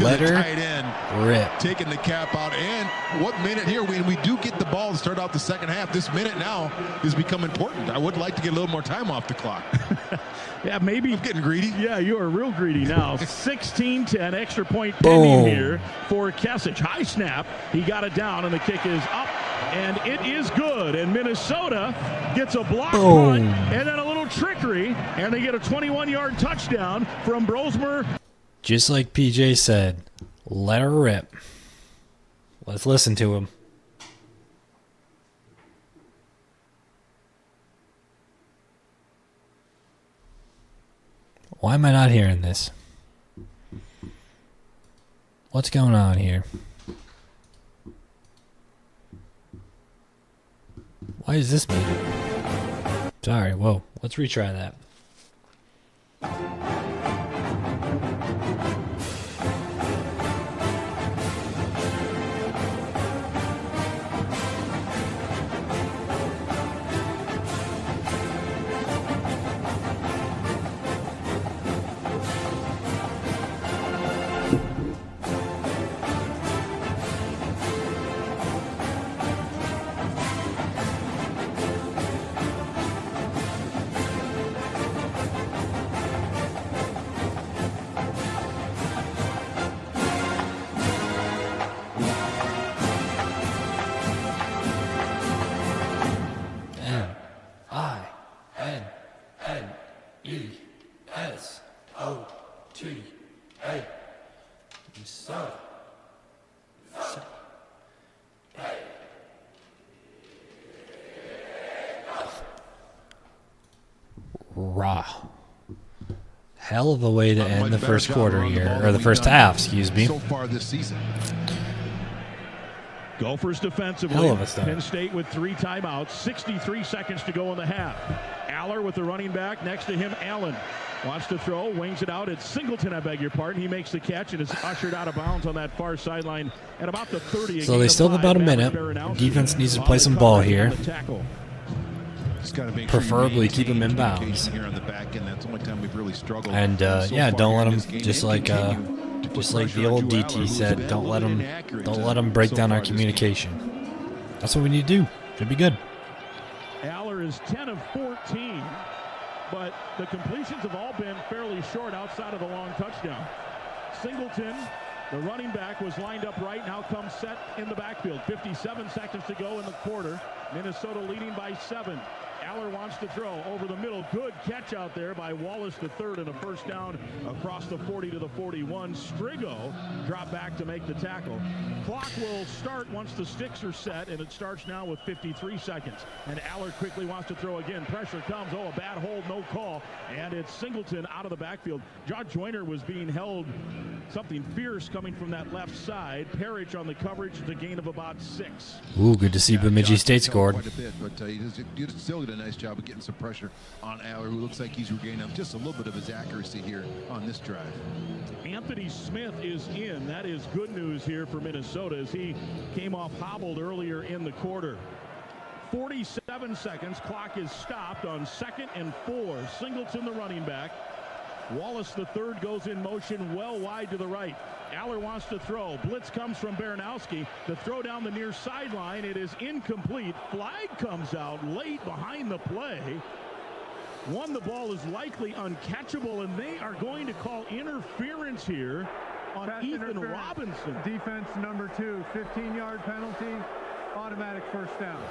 Let the her tight end, rip. taking the cap out. And what minute here? We do get the ball to start out the second half. This minute now has become important. I would like to get a little more time off the clock. Yeah, maybe. I'm getting greedy. Yeah, you are real greedy now. 16-10, extra point pending here for Kesic. High snap. He got it down, and the kick is up, and it is good. And Minnesota gets a block punt, and then a little trickery, and they get a 21-yard touchdown from Brosmer. Just like PJ said, let her rip. Let's listen to him. Why am I not hearing this? What's going on here? Why is this muted? Sorry, whoa. Let's retry that. N-I-N-N-E-S-O-T-A. So. Raw. Hell of a way to end the first quarter here, or the first half, excuse me. So far this season. Gophers defensively. Hell of a start. Penn State with 3 timeouts, 63 seconds to go in the half. Aller with the running back. Next to him, Allen. Wants to throw, wings it out. It's Singleton, I beg your pardon. He makes the catch and is ushered out of bounds on that far sideline at about the 30. So they still have about a minute. Defense needs to play some ball here. Preferably keep them in bounds. And yeah, don't let them, just like the old DT said, don't let them break down our communication. That's what we need to do. Should be good. Aller is 10 of 14, but the completions have all been fairly short outside of the long touchdown. Singleton The running back was lined up right. Now comes set in the backfield. 57 seconds to go in the quarter. Minnesota leading by 7. Aller wants to throw over the middle. Good catch out there by Wallace III, and a first down across the 40 to the 41. Strigo dropped back to make the tackle. Clock will start once the sticks are set, and it starts now with 53 seconds. And Aller quickly wants to throw again. Pressure comes. Oh, a bad hold, no call. And it's Singleton out of the backfield. John Joyner was being held something fierce coming from that left side. Parrish on the coverage, the gain of about 6. Ooh, good to see Bemidji State scored. Quite a bit, but you still did a nice job of getting some pressure on Aller, who looks like he's regaining just a little bit of his accuracy here on this drive. Anthony Smith is in. That is good news here for Minnesota as he came off hobbled earlier in the quarter. 47 seconds. Clock is stopped on 2nd and 4. Singleton, the running back. Wallace III goes in motion well wide to the right. Aller wants to throw. Blitz comes from Baranowski. The throw down the near sideline. It is incomplete. Flag comes out late behind the play. The ball is likely uncatchable, and they are going to call interference here on Ethan Robinson. Defense number 2, 15-yard penalty, automatic first down.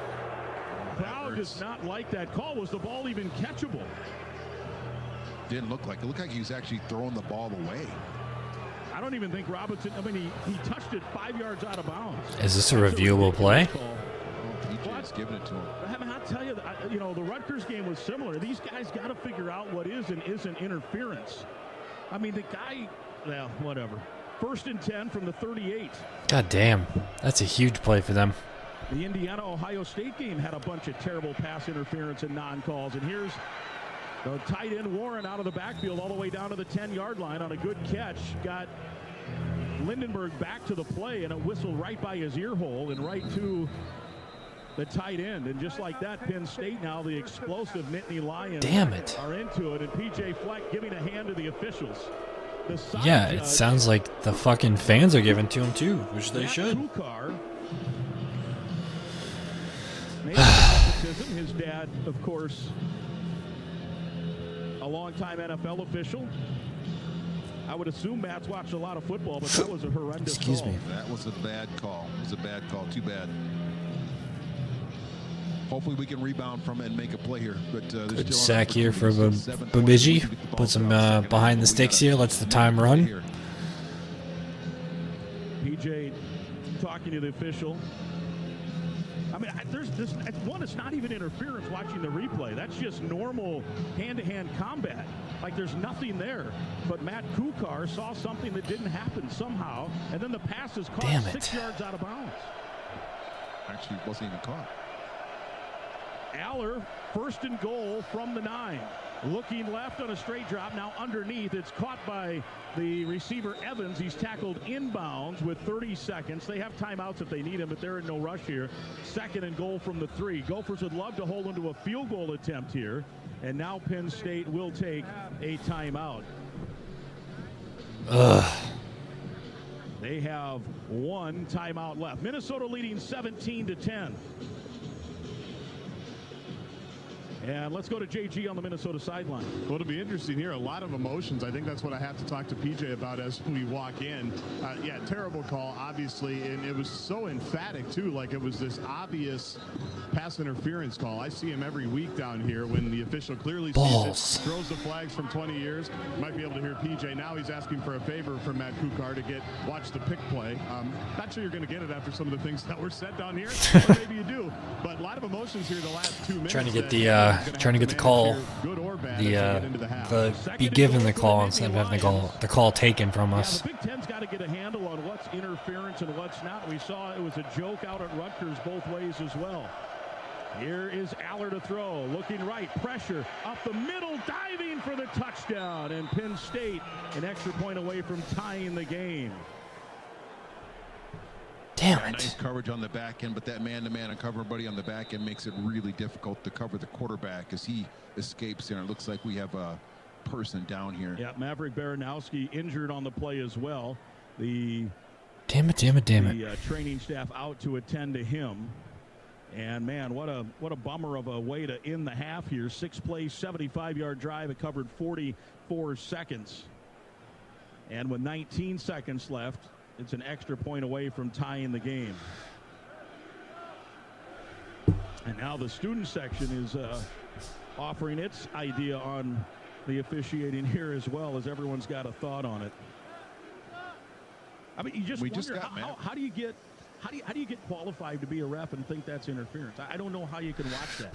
Crowd does not like that call. Was the ball even catchable? Didn't look like it. Looked like he was actually throwing the ball away. I don't even think Robinson, he touched it 5 yards out of bounds. Is this a reviewable play? PJ's giving it to him. I'll tell you, the Rutgers game was similar. These guys got to figure out what is and isn't interference. The guy, well, whatever. 1st and 10 from the 38. God damn. That's a huge play for them. The Indiana-Ohio State game had a bunch of terrible pass interference and non-calls. And here's the tight end Warren out of the backfield all the way down to the 10-yard line on a good catch. Got Lindenberg back to the play, and it whistled right by his ear hole and right to the tight end. And just like that, Penn State now, the explosive Nittany Lions are into it. And P.J. Fleck giving a hand to the officials. Yeah, it sounds like the fucking fans are giving to him too, which they should. His dad, of course, a longtime NFL official. I would assume Matt's watched a lot of football, but that was a horrendous call. Excuse me. That was a bad call. It was a bad call. Too bad. Hopefully we can rebound from it and make a play here. But good sack here for Bemidji. Puts him behind the sticks here. Lets the time run. PJ talking to the official. There's this one. It's not even interference watching the replay. That's just normal hand-to-hand combat. Like there's nothing there. But Matt Kukar saw something that didn't happen somehow, and then the pass is caught 6 yards out of bounds. Actually, it wasn't even caught. Aller, 1st and goal from the 9. Looking left on a straight drop. Now underneath. It's caught by the receiver Evans. He's tackled inbounds with 30 seconds. They have timeouts if they need him, but they're in no rush here. 2nd and goal from the 3. Gophers would love to hold them to a field goal attempt here. And now Penn State will take a timeout. They have one timeout left. Minnesota leading 17-10. And let's go to JG on the Minnesota sideline. Well, it'll be interesting here. A lot of emotions. I think that's what I have to talk to PJ about as we walk in. Yeah, terrible call, obviously. And it was so emphatic, too. Like it was this obvious pass interference call. I see him every week down here when the official clearly sees it, throws the flags from 20 years. You might be able to hear PJ. Now he's asking for a favor from Matt Kukar to watch the pick play. Not sure you're going to get it after some of the things that were said down here. Or maybe you do. But a lot of emotions here the last 2 minutes. Trying to get the call, be given the call instead of having the call taken from us. The Big Ten's got to get a handle on what's interference and what's not. We saw it was a joke out at Rutgers both ways as well. Here is Aller to throw, looking right, pressure up the middle, diving for the touchdown, and Penn State an extra point away from tying the game. Damn it. Nice coverage on the back end, but that man-to-man and cover buddy on the back end makes it really difficult to cover the quarterback as he escapes there. It looks like we have a person down here. Yeah, Maverick Baranowski injured on the play as well. Damn it. The training staff out to attend to him. And man, what a bummer of a way to end the half here. 6 plays, 75-yard drive. It covered 44 seconds. And with 19 seconds left, it's an extra point away from tying the game. And now the student section is offering its idea on the officiating here as well, as everyone's got a thought on it. I mean, you just wonder how do you get qualified to be a ref and think that's interference? I don't know how you can watch that.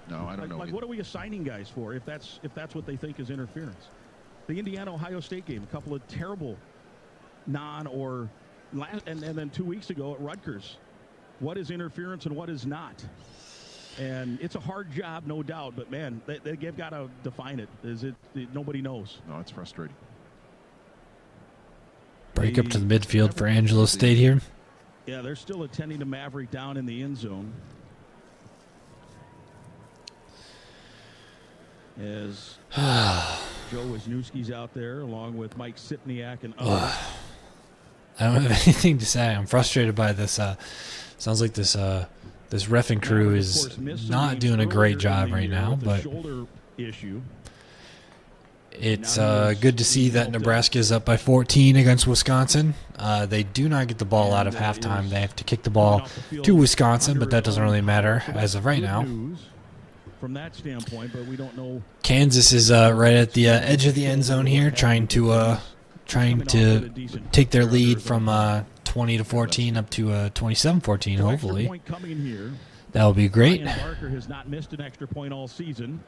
No, I don't know. Like, what are we assigning guys for if that's what they think is interference? The Indiana-Ohio State game, a couple of terrible and then 2 weeks ago at Rutgers. What is interference and what is not? And it's a hard job, no doubt, but man, they've got to define it. Nobody knows. No, it's frustrating. Break up to the midfield for Angelo State here. Yeah, they're still attending to Maverick down in the end zone. As Joe Wisniewski's out there along with Mike Sipniak and others. I don't have anything to say. I'm frustrated by this. Sounds like this reffing crew is not doing a great job right now, but it's good to see that Nebraska is up by 14 against Wisconsin. They do not get the ball out of halftime. They have to kick the ball to Wisconsin, but that doesn't really matter as of right now. From that standpoint, but we don't know. Kansas is right at the edge of the end zone here, trying to take their lead from 20-14 up to 27-14. Hopefully, that will be great. Barker has not missed an extra point all season,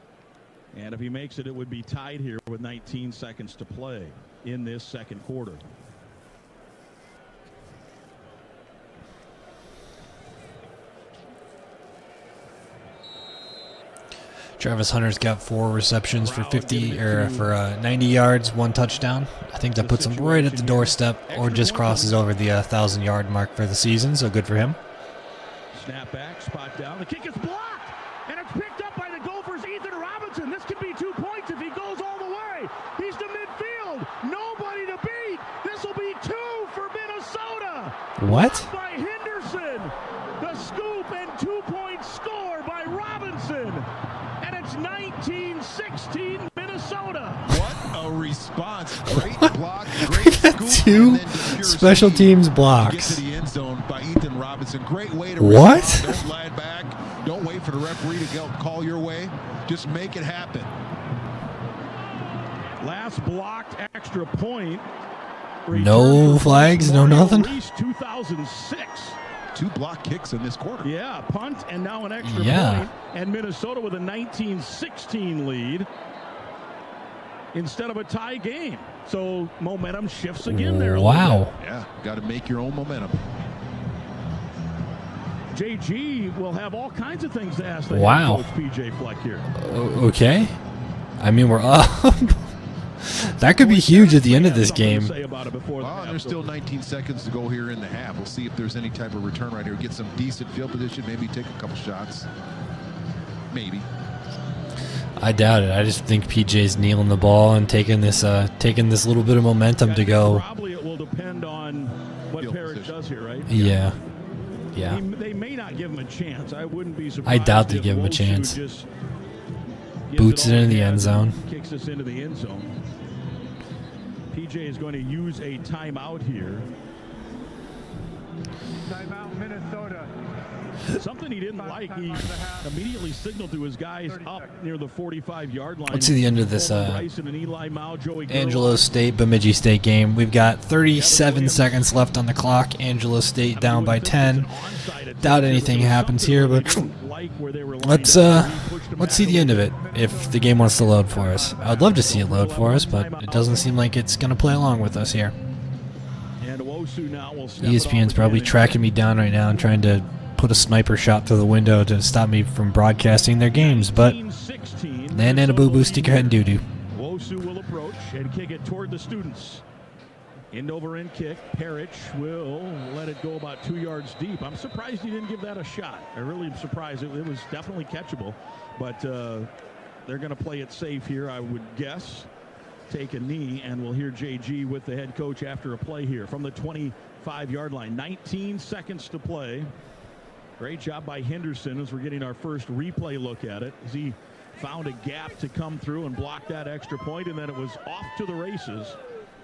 and if he makes it, it would be tied here with 19 seconds to play in this second quarter. Travis Hunter's got 4 receptions for 90 yards, 1 touchdown. I think that puts him right at the doorstep, or just crosses over the 1,000-yard mark for the season. So good for him. Snap back, spot down. The kick is blocked, and it's picked up by the Gophers. Ethan Robinson. This could be 2 points if he goes all the way. He's to midfield. Nobody to beat. This will be 2 for Minnesota. What? By Henderson. The scoop and 2-point score by Robinson. 19-16 Minnesota. What a response. Great block, great scoop. 2 special teams blocks. Get to the end zone by Ethan Robinson. Great way to what? Respond. Don't lie back. Don't wait for the referee to call your way. Just make it happen. Last blocked extra point. No flags, no nothing. 2006. 2 block kicks in this quarter. Yeah, punt and now an extra point. And Minnesota with a 19-16 lead instead of a tie game. So momentum shifts again there. Wow. Yeah, got to make your own momentum. JG will have all kinds of things to ask the wow. head coach PJ Fleck here. Okay. I mean, we're up. That could be huge at the end of this game. Well, there's still 19 seconds to go here in the half. We'll see if there's any type of return right here. Get some decent field position, maybe take a couple shots. Maybe. I doubt it. I just think PJ's kneeling the ball and taking this little bit of momentum to go. Probably it will depend on what Parrish does here, right? Yeah. They may not give him a chance. I wouldn't be surprised. I doubt they give him a chance. Boots it into the end zone. Kicks us into the end zone. PJ is going to use a timeout here. Timeout, Minnesota. Something he didn't like, he immediately signaled to his guys up near the 45-yard line. Let's see the end of this Angelo State, Bemidji State game. We've got 37 seconds left on the clock. Angelo State down by 10. Doubt anything happens here, but let's see the end of it if the game wants to load for us. I'd love to see it load for us, but it doesn't seem like it's going to play along with us here. ESPN's probably tracking me down right now and trying to put a sniper shot through the window to stop me from broadcasting their games, but land and a boo-boo, stick your head in doo-doo. Wosu will approach and kick it toward the students. End over end kick. Parrish will let it go about 2 yards deep. I'm surprised he didn't give that a shot. I really am surprised. It was definitely catchable, but they're going to play it safe here, I would guess. Take a knee, and we'll hear JG with the head coach after a play here from the 25-yard line. 19 seconds to play. Great job by Henderson as we're getting our first replay look at it, as he found a gap to come through and block that extra point, and then it was off to the races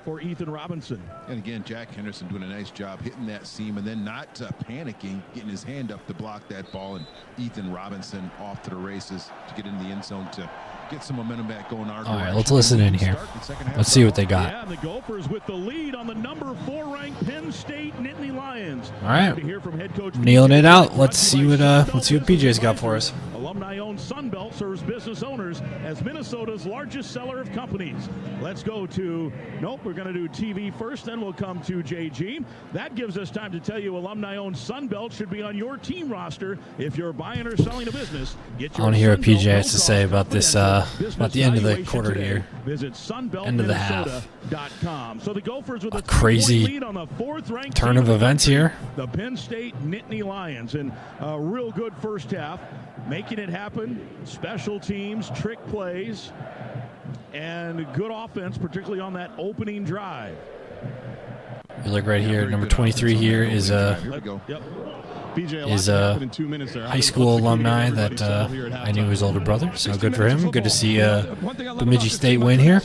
for Ethan Robinson. And again, Jack Henderson doing a nice job hitting that seam and then not panicking, getting his hand up to block that ball, and Ethan Robinson off to the races to get in the end zone to get some momentum back going our direction. All right, let's listen in here. Let's see what they got. Yeah, the Gophers with the lead on the number 4 ranked Penn State Nittany Lions. All right, kneeling it out. Let's see what PJ's got for us. Alumni-owned Sunbelt serves business owners as Minnesota's largest seller of companies. Let's go to, we're going to do TV first, then we'll come to JG. That gives us time to tell you alumni-owned Sunbelt should be on your team roster if you're buying or selling a business. I want to hear what PJ has to say about this, about the end of the quarter here. Visit end of the half. So the Gophers with a crazy lead on the 4th-ranked turn of events here. The Penn State Nittany Lions, and a real good first half, making it happen. Special teams, trick plays, and good offense, particularly on that opening drive. You look right here, number 23 here is high school alumni that I knew his older brother, so good for him. Good to see Bemidji State win here.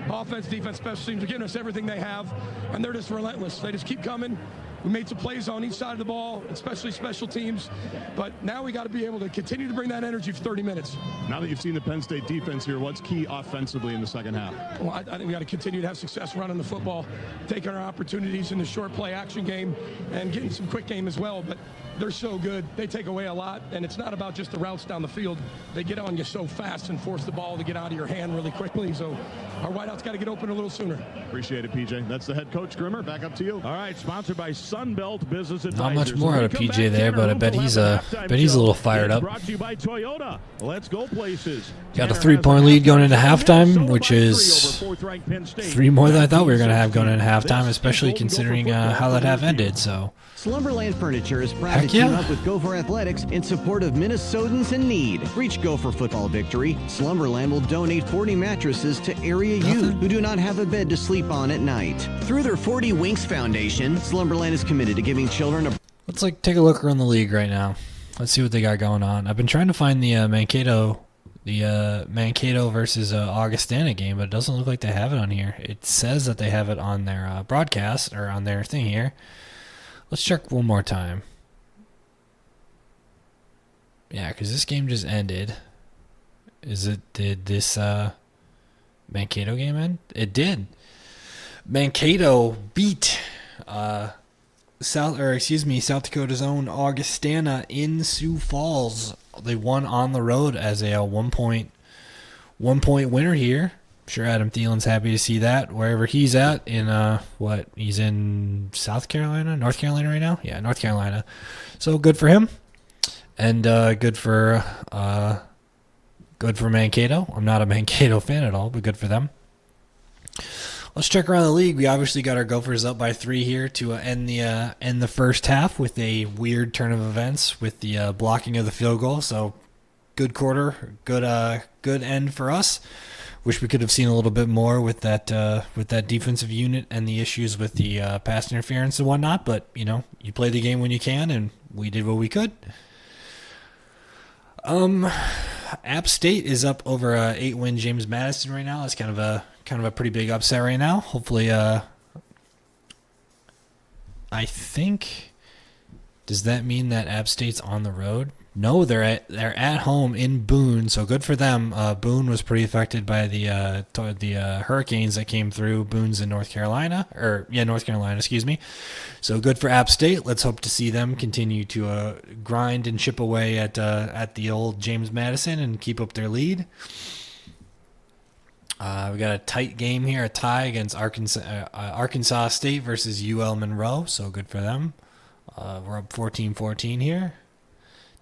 Offense, defense, special teams are giving us everything they have, and they're just relentless. They just keep coming. We made some plays on each side of the ball, especially special teams, but now we got to be able to continue to bring that energy for 30 minutes. Now that you've seen the Penn State defense here, what's key offensively in the second half? Well, I think we got to continue to have success running the football, taking our opportunities in the short play action game, and getting some quick game as well, but they're so good. They take away a lot, and it's not about just the routes down the field. They get on you so fast and force the ball to get out of your hand really quickly, so our wideouts got to get open a little sooner. Appreciate it, PJ. That's the head coach, Grimmer. Back up to you. All right, sponsored by Sunbelt Business Advisors. Not much more out of PJ there, but I bet he's a little fired up. Brought to you by Toyota. Let's go places. Got a 3-point lead going into halftime, which is 3 more than I thought we were going to have going into halftime, especially considering how that half ended. So. Slumberland Furniture is proud to team up with Gopher Athletics in support of Minnesotans in need. Reach Gopher football victory. Slumberland will donate 40 mattresses to area youth who do not have a bed to sleep on at night. Through their 40 Winks Foundation, Slumberland is committed to giving children a... Let's take a look around the league right now. Let's see what they got going on. I've been trying to find the Mankato versus Augustana game, but it doesn't look like they have it on here. It says that they have it on their broadcast or on their thing here. Let's check one more time. Yeah, because this game just ended. Did this Mankato game end? It did. Mankato beat South Dakota's own Augustana in Sioux Falls. They won on the road as a 1-point winner here. I'm sure Adam Thielen's happy to see that wherever he's at in he's in North Carolina right now? Yeah, North Carolina. So good for him. And good for Mankato. I'm not a Mankato fan at all, but good for them. Let's check around the league. We obviously got our Gophers up by 3 here to end the first half with a weird turn of events with the blocking of the field goal. So good quarter, good end for us. Wish we could have seen a little bit more with that defensive unit and the issues with the pass interference and whatnot. But you play the game when you can, and we did what we could. App State is up over 8-win James Madison right now. It's kind of a pretty big upset right now. Hopefully, I think. Does that mean that App State's on the road? No, they're at home in Boone, so good for them. Boone was pretty affected by the hurricanes that came through. Boone's in North Carolina, excuse me. So good for App State. Let's hope to see them continue to grind and chip away at the old James Madison and keep up their lead. We got a tight game here, a tie against Arkansas State versus UL Monroe, so good for them. We're up 14-14 here.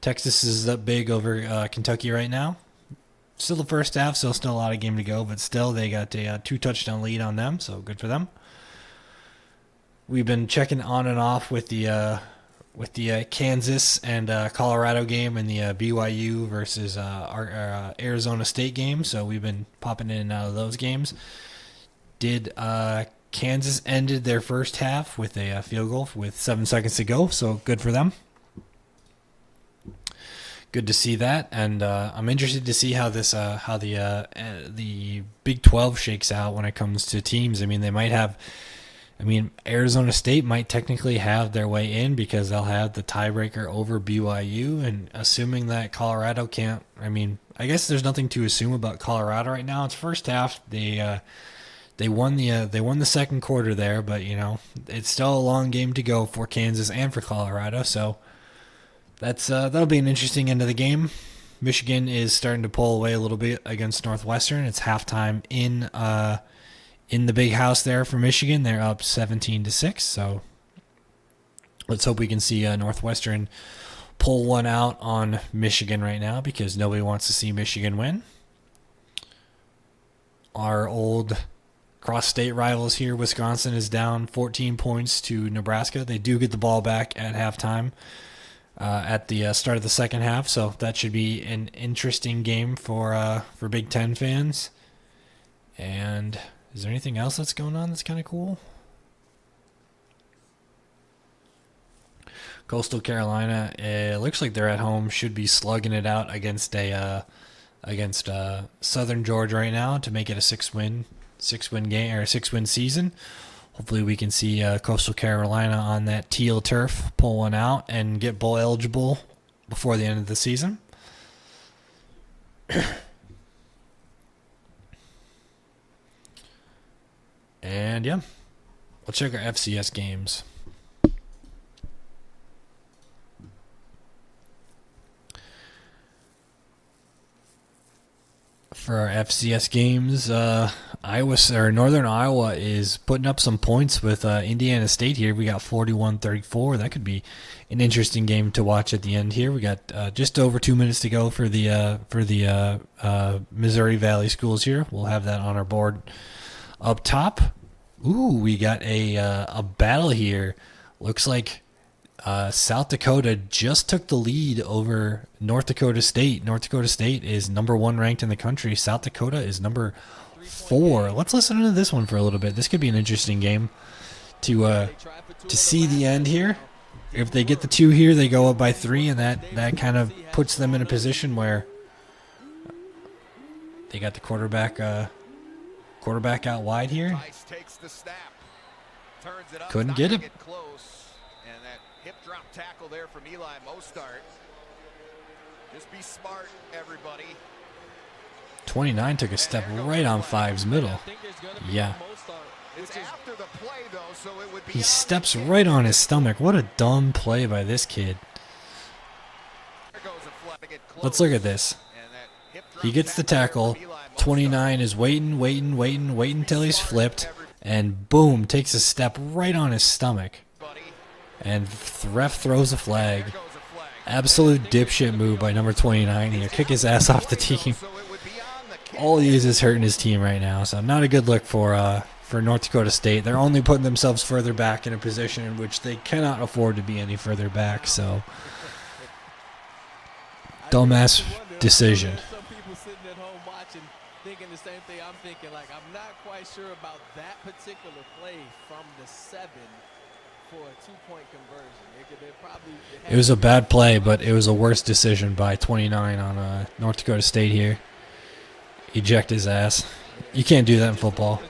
Texas is up big over Kentucky right now. Still the first half, so still a lot of game to go, but still they got a 2-touchdown lead on them, so good for them. We've been checking on and off with the Kansas and Colorado game and the BYU versus Arizona State game, so we've been popping in and out of those games. Kansas ended their first half with a field goal with 7 seconds to go, so good for them. good to see that, and I'm interested to see how this how the Big 12 shakes out when it comes to teams. I mean, they might have. I mean, Arizona State might technically have their way in because they'll have the tiebreaker over BYU, and assuming that Colorado can't. I mean, I guess there's nothing to assume about Colorado right now. It's first half. They won the second quarter there, but you know it's still a long game to go for Kansas and for Colorado. So that'll be an interesting end of the game. Michigan is starting to pull away a little bit against Northwestern. It's halftime in the big house there for Michigan. They're up 17-6. So let's hope we can see Northwestern pull one out on Michigan right now because nobody wants to see Michigan win. Our old cross-state rivals here, Wisconsin, is down 14 points to Nebraska. They do get the ball back at halftime at the start of the second half, so that should be an interesting game for Big Ten fans. And is there anything else that's going on that's kind of cool? Coastal Carolina, it looks like they're at home, should be slugging it out against Southern Georgia right now to make it a six-win game or a 6-win season. Hopefully we can see Coastal Carolina on that teal turf pull one out and get bowl eligible before the end of the season. And yeah, we'll check our FCS games. For our FCS games, Northern Iowa is putting up some points with Indiana State here. We got 41-34. That could be an interesting game to watch at the end here. We got just over 2 minutes to go for the Missouri Valley schools here. We'll have that on our board up top. Ooh, we got a battle here. Looks like South Dakota just took the lead over North Dakota State. North Dakota State is number 1 ranked in the country. South Dakota is number 4. Let's listen to this one for a little bit. This could be an interesting game to see the end here. If they get the 2 here, they go up by 3, and that kind of puts them in a position where they got the quarterback out wide here. Couldn't get him. Hip drop tackle there from Eli Mostart. Just be smart, everybody. 29 took a step right on 5's middle. Yeah. He steps right on his stomach. What a dumb play by this kid. Let's look at this. He gets the tackle. 29 is waiting until he's flipped. And boom, takes a step right on his stomach. And the ref throws a flag. Absolute dipshit move by number 29 here. Kick his ass off the team. All he is hurting his team right now. So not a good look for North Dakota State. They're only putting themselves further back in a position in which they cannot afford to be any further back. So dumbass decision. Some people sitting at home watching thinking the same thing I'm thinking. Like, I'm not quite sure about that particular play from the 7. For a 2-point conversion. It was a bad play, but it was a worse decision by 29 on North Dakota State here. Eject his ass. You can't do that in football.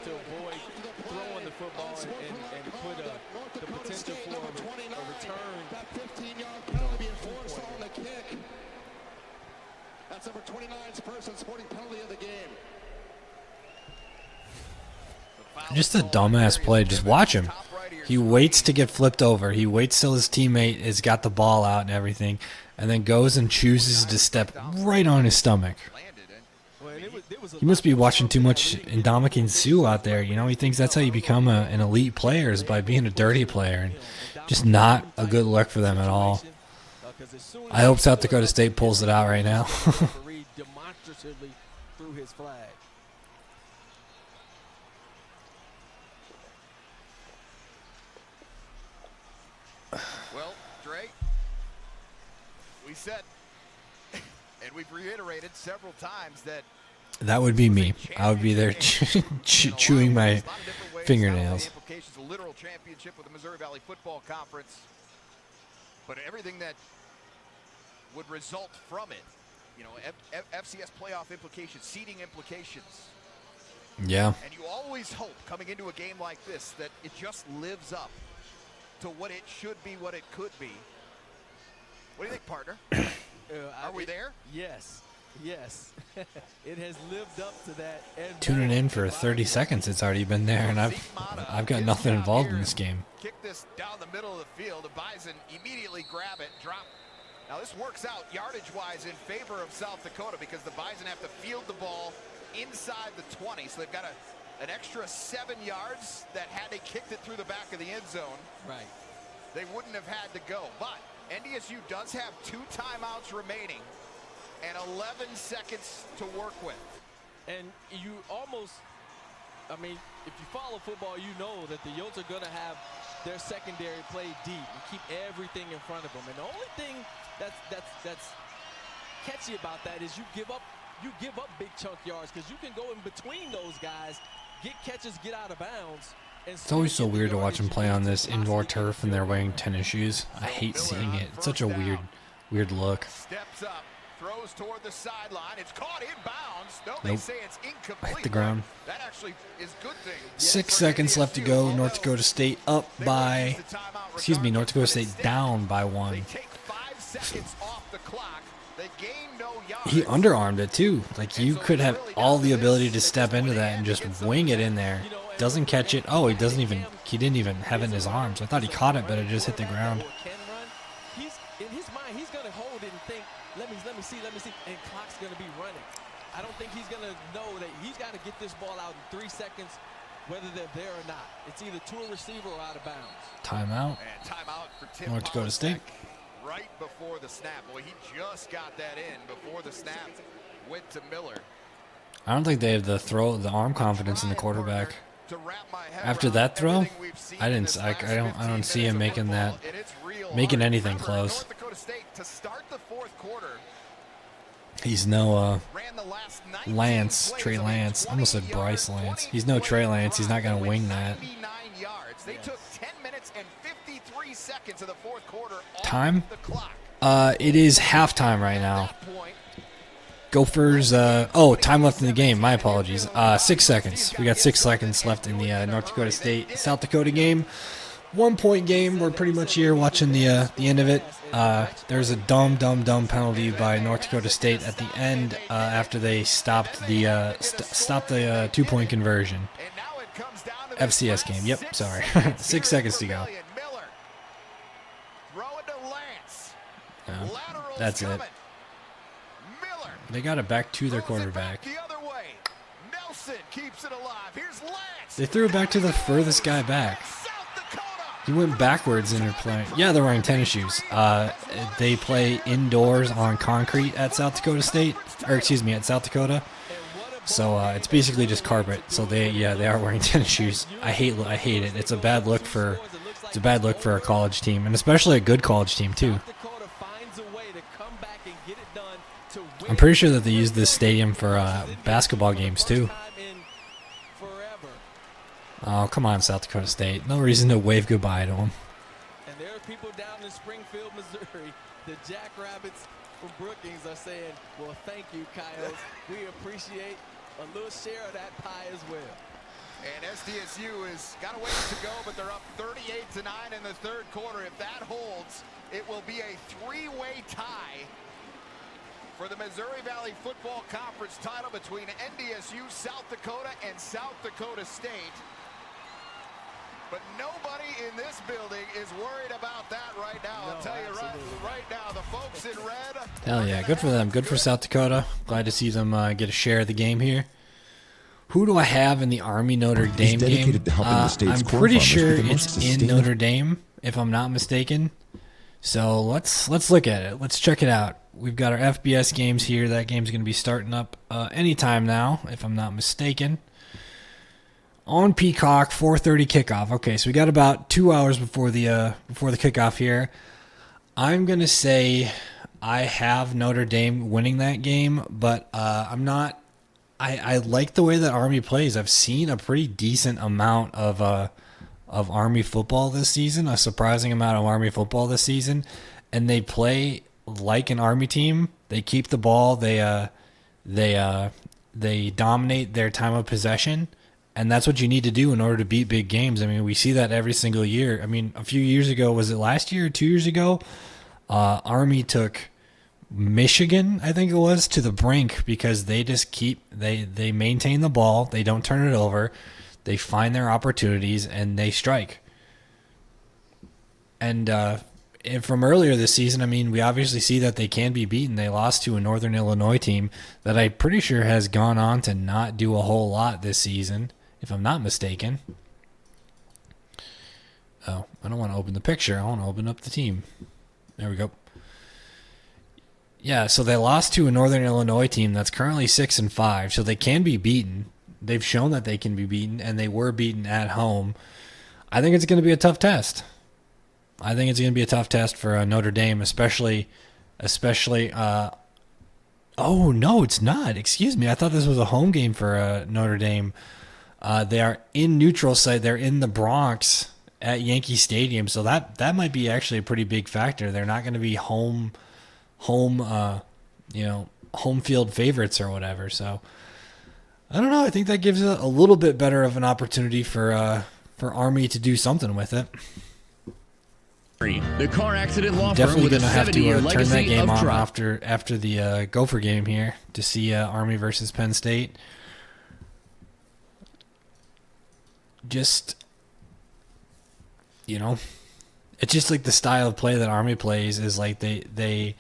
Just a dumbass play. Just watch him. He waits to get flipped over. He waits till his teammate has got the ball out and everything, and then goes and chooses to step right on his stomach. He must be watching too much Ndamukong Suh out there. You know, he thinks that's how you become an elite player, is by being a dirty player. And just not a good look for them at all. I hope South Dakota State pulls it out right now. Well, Dre, we said, and we've reiterated several times that would be me. I would be there chewing my fingernails. Implications, a literal championship with the Missouri Valley Football Conference. But everything that would result from it. You know, FCS playoff implications, seeding implications. Yeah. And you always hope coming into a game like this that it just lives up to what it should be, what it could be. What do you think, partner? Are we there? Yes. Yes. It has lived up to that. And Tuning in for 30 seconds, it's already been there, and I've got nothing involved in this game. Kick this down the middle of the field. The Bison immediately grab it, drop. Now this works out yardage-wise in favor of South Dakota because the Bison have to field the ball inside the 20, so they've got an extra 7 yards that had they kicked it through the back of the end zone, right, they wouldn't have had to go. But NDSU does have 2 timeouts remaining and 11 seconds to work with. And you almost, I mean, if you follow football, you know that the Yotes are going to have their secondary play deep and keep everything in front of them. And the only thing that's catchy about that is you give up big chunk yards because you can go in between those guys, get catches, get out of bounds. And it's always so weird to watch them play on this indoor turf and they're wearing tennis shoes. I hate seeing it. It's such a weird look. Steps up, throws toward the sideline. It's caught inbounds. No, nope. They say it's incomplete. Hit the ground. That actually is good thing. 6 seconds left to go. North Dakota State up by, North Dakota State down by 1. They take 5 seconds off the clock. They gain no yards. He underarmed it too. Like you could have all the ability to step into that and just wing it in there. Doesn't catch it. Oh, he didn't even have it in his arms. I thought he caught it, but it just hit the ground. He's in his mind, he's going to hold it and think, let me see, and clock's going to be running. I don't think he's going to know that he's got to get this ball out in 3 seconds, whether they're there or not. It's either to a receiver or out of bounds. Timeout. And timeout for Tim North Dakota State. Right before the snap. Boy, he just got that in before the snap went to Miller. I don't think they have the arm confidence in the quarterback. After that throw, I don't see him making anything close. He's no Trey Lance. I almost said Bryce Lance. He's no Trey Lance. He's not going to wing that. They took 10 minutes and 53 seconds of the fourth quarter. Time? It is halftime right now. Gophers, time left in the game. My apologies. 6 seconds. We got 6 seconds left in the North Dakota State South Dakota game. 1 point game. We're pretty much here watching the end of it. There's a dumb penalty by North Dakota State at the end after they stopped the 2-point conversion. FCS game. Yep, sorry. 6 seconds to go. That's it. They got it back to their quarterback. They threw it back to the furthest guy back. He went backwards in their play. Yeah, they're wearing tennis shoes. They play indoors on concrete at South Dakota State, at South Dakota. So it's basically just carpet. So they are wearing tennis shoes. I hate it. It's a bad look for a college team, and especially a good college team too. I'm pretty sure that they use this stadium for basketball games too. Oh, come on, South Dakota State. No reason to wave goodbye to them. And there are people down in Springfield, Missouri. The Jackrabbits from Brookings are saying, well, thank you, Coyotes. We appreciate a little share of that pie as well. And SDSU has got a ways to go, but they're up 38-9 in the third quarter. If that holds, it will be a 3-way tie for the Missouri Valley Football Conference title between NDSU, South Dakota, and South Dakota State. But nobody in this building is worried about that right now. I'll tell you right now, the folks in red. Hell yeah, good for them. Good for South Dakota. Glad to see them get a share of the game here. Who do I have in the Army Notre Dame game? I'm pretty sure it's in Notre Dame, if I'm not mistaken. So let's look at it. Let's check it out. We've got our FBS games here. That game's going to be starting up anytime now, if I'm not mistaken. On Peacock, 4:30 kickoff. Okay, so we got about 2 hours before the kickoff here. I'm going to say I have Notre Dame winning that game, but I'm not. I like the way that Army plays. I've seen a pretty decent amount of Army football this season, a surprising amount of Army football this season, and they play like an Army team. They keep the ball. They dominate their time of possession, and that's what you need to do in order to beat big games. I mean, we see that every single year. I mean, a few years ago, was it last year or 2 years ago? Army took Michigan, I think it was, to the brink because they just they maintain the ball. They don't turn it over. They find their opportunities and they strike. And from earlier this season, I mean, we obviously see that they can be beaten. They lost to a Northern Illinois team that I'm pretty sure has gone on to not do a whole lot this season, if I'm not mistaken. Oh, I don't want to open the picture. I want to open up the team. There we go. Yeah, so they lost to a Northern Illinois team that's currently 6-5, so they can be beaten. They've shown that they can be beaten, and they were beaten at home. I think it's going to be a tough test. I think it's going to be a tough test for Notre Dame, especially. Oh no, it's not. Excuse me. I thought this was a home game for Notre Dame. They are in neutral site. They're in the Bronx at Yankee Stadium, so that might be actually a pretty big factor. They're not going to be home field favorites or whatever. So I don't know. I think that gives a little bit better of an opportunity for Army to do something with it. The car accident law Definitely firm with going to a have to 70-year turn that legacy game of on trust. after the Gopher game here to see Army versus Penn State. Just, it's just like the style of play that Army plays is like they're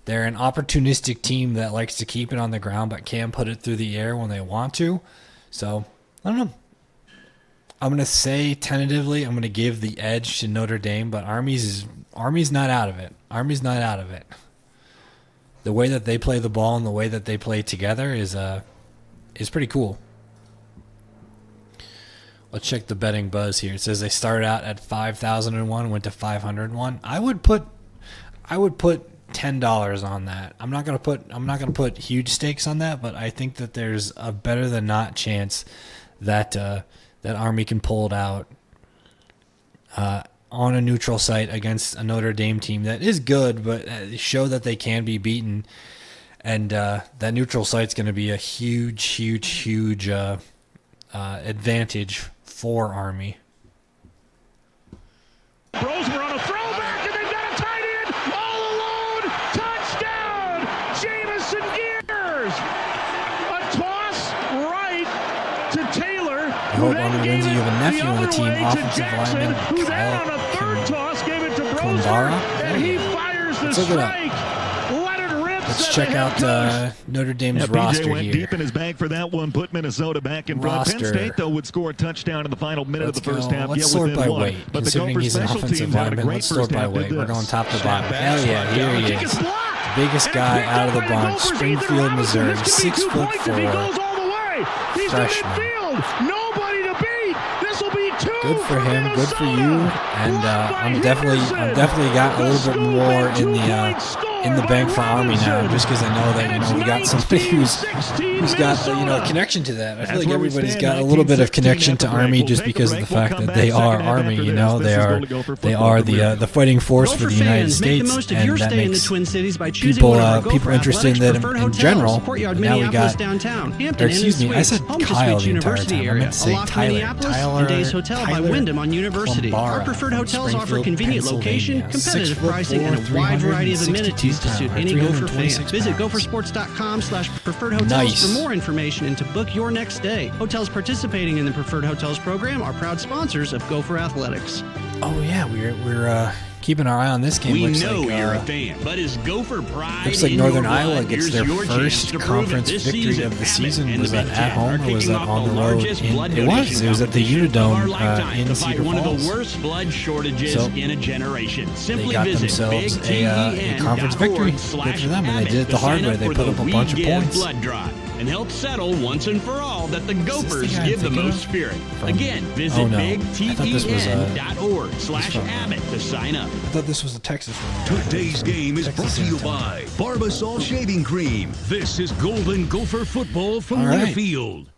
an opportunistic team that likes to keep it on the ground but can put it through the air when they want to. So, I don't know. I'm going to say tentatively I'm going to give the edge to Notre Dame, but Army's not out of it. Army's not out of it. The way that they play the ball and the way that they play together is pretty cool. Let's check the betting buzz here. It says they started out at 5,001, went to 501. I would put $10 on that. I'm not gonna put huge stakes on that, but I think that there's a better than not chance that Army can pull it out on a neutral site against a Notre Dame team that is good, but show that they can be beaten. And that neutral site's going to be a huge advantage for Army. Rosemer on a throwback, and they've got a tight end all alone. Touchdown, Jamison Gears. A toss right to Taylor. I hope Army wins. You have a nephew on the team, offensive lineman who then on a third toss gave it to Rosemer, and he fires the strike. Let's check out Notre Dame's roster PJ went here. deep in his bag for that one, put Minnesota back in front. Penn State, though, would score a touchdown in the final minute of the first half. Let's sort by weight. But the Considering Gophers he's an special offensive teams had a lineman, great let's sort first by half. weight. We're going top to bottom. Hell yeah, here he is. The biggest guy out of the bunch, Springfield, Missouri, 6'4", freshman. Nobody to beat. This will be two. Good for him. Good for you. And I'm definitely got a little bit more in the bank for Army now, just because I know that we got somebody who's got a connection to that. I feel like everybody's got a little bit of connection to Army just because of the fact that they are Army. They are the fighting force for the United States, and that makes people interested in that in general. Now we got, excuse me, I said Kyle the entire time. I meant to say Tyler Wyndham on University. Our preferred hotels offer convenient location, competitive pricing, and a wide variety of amenities to suit any Gopher fan. Visit gophersports.com/preferred hotels for more information and to book your next stay. Hotels participating in the Preferred Hotels program are proud sponsors of Gopher Athletics. Oh yeah, we're keeping our eye on this game. We looks know like, you're a fan, but is Gopher pride looks like in Northern your Iowa blood? gets Here's their your chance first to prove conference it this victory of the season. Abbott Was and that the at home or was that on the road? It was the Unidome in Cedar one Falls. of the worst blood shortages in a generation. Simply They got visit themselves a conference victory. Good for them, and they did it the hard way. They put up a bunch of points. Blood drive and help settle once and for all that the Gophers give the most spirit. Again, visit bigten.org/Abbott to sign up. I thought this was a Texas one. Today's game is brought to you by Barbasol Shaving Cream. This is Golden Gopher football from Learfield.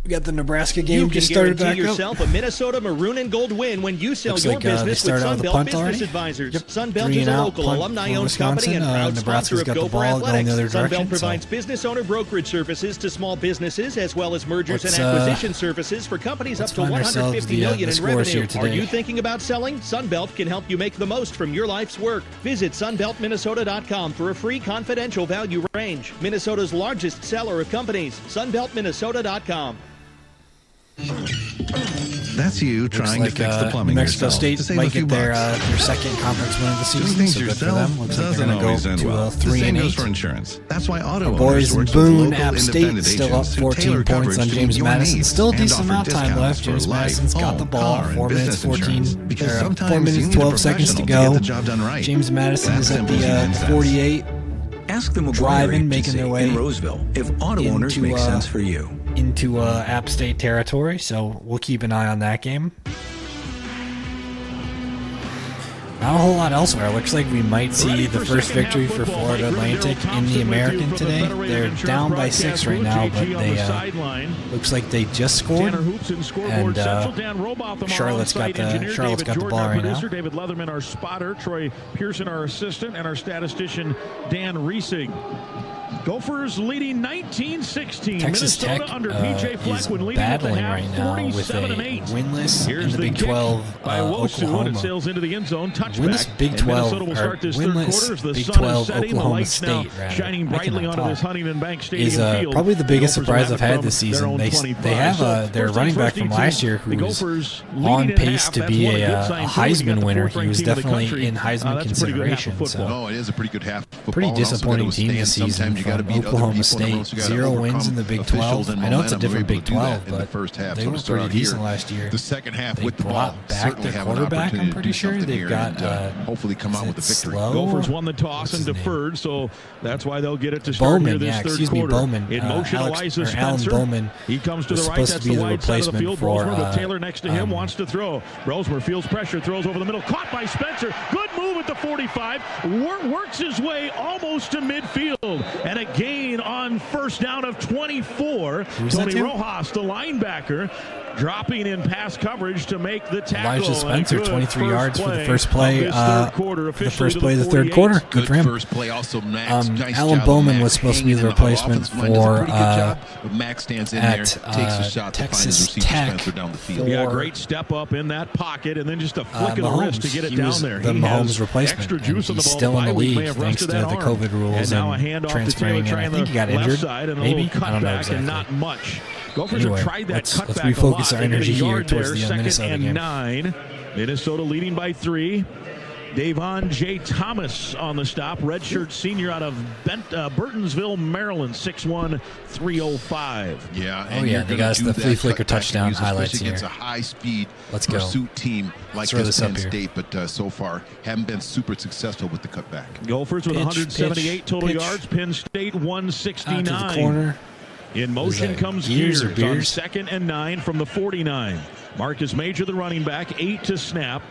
We got the Nebraska game just started back up. You can guarantee yourself a Minnesota maroon and gold win when you sell your business with Sunbelt Business Advisors. Yep. Sunbelt is a local alumni-owned company and proud sponsor of Gopher Athletics. Sunbelt provides business owner brokerage services to small businesses as well as mergers and acquisition services for companies up to $150 million in revenue. Are you thinking about selling? Sunbelt can help you make the most from your life's work. Visit sunbeltminnesota.com for a free confidential value range. Minnesota's largest seller of companies. sunbeltminnesota.com. That's you trying to fix the plumbing New Mexico yourself. State might get their second conference win of the season, so good for them. Looks like they're going to go to 3-8. For insurance. That's why Auto Boys in Boone, App State still up 14 points on James Madison. Still a decent amount of time left. James Madison's got the ball. 4 minutes 12 seconds to go. James Madison is at the 48. Ask the driving, making their way in Roseville if auto owners make sense for you. Into App State territory, so we'll keep an eye on that game. Not a whole lot elsewhere. Looks like we might see the first victory for Florida Atlantic in the American today. They're down by 6 right now, but they looks like they just scored. And Charlotte's got the ball right now. David Leatherman, our spotter, Troy Pearson, our assistant, and our statistician Dan Reesing. Gophers leading 19-16. Texas Tech is battling right now with a winless in the Big 12 Oklahoma. Winless Big 12 or winless Big 12 Oklahoma State shining brightly onto this Huntington Bank Stadium is probably the biggest surprise I've had this season. They have their running back from last year who was on pace to be a Heisman winner. He was definitely in Heisman consideration. So it is a pretty good half. Pretty disappointing team this season. Oklahoma State, 0 wins in the Big 12. I know it's a different Big 12, but they were pretty decent last year. The second half they with the ball, back their quarterback, I'm pretty sure. They've got hopefully come out with the victory. Gophers won the toss and deferred, so that's why they'll get it to start here this third quarter. Bowman. In motion, Elijah Alan Spencer. Bowman He comes to the right. That's the wide side of the field. Brosmer with Taylor next to him wants to throw. Brosmer feels pressure, throws over the middle, caught by Spencer. Good move at the 45. Works his way almost to midfield, and a gain on first down of 24. Tony Rojas, the linebacker, dropping in pass coverage to make the tackle. Elijah Spencer, 23 yards for the first play. The first play of the third quarter. Good for him. First play also. Nice Alan Bowman was supposed to be the replacement for Max stands in there, takes a shot to find his receiver Spencer down the field. Yeah, great step up in that pocket, and then just a flick of the wrist to get it down there. The Mahomes replacement. He's still in the league thanks to the COVID rules and transferring. And I think he got injured. Maybe, I don't know exactly. Not much. Gophers anyway, have tried that let's cutback refocus a lot. our energy here towards the second Minnesota and game. 9. Minnesota leading by 3. Davon J. Thomas on the stop, redshirt senior out of Burtonsville, Maryland, 6'1", 305. Yeah, and they got us the flea flicker touchdown highlights here. Against a high-speed pursuit team like this Penn State, but so far haven't been super successful with the cutback. Gophers with 178 total yards, Penn State 169. To the corner. In motion comes Gears on 2nd and 9 from the 49. Marcus Major, the running back, 8 to snap.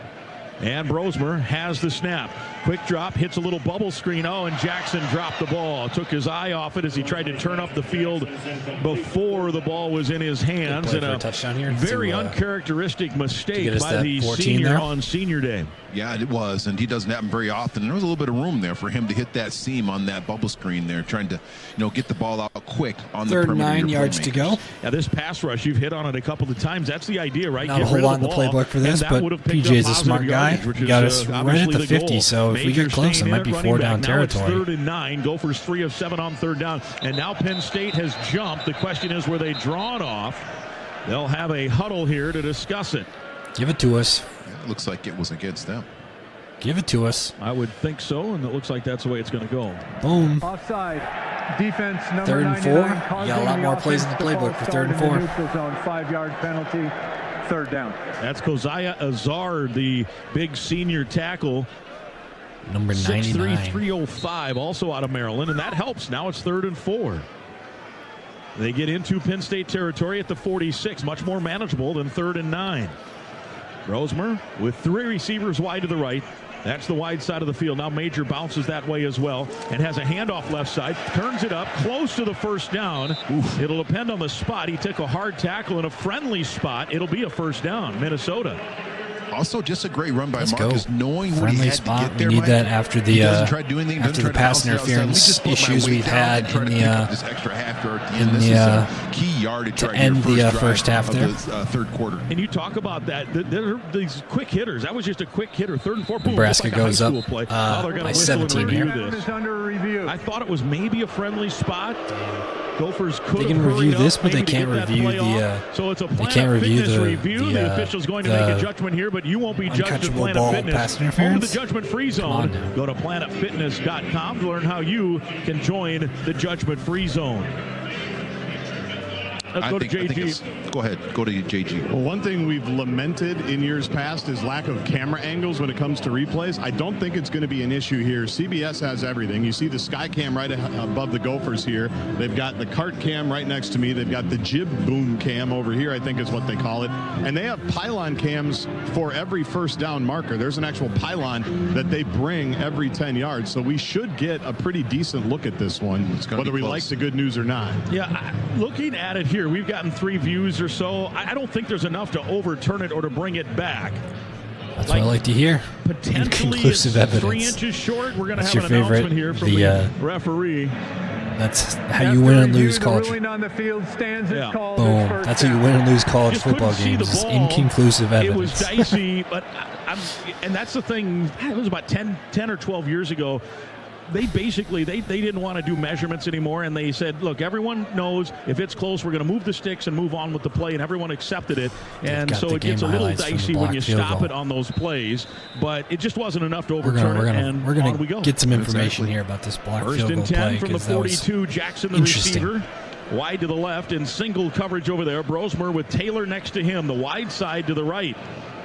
And Brosmer has the snap. Quick drop, hits a little bubble screen. Oh, and Jackson dropped the ball. Took his eye off it as he tried to turn up the field before the ball was in his hands. And a touchdown here. Very uncharacteristic mistake by the senior on senior day. Yeah, it was, and he doesn't happen very often. There was a little bit of room there for him to hit that seam on that bubble screen there, trying to, get the ball out quick on the perimeter. 9 yards to go. Now, this pass rush, you've hit on it a couple of times. That's the idea, right? Not a whole lot in the playbook for this, but PJ's a smart guy. He got us right at the 50, so if we get close, it might be 4-down territory. Now it's 3rd and 9. Gophers 3 of 7 on 3rd down. And now Penn State has jumped. The question is, were they drawn off? They'll have a huddle here to discuss it. Give it to us. Yeah, it looks like it was against them. Give it to us. I would think so, and it looks like that's the way it's going to go. Boom. Offside. Defense number 3rd and 4. You got a lot more plays in the playbook for 3rd and 4. Neutral zone, 5-yard penalty. 3rd down. That's Keziah Azard, the big senior tackle. Number 99. 6'3", 305, also out of Maryland, and that helps. Now it's 3rd and 4. They get into Penn State territory at the 46, much more manageable than 3rd and 9. Brosmer with 3 receivers wide to the right. That's the wide side of the field. Now Major bounces that way as well and has a handoff left side. Turns it up close to the first down. It'll depend on the spot. He took a hard tackle in a friendly spot. It'll be a first down, Minnesota. Also, just a great run by Marcus, knowing what he had to get there. We need that after the pass interference issues we've had in the key yardage to end the first half there. Third quarter. And you talk about that. There are these quick hitters. That was just a quick hitter. 3rd and 4. Boom, Nebraska like goes up by 17 here. I thought it was maybe a friendly spot. Gophers could they can review this, but they can't review the. So it's a they can't review the official's going to make a judgment here, but you won't be judged at Planet Fitness. Home to the judgment-free zone. Go to planetfitness.com to learn how you can join the judgment-free zone. Let's go to JG. Go ahead. Go to JG. Well, one thing we've lamented in years past is lack of camera angles when it comes to replays. I don't think it's going to be an issue here. CBS has everything. You see the sky cam right above the Gophers here. They've got the cart cam right next to me. They've got the jib boom cam over here, I think is what they call it. And they have pylon cams for every first down marker. There's an actual pylon that they bring every 10 yards. So we should get a pretty decent look at this one, whether we like the good news or not. Yeah, looking at it here, we've gotten 3 views or so. I don't think there's enough to overturn it or to bring it back. That's what I like to hear. Inconclusive evidence. 3 inches short. We're going to have an announcement here from the referee. That's how you win and lose college. On the field stands Boom. That's how you win and lose college football games. Inconclusive evidence. It was dicey, but and that's the thing. It was about 10 or 12 years ago. They basically, they didn't want to do measurements anymore, and they said, look, everyone knows if it's close, we're going to move the sticks and move on with the play, and everyone accepted it. And so it gets a little dicey when you stop it on those plays, but it just wasn't enough to overturn it, we're going to get some information here about this block field goal play. 1st and 10 from the 42, Jackson the receiver. Wide to the left in single coverage over there. Brosmer with Taylor next to him, the wide side to the right.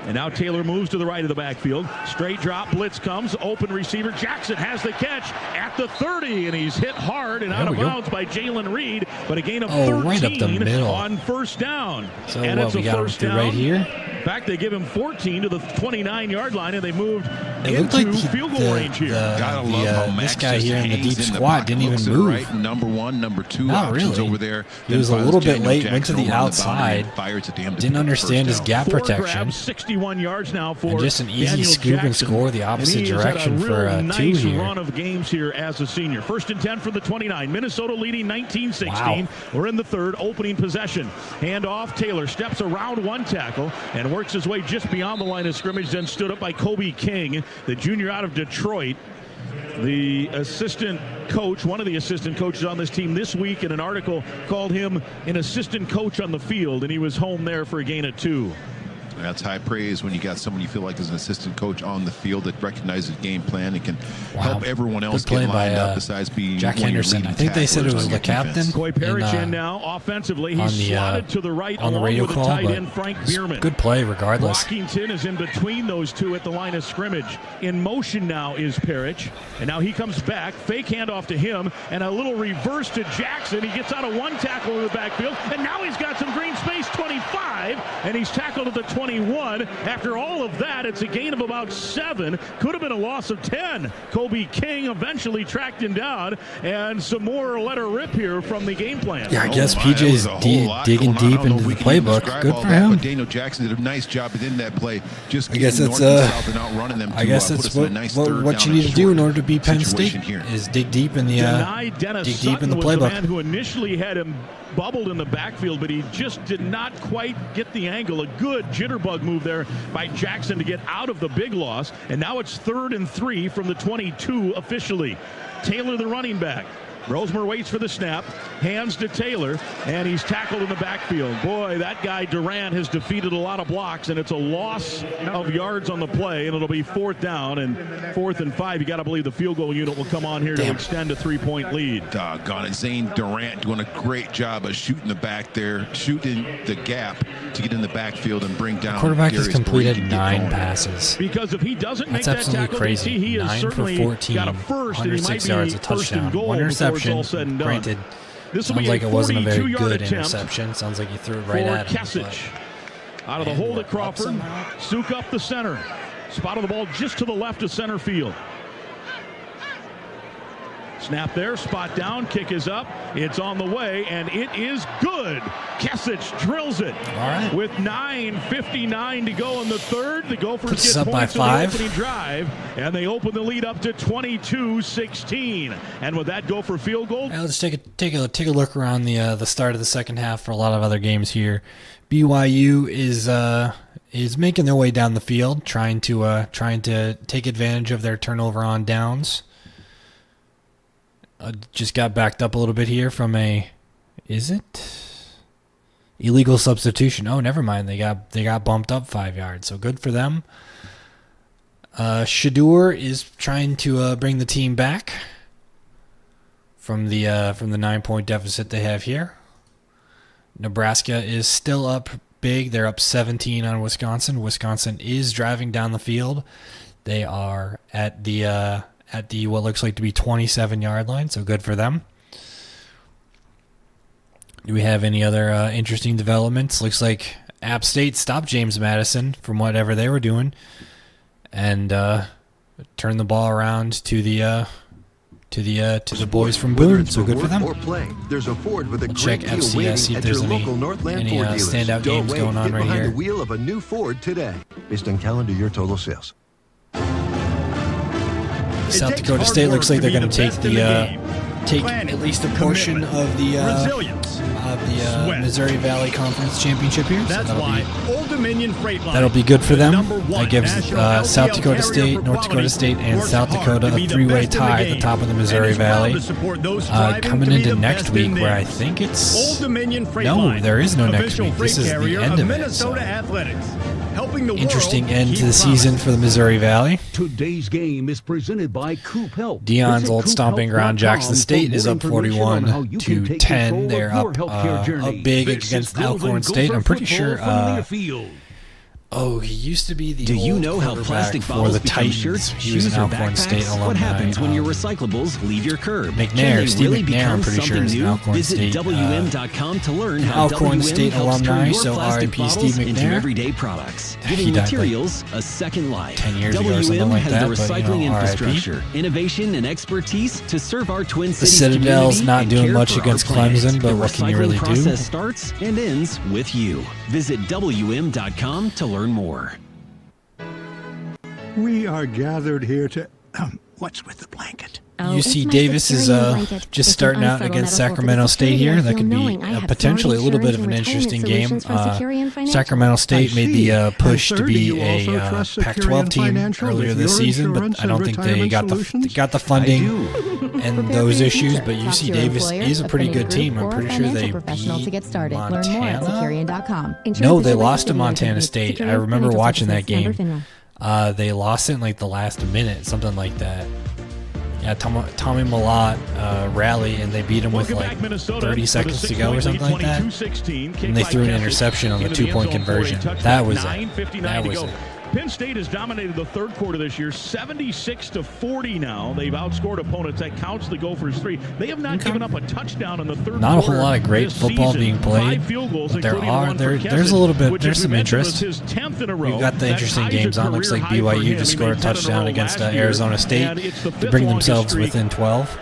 And now Taylor moves to the right of the backfield. Straight drop, blitz comes, open receiver. Jackson has the catch at the 30, and he's hit hard and out of bounds by Jalen Reed, but a gain of 13 right up the middle. On first down. So and what, it's a we got first him down. Right here? In fact, they give him 14 to the 29-yard line, and they moved into field goal range here. Gotta love how Max this guy here in the deep squat didn't even move. Right, number 1, number 2 Not options really. over there. He was a little bit late, went to the outside, didn't understand his gap 4 protection. Grabs, 61 yards now for and just an easy Daniel scoop Jackson. and score the opposite direction for a nice 2 here. Run of games here as a senior. 1st and 10 for the 29. Minnesota leading 19-16. Wow. We're in the 3rd, opening possession. Hand off. Taylor steps around 1 tackle and works his way just beyond the line of scrimmage, then stood up by Kobe King, the junior out of Detroit. The assistant coach, one of the assistant coaches on this team this week, in an article called him an assistant coach on the field, and he was home there for a gain of 2. That's high praise when you got someone you feel like is an assistant coach on the field that recognizes game plan and can help everyone else get lined up besides being Jack Henderson. I think they said it was the captain. Coy Parrish in now offensively. He's slotted to the right on the radio with call, the tight end Frank Bierman. Good play regardless. Washington is in between those two at the line of scrimmage. In motion now is Parrish, and now he comes back. Fake handoff to him, and a little reverse to Jackson. He gets out of 1 tackle in the backfield, and now he's got some green space, 25, and he's tackled at the 21. After all of that, it's a gain of about 7. Could have been a loss of 10. Kobe King eventually tracked him down, and some more let her rip here from the game plan. Yeah, I guess PJ's digging deep into the playbook. Good for him. But Daniel Jackson did a nice job within that play. Just I guess that's what you need to do in order to beat Penn State is dig deep in the playbook. The man who initially had him bubbled in the backfield, but he just did not quite get the angle. A good jitterbug move there by Jackson to get out of the big loss. And now it's 3rd and 3 from the 22 officially. Taylor, the running back. Brosmer waits for the snap, hands to Taylor, and he's tackled in the backfield. Boy, that guy Durant has defeated a lot of blocks, and it's a loss of yards on the play, and it'll be 4th down and 4th and 5. You got to believe the field goal unit will come on here to extend a 3-point lead. Doggone it. Zane Durant doing a great job of shooting the back there, shooting the gap to get in the backfield and bring down. The quarterback has Darius completed Boyd 9 passes. Because if he doesn't make That's that tackle, crazy. he has 9 certainly for 14, got a first, and he might 106 be yards, a first and touchdown. goal 1 interception. before it's all said and done. Granted, this will sounds be like it wasn't a very 42-yard good attempt interception. Sounds like he threw it right at him. Kesich. Out of the hole to Crawford. Suk up the center. Spotted the ball just to the left of center field. Snap there, spot down, kick is up. It's on the way, and it is good. Kesich drills it. All right. With 9:59 to go in the third, the Gophers Puts get up by points in the 5. opening drive, and they open the lead up to 22-16. And with that Gopher field goal, let's take a look around the start of the second half for a lot of other games here. BYU is making their way down the field, trying to take advantage of their turnover on downs. Just got backed up a little bit here from illegal substitution? Oh, never mind. They got bumped up 5 yards, so good for them. Shadur is trying to bring the team back from the 9-point deficit they have here. Nebraska is still up big. They're up 17 on Wisconsin. Wisconsin is driving down the field. They are at the what looks like to be 27-yard line, so good for them. Do we have any other interesting developments? Looks like App State stopped James Madison from whatever they were doing and turned the ball around to the boys from Boone, so good for them. There's a Ford with a check FCS, see if there's any standout games going on right here. The wheel of a new Ford today, based on calendar year total sales. South Dakota State looks like they're going to take at least a portion of the Missouri Valley Conference Championship here. That's why Old Dominion Freight Line. That'll be good for them. That gives South Dakota State, North Dakota State, and South Dakota a three-way tie at the top of the Missouri Valley. Coming into next week, where I think it's there is no next week. This is the end of it. So. Interesting end to the season for the Missouri Valley. Today's game is presented by Coop Health. Dion's old stomping ground, Jackson State, is up 41-10. They're up big against Alcorn State. I'm pretty sure. He used to be the quarterback for the Titans. He was an Alcorn State alumni. What happens when your recyclables leave your curb? McNair, Steve McNair, I'm pretty sure is an Alcorn State. WM.com to learn how Alcorn State alumni, so R.I.P. Steve McNair. Everyday products, giving materials a second life. 10 years ago or something like that, has the recycling infrastructure, innovation, and expertise to serve our Twin Cities community. The Citadel's not doing much against Clemson, but what can you really do? The process starts and ends with you. Visit WM.com to learn more. We are gathered here to... what's with the blanket? UC Davis is just starting out against Sacramento State here. That could be potentially a little bit of an interesting game. Sacramento State made the push to be a Pac-12 team earlier this season, but I don't think they got the funding and those issues. But UC Davis is a pretty good team. I'm pretty sure they beat Montana. No, they lost to Montana State. I remember watching that game. They lost it in like the last minute, something like that. Yeah, Tommy Malott rallied, and they beat him with like 30 seconds to go or something like that. And they threw an interception on the 2-point conversion. That was it. Penn State has dominated the third quarter this year, 76-40 now. They've outscored opponents. That counts the Gophers 3. They have not given up a touchdown in the third quarter. Not a whole lot of great football being played, but there's a little bit, there's some interest. We've got the interesting games on. Looks like BYU just scored a touchdown against Arizona State to bring themselves within 12.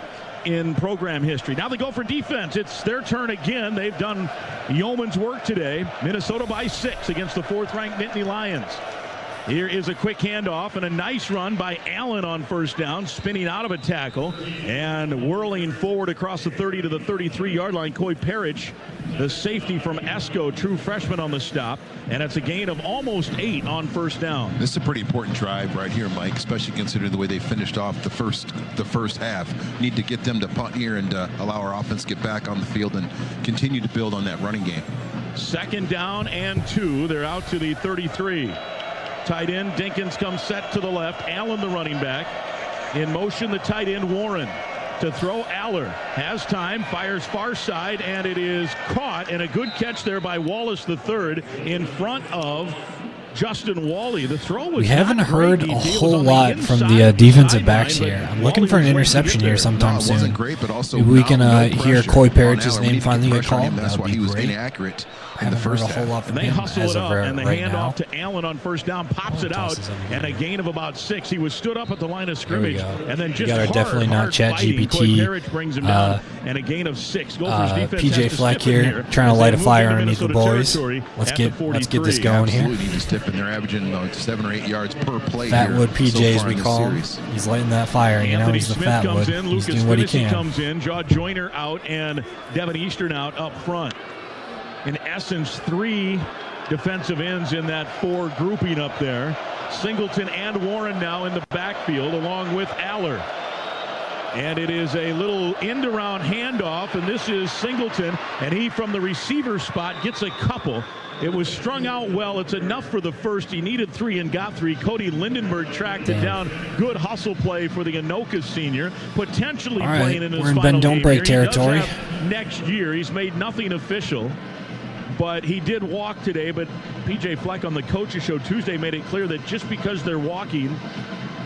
In program history. Now the Gopher defense. It's their turn again. They've done yeoman's work today. Minnesota by 6 against the 4th-ranked Nittany Lions. Here is a quick handoff and a nice run by Allen on first down, spinning out of a tackle and whirling forward across the 30 to the 33-yard line. Coy Parrish, the safety from Esco, true freshman on the stop, and it's a gain of almost 8 on first down. This is a pretty important drive right here, Mike, especially considering the way they finished off the first half. Need to get them to punt here and allow our offense to get back on the field and continue to build on that running game. 2nd down and 2. They're out to the 33. Tight end Dinkins comes set to the left. Allen, the running back. In motion, the tight end Warren to throw. Aller has time, fires far side, and it is caught. And a good catch there by Wallace III in front of Justin Wally. The throw was we haven't heard a whole lot from the defensive backs here. I'm looking for an interception here sometime soon. Great, but also maybe we can hear Coy Parrich's name finally get called. That's why he was inaccurate in the first a whole lot half. from And they him hustle as it of up, and they right hand now. off to Allen on first down, pops it out, and a gain of about 6. He was stood up at the line of scrimmage, and then just gotta definitely not chat fighting. GPT. Parrish brings him down, and a gain of 6. Gophers defense PJ has to Fleck step in here, trying to as light they a move fire into underneath the Minnesota boys. territory Let's at get the this 43. going here. Absolutely need to step in. They're averaging 7 or 8 yards per play. Fatwood here PJ, so as far we in the call him. series. He's lighting that fire. You know, Anthony he's the Smith comes Fatwood. in, He's Lucas doing what he Finney can. comes in, Jaw Joyner out, and Devin Eastern out up front. In essence, 3 defensive ends in that 4 grouping up there. Singleton and Warren now in the backfield along with Aller. And it is a little end-around handoff, and this is Singleton, and he from the receiver spot gets a couple. It was strung out well. It's enough for the first. He needed 3 and got 3. Cody Lindenberg tracked it down. Good hustle play for the Anoka senior. Potentially All right, playing in his we're in final bend, don't game break here. He does territory. have next year. He's made nothing official, but he did walk today. But PJ Fleck on the coaches show Tuesday made it clear that just because they're walking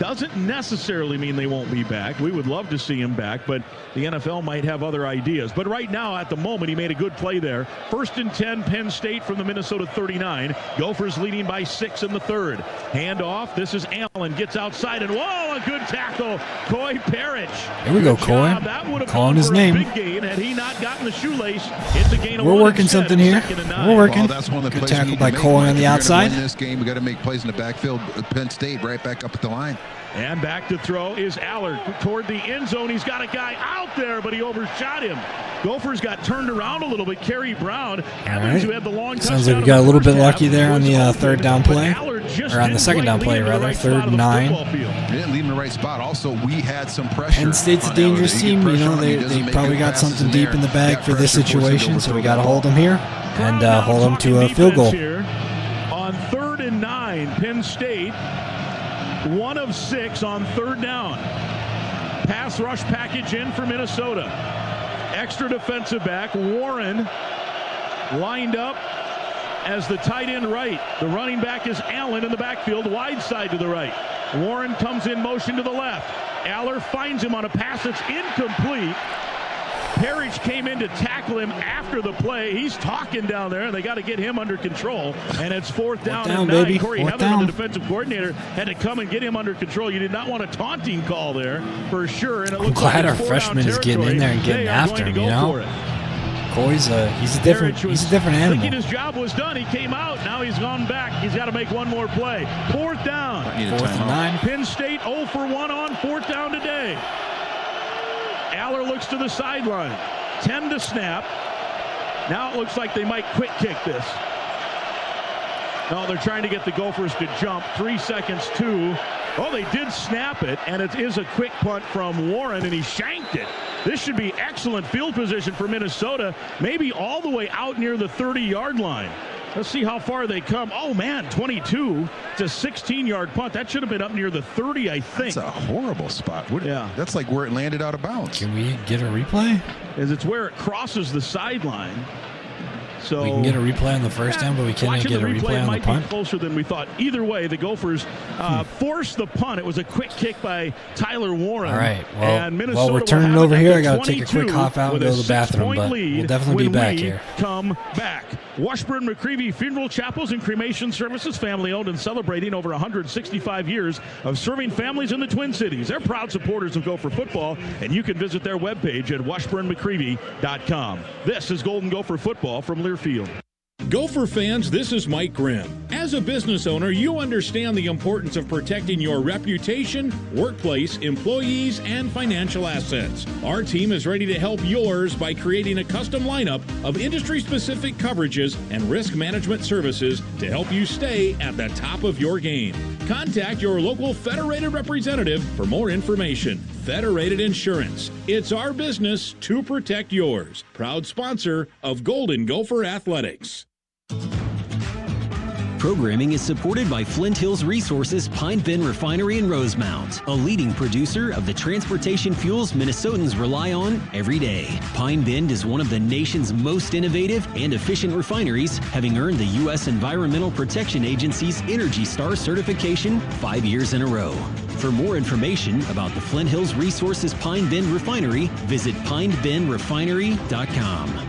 doesn't necessarily mean they won't be back. We would love to see him back, but the NFL might have other ideas. But right now, at the moment, he made a good play there. 1st and 10, Penn State from the Minnesota 39. Gophers leading by 6 in the 3rd. Hand off. This is Allen. Gets outside, and whoa, a good tackle. Coy Parrish. Here we go, Good Coy. job. That would have Calling gone his for a name. big gain had he not gotten the shoelace. It's a gain of We're 1 working instead. something here. 2nd and 9. We're working. Well, that's one of the Good plays we tackle need by to make, Coy Mike. on If the you're gonna outside. win this game, we got to make plays in the backfield. Penn State right back up at the line. And back to throw is Allard toward the end zone. He's got a guy out there, but he overshot him. Gophers got turned around a little bit. Kerry Brown, Evans, who had the long Sounds touchdown like we got a little bit in the first lucky half, there on the was third open, down but play. Allard just Or on the didn't second down lead play, him to the rather. right spot 3rd of and the 9. football field. They didn't leave him in the right spot. Also, we had some pressure. Penn State's a on dangerous Allard. They get team. You pressure know, on him. He they doesn't make probably good got passes something deep there. in the bag That for this pressure forced him to situation, so we overthrow got to the hold ball. them here and hold them to a field goal. Here on 3rd and 9, Penn State, 1 of 6 on 3rd down. Pass rush package in for Minnesota. Extra defensive back, Warren, lined up as the tight end right. The running back is Allen in the backfield, wide side to the right. Warren comes in motion to the left. Aller finds him on a pass that's incomplete. Parrish came in to tackle him after the play. He's talking down there, and they got to get him under control. And it's 4th down and 9. Baby. Corey 4th Heatherman, down. the defensive coordinator, had to come and get him under control. You did not want a taunting call there for sure. And it I'm looks glad like our it's 4 freshman down is getting in there and territory. getting They are after going to him, you go know? for it. Coy's he's a different animal. Thinking his job was done. He came out. Now he's gone back. He's got to make one more play. 4th down. 4th and 9. Penn State 0 for 1 on 4th down today. Aller looks to the sideline. 10 to snap. Now it looks like they might quick kick this. No, they're trying to get the Gophers to jump. 3 seconds, 2. Oh, they did snap it, and it is a quick punt from Warren, and he shanked it. This should be excellent field position for Minnesota, maybe all the way out near the 30-yard line. Let's see how far they come. Oh, man, 22. It's a 16-yard punt. That should have been up near the 30, I think. That's a horrible spot. Yeah. That's like where it landed out of bounds. Can we get a replay? As it's where it crosses the sideline. So We can get a replay on the first down, but we can't get a replay on the might punt. be closer than we thought. Either way, the Gophers forced the punt. It was a quick kick by Tyler Warren. All right. And Minnesota While we're will turning have over it here, at I the got to take a quick 22 hop out and with go a to the bathroom, 6-point but lead we'll definitely be when back we here. Come back. Washburn McCreevy Funeral Chapels and Cremation Services, family owned and celebrating over 165 years of serving families in the Twin Cities. They're proud supporters of Gopher football, and you can visit their webpage at washburnmccreevy.com. This is Golden Gopher football from Learfield. Gopher fans, this is Mike Grimm. As a business owner, you understand the importance of protecting your reputation, workplace, employees, and financial assets. Our team is ready to help yours by creating a custom lineup of industry-specific coverages and risk management services to help you stay at the top of your game. Contact your local Federated representative for more information. Federated Insurance. It's our business to protect yours. Proud sponsor of Golden Gopher Athletics. Programming is supported by Flint Hills Resources Pine Bend Refinery in Rosemount, a leading producer of the transportation fuels Minnesotans rely on every day. Pine Bend is one of the nation's most innovative and efficient refineries, having earned the U.S. Environmental Protection Agency's Energy Star certification 5 years in a row. For more information about the Flint Hills Resources Pine Bend Refinery, visit pinebendrefinery.com.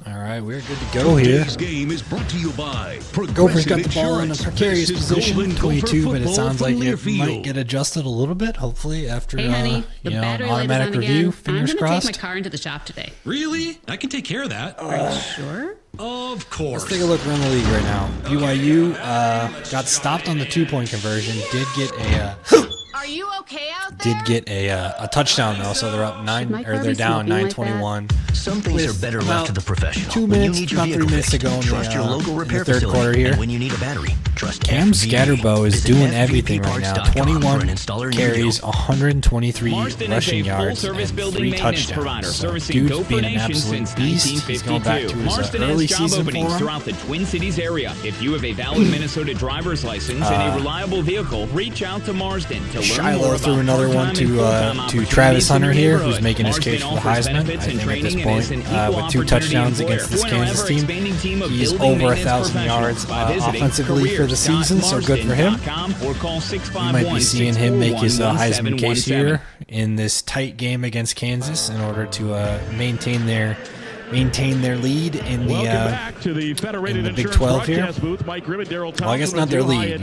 All we're good to go here. Today's game is brought to you by Gophers got the ball in a precarious position, 22, but it sounds like it might get adjusted a little bit, hopefully, after the battery automatic review. Fingers I'm crossed. Take my car into the shop today. Really? I can take care of that. Are you sure? Of course. Let's take a look around the league right now. BYU got stopped on the 2-point conversion. Did get a Are you okay out there? did get a touchdown though, so they're up they're down 9-21. Some things are better left to the professional. 2 minutes, about 3 minutes to go in trust your local repair the third facility. quarter here. And when you need a battery, trust Cam FVP. Scatterbo is Visit doing everything right now. 21 carries, 123 Marston rushing is a yards, full-service and building 3 maintenance touchdowns. provider, So servicing dude's Gopher being an Nation absolute since beast. He's going back to 1952. his Marston early has job season for openings him. throughout the Twin Cities area. If you have a valid Minnesota driver's license and a reliable vehicle, reach out to Marston to learn more Shiloh about threw another one to Travis Hunter here, who's making his case for the Heisman. I think at this point, with 2 touchdowns against this Kansas team, he's over 1,000 yards offensively for the season, so good for him. You might be seeing him make his Heisman case here in this tight game against Kansas in order to maintain their lead in the Big 12 here. Well, I guess not their lead,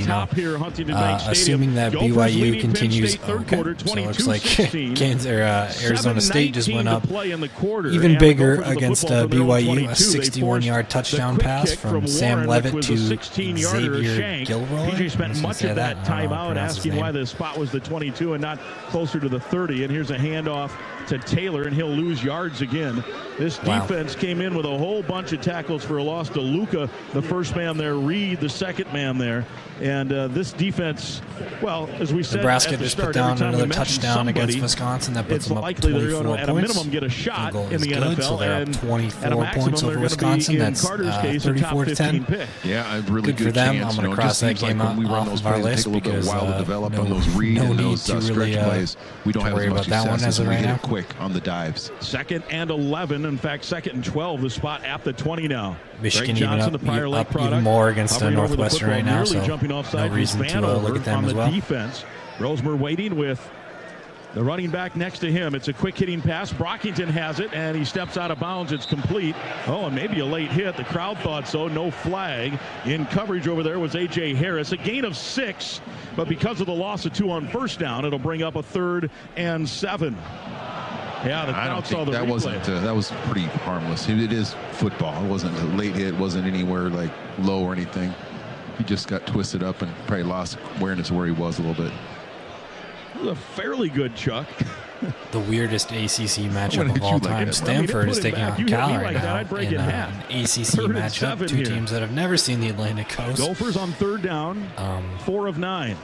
assuming that BYU continues. Okay, so it looks like Kansas or Arizona State just went up even bigger against BYU. A 61-yard touchdown pass from Sam Levitt to Xavier Gilroy. Much of that time out asking why the spot was the 22 and not closer to the 30. And here's a handoff to Taylor, and he'll lose yards again. This defense came in with a whole bunch of tackles for a loss to Luka, the first man there, Reed, the second man there. And this defense, well, as we said, Nebraska at the just start, put down every time another we mention touchdown against somebody, Wisconsin. That puts it's them up likely 24 they're going to, at a minimum, get a shot in the NFL. So they're up 24 maximum, points over Wisconsin. That's 34-10. Pick. Yeah, a really good for them. I'm going to cross that game out off of our list because no need to really we don't have worry about that one as of right now. Quick on the dives. 2nd and 11. In fact, 2nd and 12. The spot at the 20 now. Michigan even more against Northwestern right now, so no reason to look at them as well. Defense. Rosemer waiting with the running back next to him. It's a quick hitting pass. Brockington has it, and he steps out of bounds. It's complete. Oh, and maybe a late hit. The crowd thought so. No flag. In coverage over there was A.J. Harris. A gain of 6, but because of the loss of 2 on first down, it'll bring up a 3rd and 7. Yeah, the crowd saw the replay. That was pretty harmless. It is football. It wasn't a late hit. It wasn't anywhere like low or anything. He just got twisted up and probably lost awareness of where he was a little bit. It was a fairly good chuck. The weirdest ACC matchup of all time. Stanford is taking on Cal right now in an ACC matchup. 2 teams that have never seen the Atlantic Coast. Gophers on 3rd down, 4 of 9.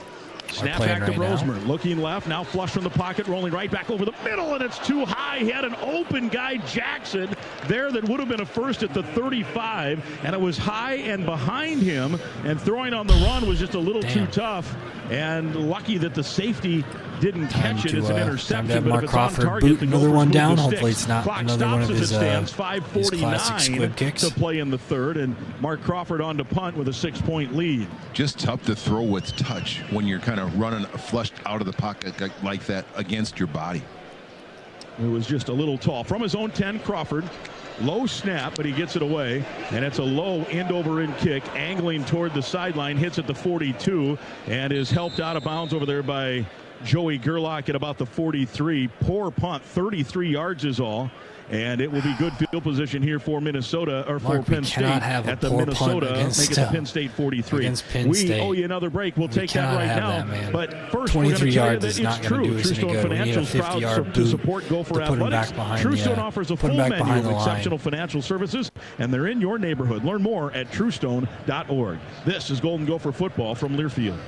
Snap back to Rosemer, looking left, now flush from the pocket, rolling right back over the middle, and it's too high. He had an open guy, Jackson, there that would have been a first at the 35, and it was high and behind him, and throwing on the run was just a little too tough, and lucky that the safety didn't catch it. It's an interception, Mark Crawford boot another one down. Hopefully it's not another one of his classic squib kicks. To play in the 3rd, and Mark Crawford on to punt with a 6-point lead. Just tough to throw with touch when you're kind of running flushed out of the pocket like that against your body. It was just a little tall. From his own 10, Crawford. Low snap, but he gets it away, and it's a low end-over-end kick, angling toward the sideline, hits at the 42, and is helped out of bounds over there by Joey Gerlach at about the 43. Poor punt, 33 yards is all. And it will be good field position here for Minnesota, or for Penn State at the Minnesota, make it the Penn State 43. We owe you another break. We'll take that right now. But first, 23 yards is not going to do us any good. We need a 50-yard boot support Gopher Athletics. Truestone offers a full menu of exceptional financial services, and they're in your neighborhood. Learn more at truestone.org. This is Golden Gopher football from Learfield.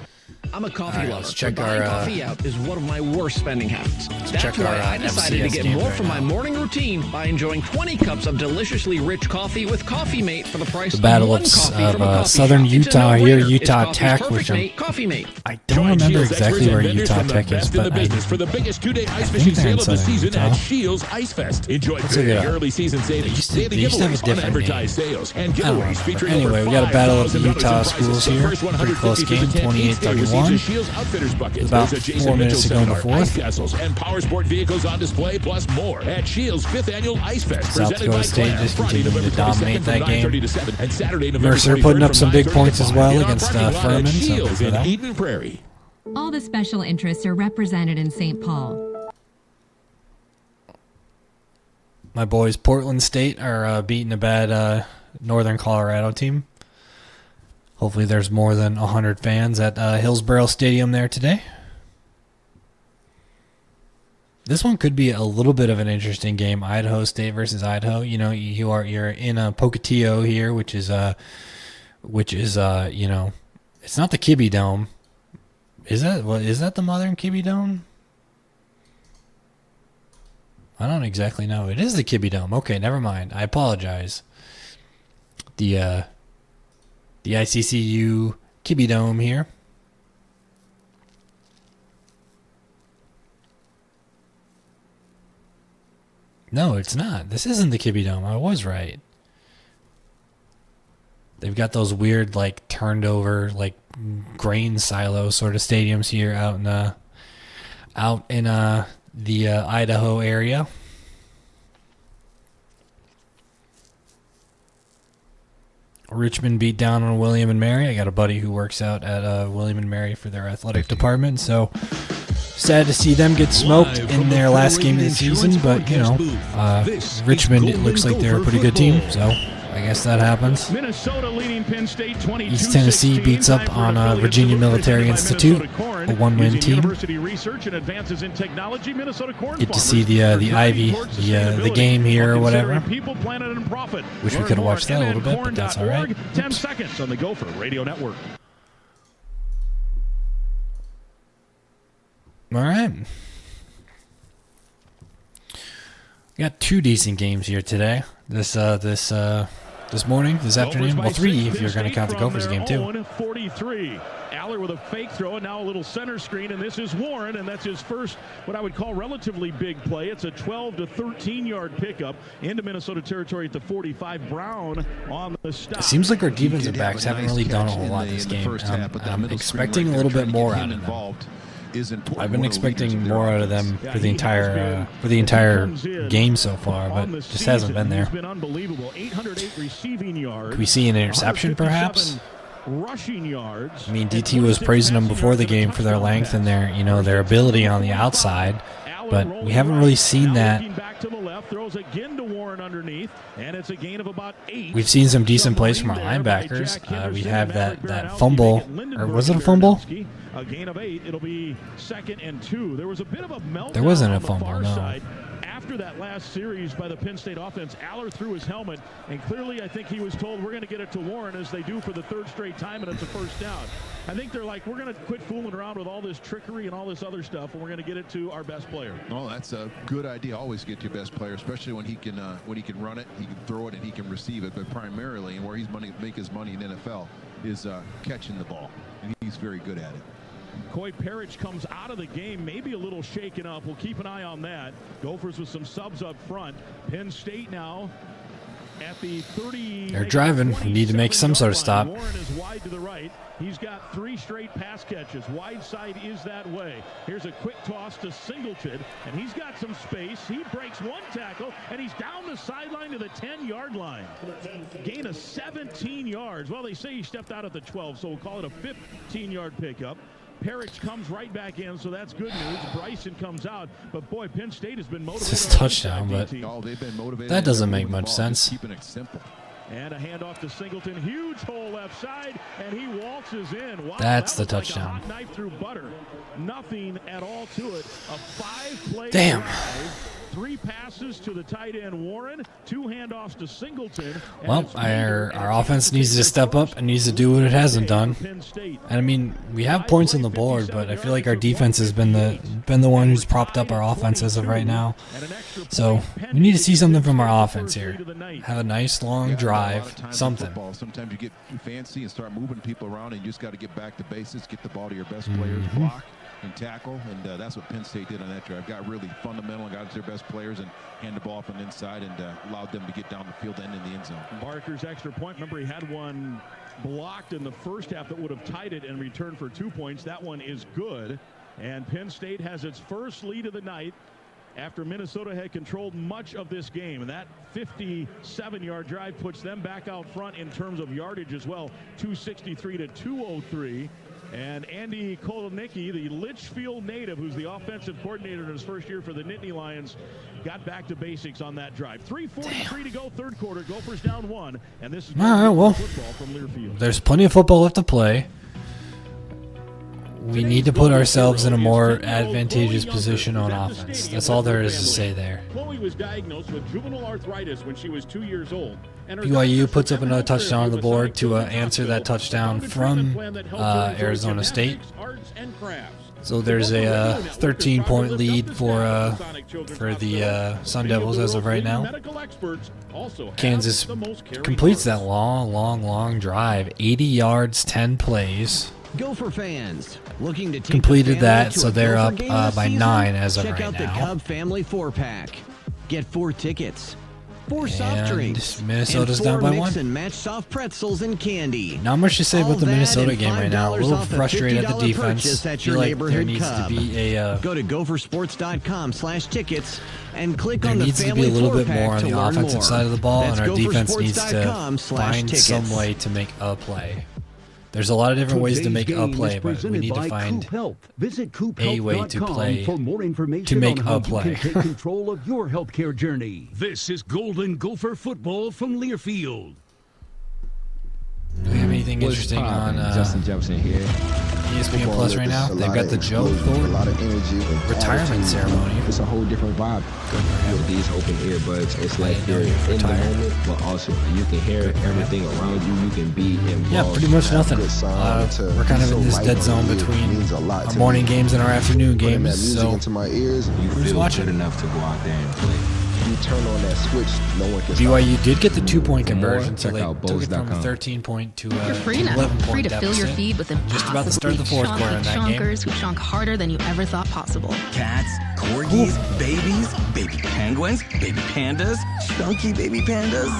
I'm a coffee lover. Check Buying coffee out is one of my worst spending habits. That's why I decided to get more from my morning routine by enjoying 20 cups of deliciously rich coffee with Coffee Mate for the price of one coffee from a coffee Southern shop. Utah here, Utah Tech, which Coffee Mate. I don't remember exactly where Utah Tech is, but for the biggest 2-day ice fishing sale of the season at Shields Ice Fest. Enjoy big early season savings, daily giveaways, unadvertised sales, and giveaways featuring. Anyway, we got a battle of the Utah schools here. Pretty close game, 28-31. 1. a Shields Outfitters bucket. About There's a 4 Jason minutes Mitchell to go in the seminar, ice 4th. castles, and power sport vehicles on display, plus more at Shields' 5th Annual Ice Fest. South presented Dakota by State Claire, just Friday, continuing to November dominate 22nd that from game. 9:30 to 7, and Saturday, November Mercer putting 23rd up some from big 9:30 points to as 5 well in our against parking lot at Furman. So good Shields for in them. Eden Prairie. All the special interests are represented in St. Paul. My boys, Portland State, are beating a bad Northern Colorado team. Hopefully there's more than 100 fans at Hillsborough Stadium there today. This one could be a little bit of an interesting game. Idaho State versus Idaho. You know, you're in a Pocatello here, which is you know, it's not the Kibbe Dome. Is that the modern Kibbe Dome? I don't exactly know. It is the Kibbe Dome. Okay, never mind. I apologize. The ICCU Kibbe Dome here. No, it's not. This isn't the Kibbe Dome. I was right. They've got those weird, like, turned over, like, grain silo sort of stadiums here out in the Idaho area. Richmond beat down on William and Mary. I got a buddy who works out at William and Mary for their athletic department, so sad to see them get smoked in their last game of the season. But you know, Richmond, it looks like they're a pretty good team, so I guess that happens. Minnesota leading Penn State 22-16. East Tennessee beats up on Virginia Military Institute, a one-win team. University Research and Advances in Technology, Minnesota Corn Get to see the Ivy, the game here or whatever. People, planet, and profit. Wish we could have watched that a little bit, but that's all right. 10 seconds on the Gopher Radio Network. All right. We got 2 decent games here today. This morning, this afternoon. Well, 3 if you're going to count the Gophers game too. 43. Aller with a fake throw and now a little center screen, and this is Warren, and that's his first what I would call relatively big play. It's a 12 to 13 yard pickup into Minnesota territory at the 45. Brown on the stop. It seems like our defensive backs haven't really done a whole lot this game. I'm expecting a little bit more out of them. I've been expecting more out of them for the entire game so far, but it just hasn't been there. Could we see an interception, perhaps? Rushing yards. I mean, DT was praising them before the game for their length and their ability on the outside, but we haven't really seen that. We've seen some decent plays from our linebackers. We have that fumble, or was it a fumble? A gain of 8. It'll be 2nd and 2. There was a bit of a meltdown. There wasn't a on the fumble, far no. side. After that last series by the Penn State offense, Aller threw his helmet, and clearly I think he was told we're going to get it to Warren, as they do for the 3rd straight time, and it's a first down. I think they're like, we're going to quit fooling around with all this trickery and all this other stuff, and we're going to get it to our best player. Well, that's a good idea. Always get your best player, especially when he can run it, he can throw it, and he can receive it. But primarily, and where he's make his money in NFL is catching the ball, and he's very good at it. Coy Parrish comes out of the game, maybe a little shaken up. We'll keep an eye on that. Gophers with some subs up front. Penn State now at the 30. They're driving. We need to make some sort of stop. Warren is wide to the right. He's got 3 straight pass catches. Wide side is that way. Here's a quick toss to Singleton, and he's got some space. He breaks 1 tackle, and he's down the sideline to the 10-yard line. Gain of 17 yards. Well, they say he stepped out at the 12, so we'll call it a 15-yard pickup. Parrish comes right back in, so that's good news. Bryson comes out, but boy, Penn State has been motivated. It's a touchdown, but that doesn't make much sense. Keeping it simple. And a handoff to Singleton. Huge hole left side, and he waltzes in. Wow, that's that the was touchdown. like a hot knife through butter. Nothing at all to it. A 5-play drive. 3 passes to the tight end Warren, 2 handoffs to Singleton. Well, our offense needs to step up and needs to do what it hasn't done. And I mean, we have points on the board, but I feel like our defense has been the one who's propped up our offense as of right now. So we need to see something from our offense here. Have a nice long drive, something. Sometimes you get too fancy and start moving people around, and you just got to get back to basics, get the ball to your best players, block and tackle, and that's what Penn State did on that drive. Got really fundamental and got to their best his players and hand the ball off on the inside and allowed them to get down the field and in the end zone. Barker's extra point. Remember, he had one blocked in the first half that would have tied it and returned for 2 points. That one is good. And Penn State has its first lead of the night after Minnesota had controlled much of this game. And that 57-yard drive puts them back out front in terms of yardage as well, 263 to 203. And Andy Kolonicki, the Litchfield native, who's the offensive coordinator in his first year for the Nittany Lions, got back to basics on that drive. 3:43 to go, third quarter. Gophers down 1. And this is football from Learfield. There's plenty of football left to play. We need to put ourselves in a more advantageous position on offense. That's all there is to say there. Chloe was diagnosed with juvenile arthritis when she was 2 years old. BYU puts up another touchdown on the board to answer that touchdown from Arizona State. So there's a 13-point lead for the Sun Devils as of right now. Kansas completes that long drive, 80 yards, 10 plays. Gopher fans looking to take completed that, so they're up by 9 as of right now. Check out the Cub Family 4-pack. Get 4 tickets, 4 soft drinks, Minnesota's and 4 down by mix 1. and match soft pretzels and candy. Not much to say about the Minnesota game right now. A little frustrated at the defense. At Feel your like there needs Cub. to be a go to gophersports.com/tickets and click there on the needs to family be a little bit 4-pack more on to the learn offensive more. side of the ball, That's and our defense needs to find gophersports.com/tickets. some way to make a play. There's a lot of different ways to make a play, but we need to find a way to play for more information to make on how a play. You can take control of your healthcare journey. This is Golden Gopher football from Learfield. Do we have anything interesting on Justin Jefferson here. ESPN Plus right now? They've got the Joe Thornton retirement ceremony. It's a whole different vibe with these open earbuds. It's like you're in the moment, but also you can hear everything around you. You can be involved. Yeah, pretty much nothing. We're kind of in this dead zone between our morning games and our afternoon games. So who's watching? Enough to go out there and play. You turn on that switch, no one can BYU did get the 2-point conversion, so check they out took it from Bowls.com. 13-point to You're free now. 11-point Free to fill your deficit. feed with Just about to start the fourth quarter in that game. chonkers who chonk harder than you ever thought possible. Cats, corgis, babies, baby penguins, baby pandas, chunky baby pandas.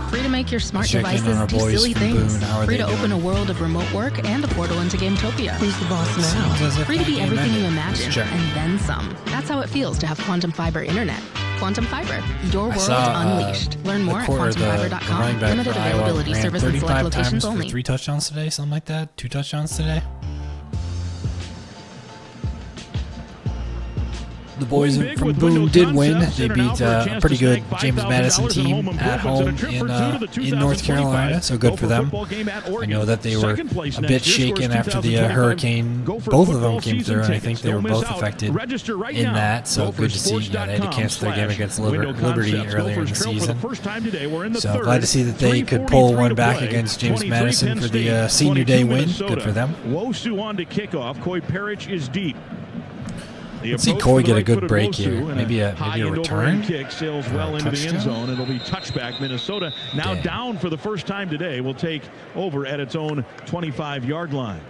Free to make your smart Check in on devices our do boys silly from things. Boone. How are Free they to open a doing? world of remote work and a portal into Gametopia. Who's the boss now? Seems as if Free to that be game everything you ended. imagine Let's check. and then some. That's how it feels to have Quantum Fiber Internet. Quantum Fiber, your world unleashed. Learn more at the quantumfiber.com. running back Limited for Iowa availability, ran service in select 35 locations times for only. 3 touchdowns today, something like that. 2 touchdowns today. The boys from Boone did win. They beat a pretty good James Madison team at home in North Carolina, so good for them. I know that they were a bit shaken after the hurricane. Both of them came through, and I think they were both affected in that, so good to see. They had to cancel their game against Liberty earlier in the season. So glad to see that they could pull one back against James Madison for the senior day win. Good for them. Wosu on to kickoff. Coy Parrish is deep. Let's see Coy get a good break here. Maybe a return. Kick sails well into the end zone. It'll be touchback. Minnesota now down for the first time today. Will take over at its own 25-yard line.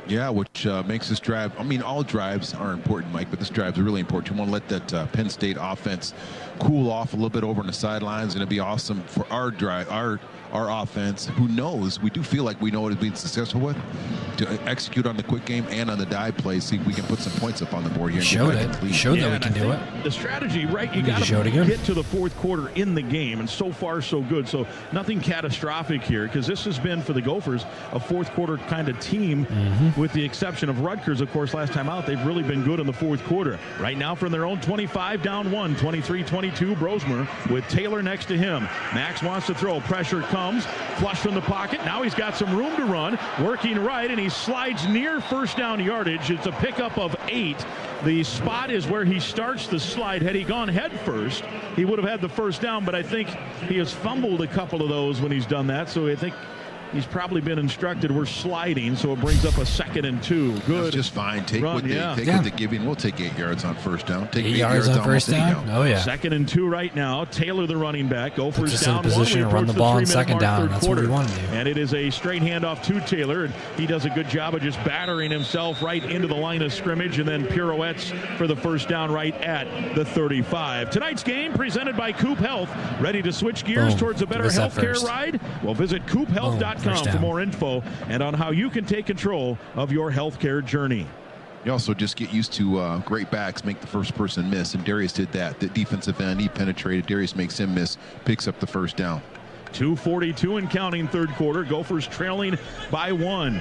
Yeah, which makes this drive. I mean, all drives are important, Mike, but this drive is really important. You want to let that Penn State offense cool off a little bit over on the sidelines. It's going to be awesome for our drive, our offense. Who knows? We do feel like we know what it's been successful with to execute on the quick game and on the dive play. See if we can put some points up on the board here. Showed that we can do it. The strategy, right? You got to get to the fourth quarter in the game, and so far so good. So nothing catastrophic here, because this has been for the Gophers a fourth quarter kind of team, with the exception of Rutgers. Of course, last time out they've really been good in the fourth quarter. Right now from their own 25, down 1, 23-22. Brosmer with Taylor next to him. Max wants to throw. Pressure comes. Flush from the pocket. Now he's got some room to run. Working right, and he slides near first down yardage. It's a pickup of 8. The spot is where he starts the slide. Had he gone head first, he would have had the first down, but I think he has fumbled a couple of those when he's done that. So I think he's probably been instructed we're sliding, so it brings up a 2nd and 2. Good. That's just fine. Take run, what they're giving. We'll take 8 yards on first down. Take 8 yards on first down? Oh, yeah. 2nd and 2 right now. Taylor, the running back. Gophers puts us down in a position to run the ball on 2nd down. That's what we want to do. And it is a straight handoff to Taylor, and he does a good job of just battering himself right into the line of scrimmage, and then pirouettes for the first down right at the 35. Tonight's game presented by Coop Health. Ready to switch gears towards a better healthcare ride? Well, visit coophealth.com for more info and on how you can take control of your healthcare journey. You also just get used to great backs make the first person miss, and Darius did that. The defensive end, he penetrated. Darius makes him miss, picks up the first down. 2:42 and counting third quarter. Gophers trailing by 1.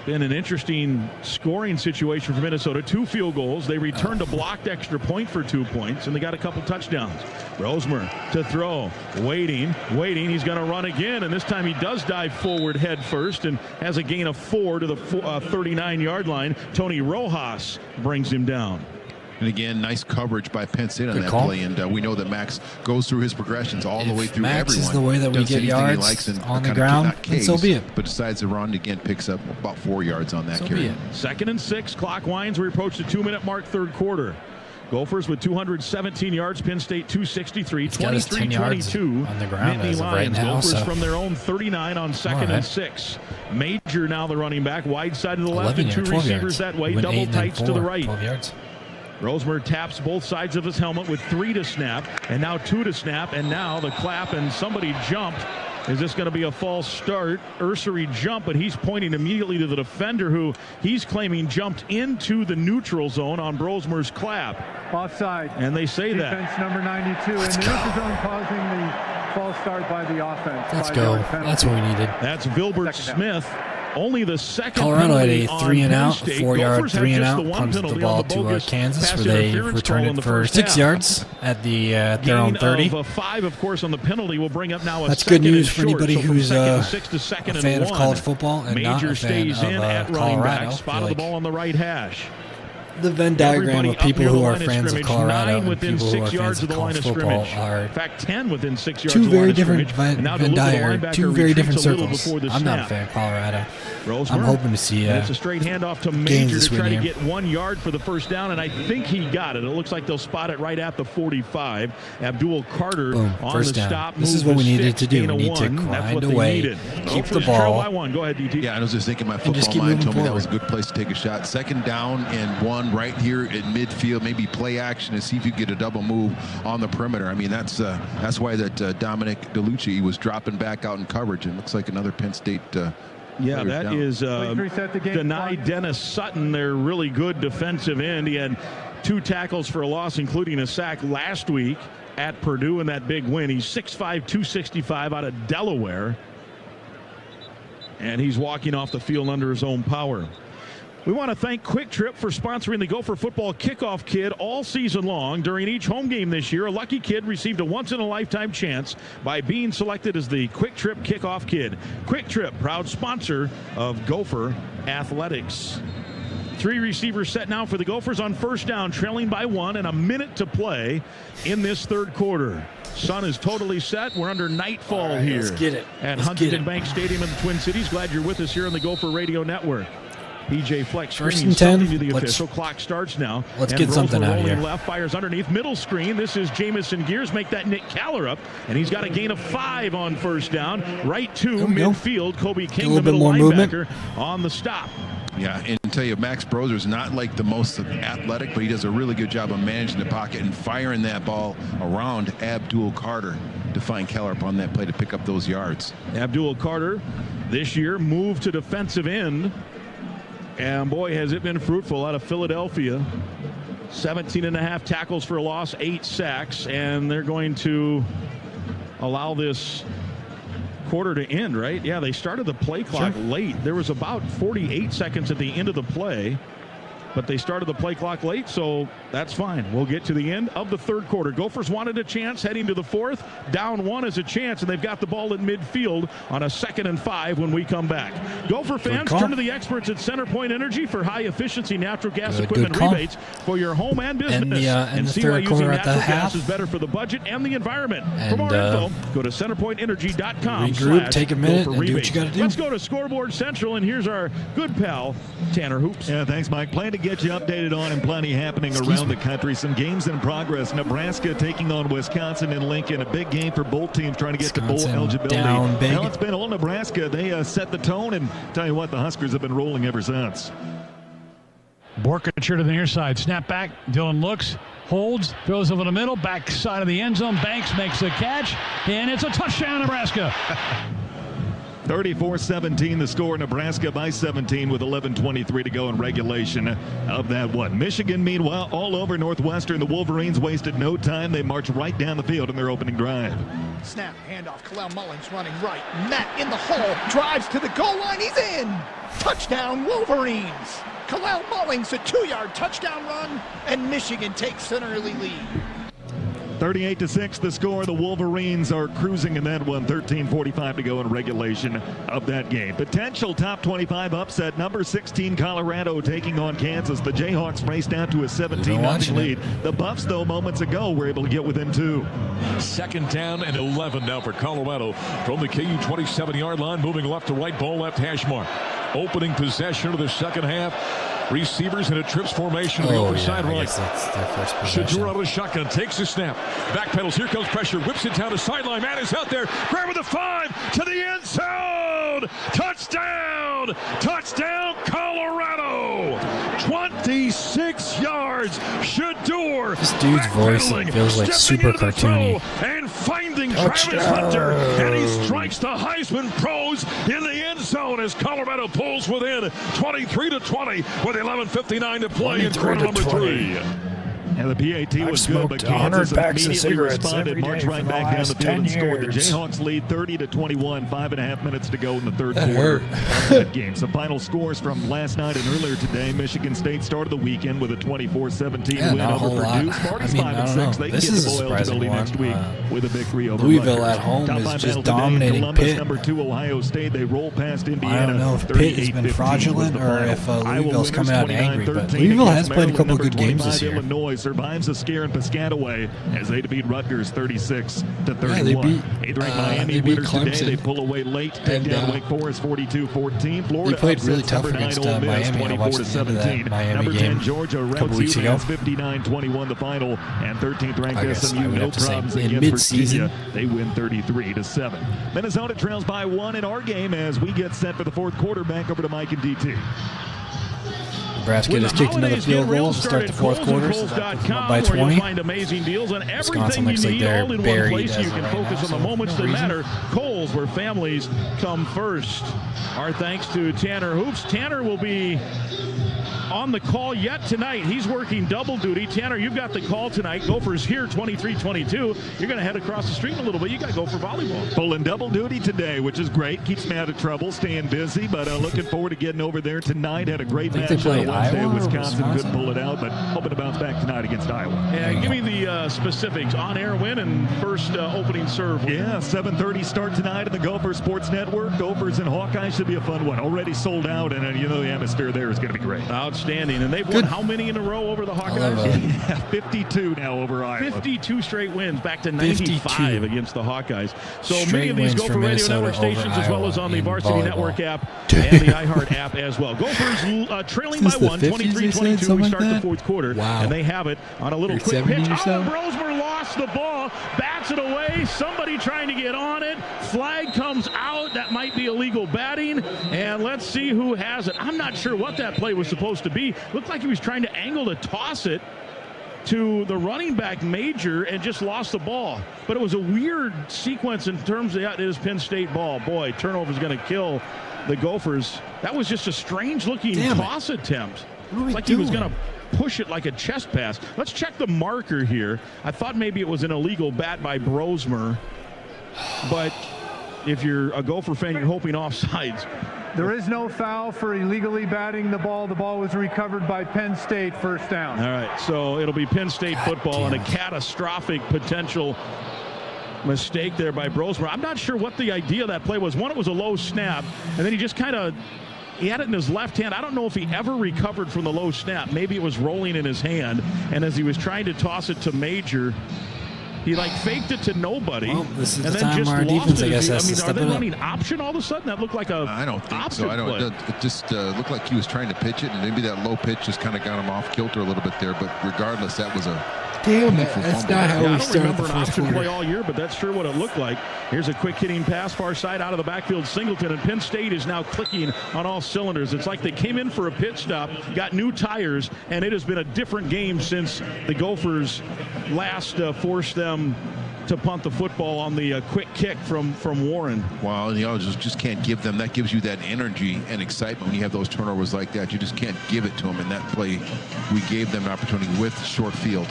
Been an interesting scoring situation for Minnesota. 2 field goals. They returned a blocked extra point for 2 points, and they got a couple touchdowns. Rosemer to throw. Waiting. He's going to run again, and this time he does dive forward head first and has a gain of 4 to the 39-yard line. Tony Rojas brings him down. And again, nice coverage by Penn State on that play. And we know that Max goes through his progressions all the way through Max everyone. is the way that we get yards on the ground, and so be it. But decides to run again, picks up about 4 yards on that carry. 2nd and 6. Clock winds. We approach the 2-minute mark third quarter. Gophers with 217 yards. Penn State 263. 23-22 on the ground Nittany as of right Lions. now. Gophers from their own 39 on 2nd and 6. Major now the running back. Wide side to the left and 2 receivers that way. Double tights to the right. 12 yards. Rosemer taps both sides of his helmet with 3 to snap, and now 2 to snap, and now the clap, and somebody jumped. Is this going to be a false start? Ursery jump, but he's pointing immediately to the defender, who he's claiming jumped into the neutral zone on Rosemer's clap. Offside. And they say Defense number 92 in the neutral zone, causing the false start by the offense. Let's go. That's what we needed. That's Vilbert Smith. Only the second. Colorado had a 3-and-out, 4-yard 3-and-out, punted the ball to Kansas, where they returned it for 6 yards at their own 30. Of 5, of course, on the penalty will bring up now. That's good news for anybody who's a fan of college football and not a fan of Colorado. Spotted the ball on the right hash. The Venn diagram of people who are fans of Colorado and people who are fans of college football are in fact 10 within 6 yards two very different two very different circles. I'm not a fan of Colorado. I'm hoping to see it's a straight handoff to Major to try to get 1 yard for the first down, and I think he got it. It looks like they'll spot it right at the 45. Abdul Carter on the stop. This is what we needed to do. We need to grind away, keep the ball. Go ahead, DT. Yeah, I was just thinking my football mind told me that was a good place to take a shot. 2nd down and 1 right here in midfield, maybe play action and see if you get a double move on the perimeter. I mean, that's why that Dominic DeLucci was dropping back out in coverage, and looks like another Penn State yeah, that down. Is denied Dennis Sutton, their really good defensive end. He had 2 tackles for a loss, including a sack last week at Purdue in that big win. He's 6'5", 265 out of Delaware, and he's walking off the field under his own power. We want to thank Quick Trip for sponsoring the Gopher Football Kickoff Kid all season long. During each home game this year, a lucky kid received a once-in-a-lifetime chance by being selected as the Quick Trip Kickoff Kid. Quick Trip, proud sponsor of Gopher Athletics. 3 receivers set now for the Gophers on first down, trailing by 1 and a minute to play in this third quarter. Sun is totally set. We're under nightfall here let's get it. At Huntington Bank Stadium in the Twin Cities. Glad you're with us here on the Gopher Radio Network. PJ Flex first and 10. To the official clock starts now. Let's get something out of here. Left fires underneath middle screen. This is Jamison Gears. Make that Nick Caller up, and he's got a gain of 5 on first down. Right to midfield. Kobe King, the middle linebacker, on the stop. Yeah, and I tell you, Max Brozer's not like the most athletic, but he does a really good job of managing the pocket and firing that ball around Abdul Carter to find Keller on that play to pick up those yards. Abdul Carter this year moved to defensive end. And boy, has it been fruitful out of Philadelphia. 17.5 tackles for a loss, 8 sacks, and they're going to allow this quarter to end, right? Yeah, they started the play clock late. There was about 48 seconds at the end of the play. but they started the play clock late, so that's fine. We'll get to the end of the third quarter. Gophers wanted a chance heading to the fourth. Down 1 is a chance, and they've got the ball at midfield on a 2nd and 5 when we come back. Gopher fans, turn to the experts at CenterPoint Energy for high-efficiency natural gas equipment rebates for your home and business. And see why using natural gas is better for the budget and the environment. For more info, go to centerpointenergy.com. Regroup, take a minute, and do what you got to do. Let's go to Scoreboard Central, and here's our good pal, Tanner Hoops. Yeah, thanks, Mike. Plan to get you updated on and plenty happening around the country. Some games in progress. Nebraska taking on Wisconsin in Lincoln. A big game for both teams trying to get to bowl eligibility. Well, it's been all Nebraska. They set the tone, and tell you what, the Huskers have been rolling ever since. Borkacher to the near side. Snap back. Dylan looks, holds, throws over the middle, back side of the end zone. Banks makes the catch, and it's a touchdown, Nebraska. 34-17 the score. Nebraska by 17 with 11:23 to go in regulation of that one. Michigan, meanwhile, all over Northwestern. The Wolverines wasted no time. They marched right down the field in their opening drive. Snap, handoff. Kalel Mullins running right. Matt in the hole. Drives to the goal line. He's in. Touchdown, Wolverines. Kalel Mullins, a 2-yard touchdown run, and Michigan takes an early lead. 38-6 the score. The Wolverines are cruising in that one. 13:45 to go in regulation of that game. Potential top 25 upset. Number 16 Colorado taking on Kansas. The Jayhawks raced down to a 17-0 lead. The Buffs, though, moments ago were able to get within 2. 2nd down and 11 now for Colorado from the KU 27-yard line, moving left to right, ball left hash mark. Opening possession of the second half. Receivers in a trips formation. The overside right. That's their first possession. Shador out of the shotgun, takes the snap. Backpedals, here comes pressure, whips it down the sideline. Man is out there, grabbing the 5 to the end zone. Touchdown! Touchdown, Colorado! 26 yards. Shador. This dude's voice feels like super cartoony. And finding Travis Hunter, and he strikes the Heisman pros in the end zone as Colorado pulls within 23-20 with 11:59 to play in quarter number 3. And the PAT was good, but Kansas immediately responded, marched right back down the field and scored. The Jayhawks lead 30-21, 5.5 minutes to go in the third quarter of that game. Some final scores from last night and earlier today. Michigan State started the weekend with a 24-17 win over Purdue. Spartans 5-6. They can get the bowl eligibility next week with a victory over Louisville at home is just dominating Columbus, Pitt. number 2 Ohio State. They roll past Indiana. I don't know if Pitt has been fraudulent or if Louisville's coming out angry, but Louisville has played a couple of good games this year. Illinois survives a scare in Piscataway as they defeat Rutgers 36-31. 8th ranked Miami winners today. They pull away late, take down Wake Forest 42-14. Florida played really tough against Miami. I watched the end of that Miami number 10 game Georgia a couple weeks ago. 59-21 the final, and 13th ranked SMU no problems in against mid-season. Virginia. They win 33-7. Minnesota trails by 1 in our game as we get set for the fourth quarter. Back over to Mike and DT. Nebraska just kicked another field goal to start the fourth quarter, so by 20. Wisconsin looks like they're buried as you can focus on the moments that matter. Kohl's, where families come first. Our thanks to Tanner Hoops. Tanner will be on the call yet tonight. He's working double duty. Tanner, you've got the call tonight. Gophers here 23-22. You're going to head across the street a little bit. You got to go for volleyball. Pulling double duty today, which is great. Keeps me out of trouble, staying busy, but looking forward to getting over there tonight. Had a great match on Wednesday. Wisconsin couldn't pull it out, but hoping to bounce back tonight against Iowa. And give me the specifics. On-air win and first opening serve. Yeah, 7:30 start tonight on the Gopher Sports Network. Gophers and Hawkeyes should be a fun one. Already sold out, and you know the atmosphere there is going to be great. Outstanding. And they've won how many in a row over the Hawkeyes? 52 now over Iowa. 52 straight wins, back to 95 against the Hawkeyes. So straight many of these Gopher Radio Network stations, as well as on the Varsity Network app and the iHeart app as well. Gophers trailing by 1, 23-22. We start the fourth quarter, and they have it on a little quick pitch. Brosmer lost the ball, bats it away. Somebody trying to get on it. Flag comes out. That might be illegal batting. And let's see who has it. I'm not sure what that play was supposed to be. Looked like he was trying to angle to toss it to the running back Major and just lost the ball. But it was a weird sequence in terms of that is Penn State ball. Boy, turnover is going to kill the Gophers. That was just a strange-looking toss attempt. Like he was going to push it like a chest pass. Let's check the marker here. I thought maybe it was an illegal bat by Brosmer. But if you're a Gopher fan, you're hoping offsides. There is no foul for illegally batting the ball. The ball was recovered by Penn State, first down. All right, so it'll be Penn State football and a catastrophic potential mistake there by Brosmer. I'm not sure what the idea of that play was. One, it was a low snap, and then he just he had it in his left hand. I don't know if he ever recovered from the low snap. Maybe it was rolling in his hand, and as he was trying to toss it to Major, he faked it to nobody. Well, this is and the then time just our lost defense, it. I guess, has to Are step they it up. running option all of a sudden? That looked like a I don't think option so. It just looked like he was trying to pitch it, and maybe that low pitch just kind of got him off kilter a little bit there. But regardless, that was a damn it. That's not how we started the I don't remember an first option quarter. play all year, but that's sure what it looked like. Here's a quick hitting pass, far side out of the backfield, Singleton, and Penn State is now clicking on all cylinders. It's like they came in for a pit stop, got new tires, and it has been a different game since the Gophers last forced them to punt the football on the quick kick from Warren. Well, just can't give them. That gives you that energy and excitement when you have those turnovers like that. You just can't give it to them. In that play, we gave them an opportunity with short field.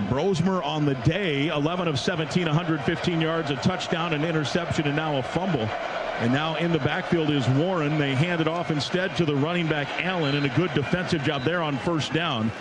Brosmer on the day, 11 of 17, 115 yards, a touchdown, an interception, and now a fumble. And now in the backfield is Warren. They hand it off instead to the running back Allen, and a good defensive job there on first down.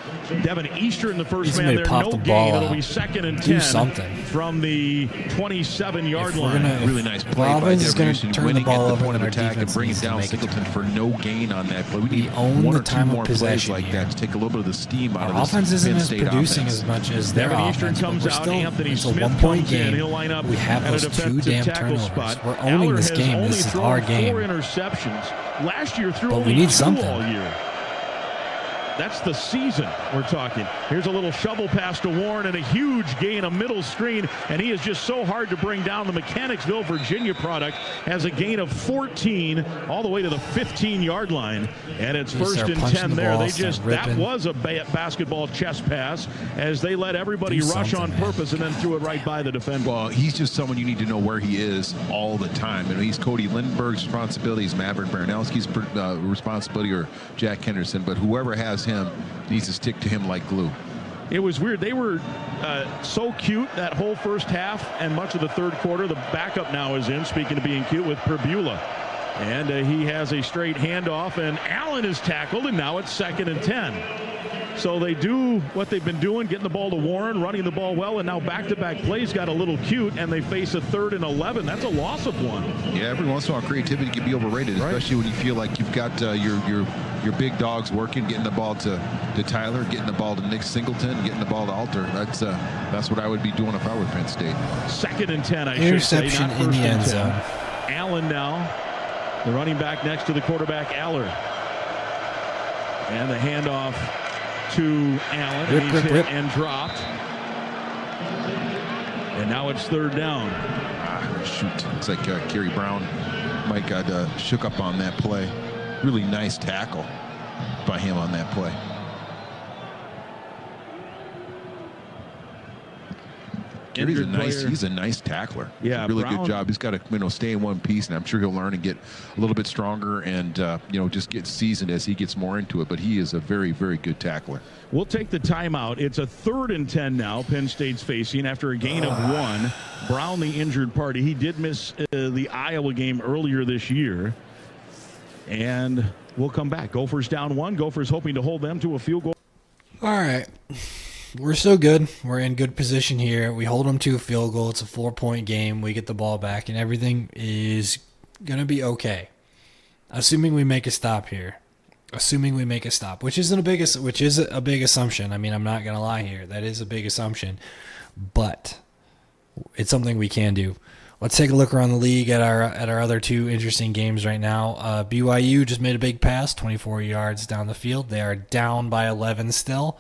Devin Easter in the first man there, no gain. It'll be 2nd and 10 from the 27-yard line. Really nice play by Devin Easter, winning at the point of attack and bringing down Singleton for no gain on that play. We need one or two more plays like that to take a little bit of the steam out of this offense isn't Penn as State producing offense. as much as their Devin offense. Eastern comes out. Anthony It's a Smith one-point comes in. game. He'll line up We have at a those two defensive damn tackle turnovers. spot. We're owning Aller this has game. only This is thrown our 4 game. interceptions. Last year threw But we only need 2 something. all year. That's the season we're talking. Here's a little shovel pass to Warren and a huge gain, a middle screen, and he is just so hard to bring down. The Mechanicsville, Virginia product has a gain of 14 all the way to the 15-yard line, and it's They 1st start and punching 10 the there. ball, They start just that ripping. was a basketball chest pass as they let everybody Do rush on something, man. purpose and then threw it right by the defender. Well, he's just someone you need to know where he is all the time. He's Cody Lindbergh's responsibility, he's Maverick Baranowski's responsibility, or Jack Henderson, but whoever has him needs to stick to him like glue. It was weird. They were so cute that whole first half and much of the third quarter. The backup now is in, speaking of being cute, with Perbula. And he has a straight handoff, and Allen is tackled, and now it's 2nd and 10. So they do what they've been doing, getting the ball to Warren, running the ball well, and now back-to-back plays got a little cute, and they face a 3rd and 11. That's a loss of 1. Yeah, every once in a while creativity can be overrated, especially when you feel like you've got your big dogs working, getting the ball to Tyler, getting the ball to Nick Singleton, getting the ball to Alter. That's what I would be doing if I were Penn State. 2nd and 10, I should Interception say, not in the 1st and end 10. zone. Allen now, the running back next to the quarterback, Aller. And the handoff to Allen, and he's hit and dropped. And now it's 3rd down. Shoot, looks like Kerry Brown might got shook up on that play. Really nice tackle by him on that play. He's a nice tackler. Yeah, really Brown, good job. He's got to stay in one piece, and I'm sure he'll learn and get a little bit stronger and just get seasoned as he gets more into it. But he is a very, very good tackler. We'll take the timeout. It's a 3rd and 10 now. Penn State's facing after a gain of 1. Brown, the injured party, he did miss the Iowa game earlier this year. And we'll come back. Gophers down 1. Gophers hoping to hold them to a field goal. All right. We're still good. We're in good position here. We hold them to a field goal. It's a 4-point game. We get the ball back, and everything is going to be okay. Assuming we make a stop here. Which is a big assumption. I mean, I'm not going to lie here. That is a big assumption. But it's something we can do. Let's take a look around the league at our other 2 interesting games right now. BYU just made a big pass, 24 yards down the field. They are down by 11 still.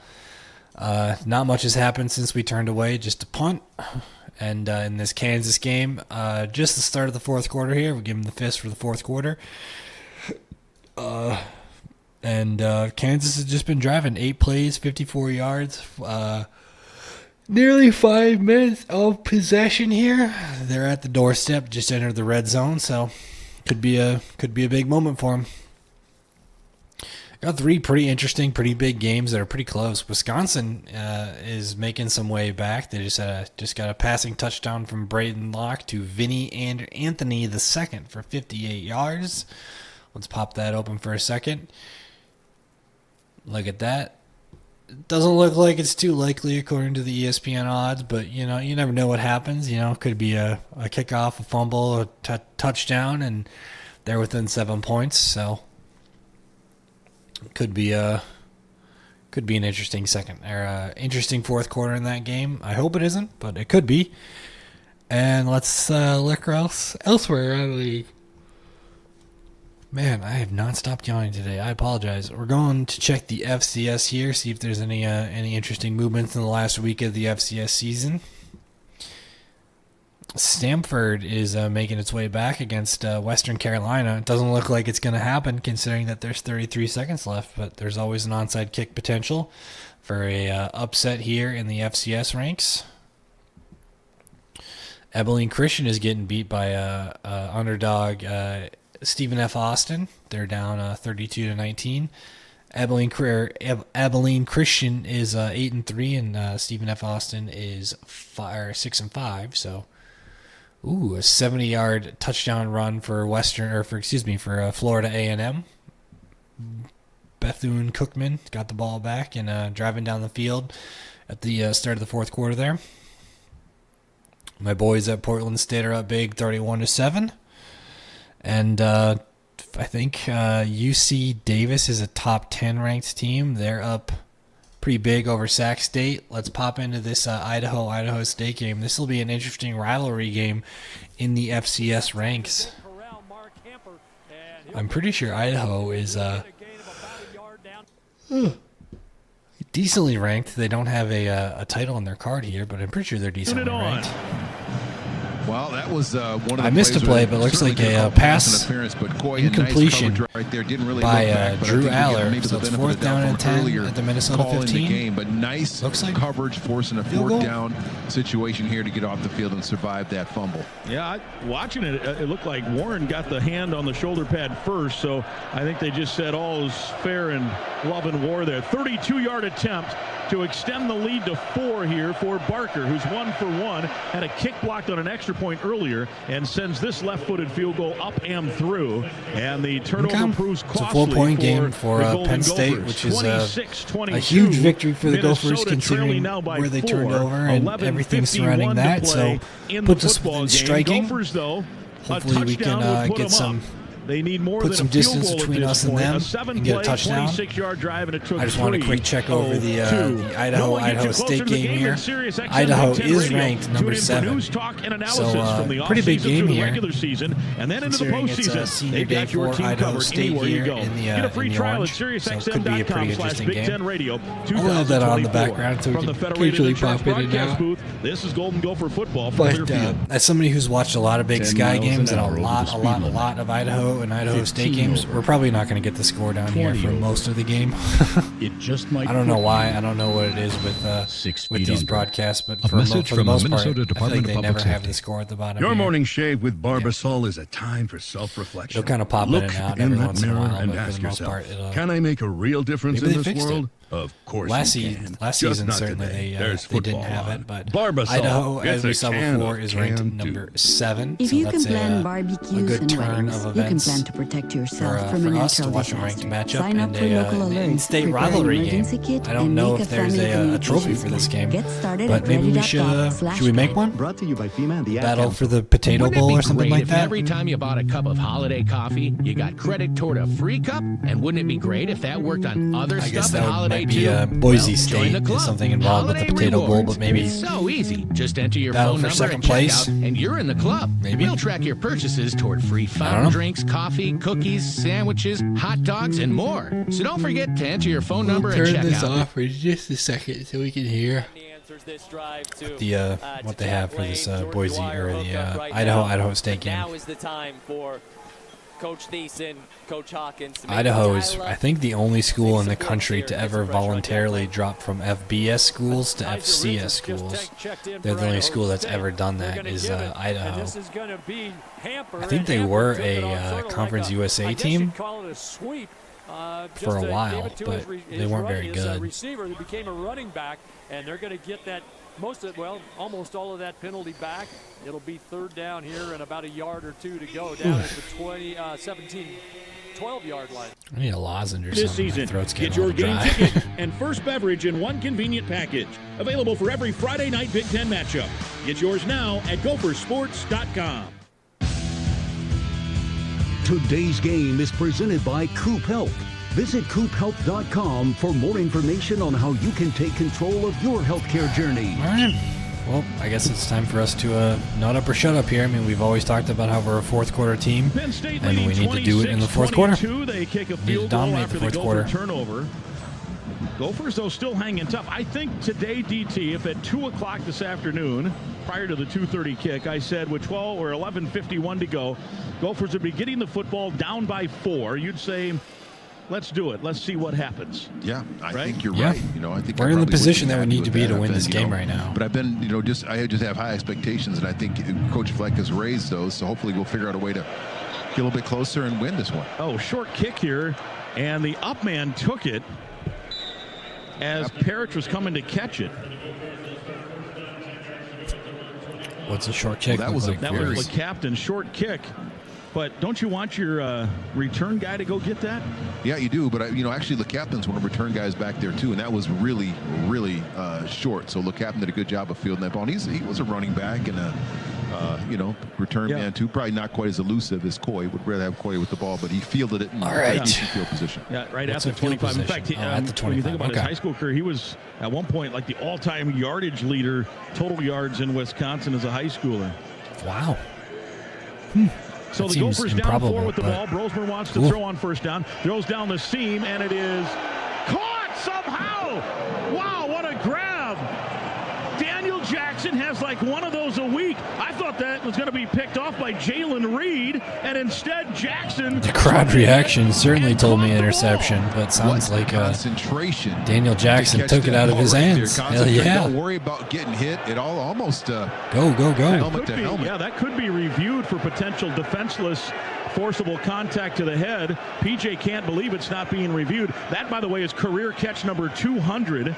Not much has happened since we turned away, just a punt. And in this Kansas game, just the start of the 4th quarter here, we give them the fist for the 4th quarter. And Kansas has just been driving 8 plays, 54 yards, nearly 5 minutes of possession here. They're at the doorstep, just entered the red zone, so could be a big moment for them. Got three pretty interesting, pretty big games that are pretty close. Wisconsin is making some way back. They just got a passing touchdown from Braden Locke to Vinny and Anthony II for 58 yards. Let's pop that open for a second. Look at that. It doesn't look like it's too likely according to the ESPN odds, but you never know what happens. It could be a kickoff, a fumble, a touchdown, and they're within 7 points. So could be an interesting interesting fourth quarter in that game. I hope it isn't, but it could be. And let's look elsewhere out of the league. Man, I have not stopped yawning today. I apologize. We're going to check the FCS here, see if there's any interesting movements in the last week of the FCS season. Stanford is making its way back against Western Carolina. It doesn't look like it's going to happen considering that there's 33 seconds left, but there's always an onside kick potential for a upset here in the FCS ranks. Abilene Christian is getting beat by underdog Stephen F. Austin. They're down 32-19. Abilene Christian is 8-3, and Stephen F. Austin is 6-5. So, a 70-yard touchdown run for Florida A&M. Bethune Cookman got the ball back and driving down the field at the start of the fourth quarter there. My boys at Portland State are up big, 31-7. And I think UC Davis is a top 10 ranked team. They're up pretty big over Sac State. Let's pop into this Idaho State game. This will be an interesting rivalry game in the FCS ranks. I'm pretty sure Idaho is decently ranked. They don't have a title on their card here, but I'm pretty sure they're decently ranked. Well, that was one of the I missed a play, but it looks like a pass incompletion right there. Didn't really by Drew Aller. So it's 4th down and 10 at the Minnesota 15. Game, but nice coverage, forcing a fourth down situation here to get off the field and survive that fumble. Yeah, watching it, it looked like Warren got the hand on the shoulder pad first, so I think they just said all is fair in love and war there. 32-yard attempt to extend the lead to 4 here for Barker, who's 1 for 1, had a kick blocked on an extra point earlier and sends this left-footed field goal up and through, and the turnover proves costly. It's a 4-point game for Penn State, which is a huge victory for the Gophers considering where they turned over and everything surrounding that. So puts us within striking. Hopefully we can get some. They need more put some distance between us and them and get a touchdown. I just want a quick check over the Idaho State game here. Idaho is ranked number 7, so pretty big game here. Considering it's a senior day for Idaho State here in the orange, so it could be a pretty interesting game. I'll have that on the background so we can occasionally pop in and out. This is Golden Gopher football. But as somebody who's watched a lot of Big Sky games and a lot of Idaho and Idaho State games, we're probably not going to get the score down here for most of the game. I don't know why. I don't know what it is with these broadcasts, but for the most part, I feel like they never have the score at the bottom. Your morning shave with Barbasol is a time for self-reflection. It'll kind of pop in and out every once in a while, and but for ask the most yourself, part, can I make a real difference in this world? Of course last you can. season certainly they didn't have it, but Idaho, as we saw before, is ranked number 7. If so you that's can plan barbecues a good and turn weddings, of you can events plan to protect yourself from a for us to natural watch a ranked disaster. matchup Sign up for local and alerts, state prepare an rivalry game. emergency kit, I don't and know make if there's a trophy for this game, Get started but at maybe we should we make one? Brought to you by FEMA and the Battle for the Potato Bowl or something like that? Every time you bought a cup of holiday coffee, you got credit toward a free cup? And wouldn't it be great if that worked on other stuff at Holiday too? I guess that might be Boise State is something involved with the Potato Bowl, but maybe it's so easy. Just enter your battle phone for number second at place, checkout, and you're in the club. Maybe we'll track your purchases toward free fountain drinks, coffee, cookies, sandwiches, hot dogs, and more. So don't forget to enter your phone number at checkout. Turn this off for just a second so we can hear the what they have for this Boise or the Idaho State game. Now is the time for Coach Thiessen, Coach Hawkins. Idaho is, I think, the only school in the country to ever voluntarily drop from FBS schools to FCS schools. They're the only school that's ever done that is Idaho. I think they were a Conference USA team, for a while, but they weren't very good. Receiver who became a running back, and they're going to get that almost all of that penalty back. It'll be third down here and about a yard or two to go down at the 12-yard line. I need a lozenge or this something. Season, Throat's get getting your game dry. ticket and first beverage in one convenient package. Available for every Friday night Big Ten matchup. Get yours now at gophersports.com. Today's game is presented by Coop Health. Visit coophealth.com for more information on how you can take control of your healthcare journey. All right. Well, I guess it's time for us to nut up or shut up here. I mean, we've always talked about how we're a fourth quarter team, and we need to do it in the fourth quarter. They kick a Need to field goal dominate after the fourth the quarter. Gopher turnover. Gophers, though, still hanging tough. I think today, DT, if at 2 o'clock this afternoon, prior to the 2:30 kick, I said with 12 or 11:51 to go, Gophers would be getting the football down by 4, you'd say, let's do it. Let's see what happens. Yeah, I Right? think you're Yeah. right. I think We're I in the probably position would that we happy need to with be that. to I've win been, this game right now. But I've been, I just have high expectations, and I think Coach Fleck has raised those. So hopefully we'll figure out a way to get a little bit closer and win this one. Oh, short kick here, and the up man took it as Parrish was coming to catch it. What's a short kick? Well, That was the captain short kick. But don't you want your return guy to go get that? Yeah, you do. But actually, the captain's one of the return guys back there too, and that was really, really short. So the captain did a good job of fielding that ball. And he was a running back and a return man too. Probably not quite as elusive as Coy. Would rather have Coy with the ball, but he fielded it in decent field position. Yeah, right What's at the 25. In fact, at the 25. when you think about his Okay. high school career, he was at one point like the all-time yardage leader, total yards in Wisconsin as a high schooler. Wow. So That the seems Gophers down improbable, 4 with the but- ball. Brosmer wants to Cool. throw on first down. Throws down the seam, and it is caught somehow. Wow, what a grab. Daniel Jackson has like one of those a week. I thought that was going to be picked off by Jalen Reed, and instead Jackson. The crowd reaction certainly told me interception, but sounds like concentration. Daniel Jackson to catch took it that out of ball his right there. hands. Hell Concentrate. yeah. Don't worry about getting hit. It all almost Go. helmet to helmet. Yeah, that could be reviewed for potential defenseless forcible contact to the head. PJ can't believe it's not being reviewed. That, by the way, is career catch number 200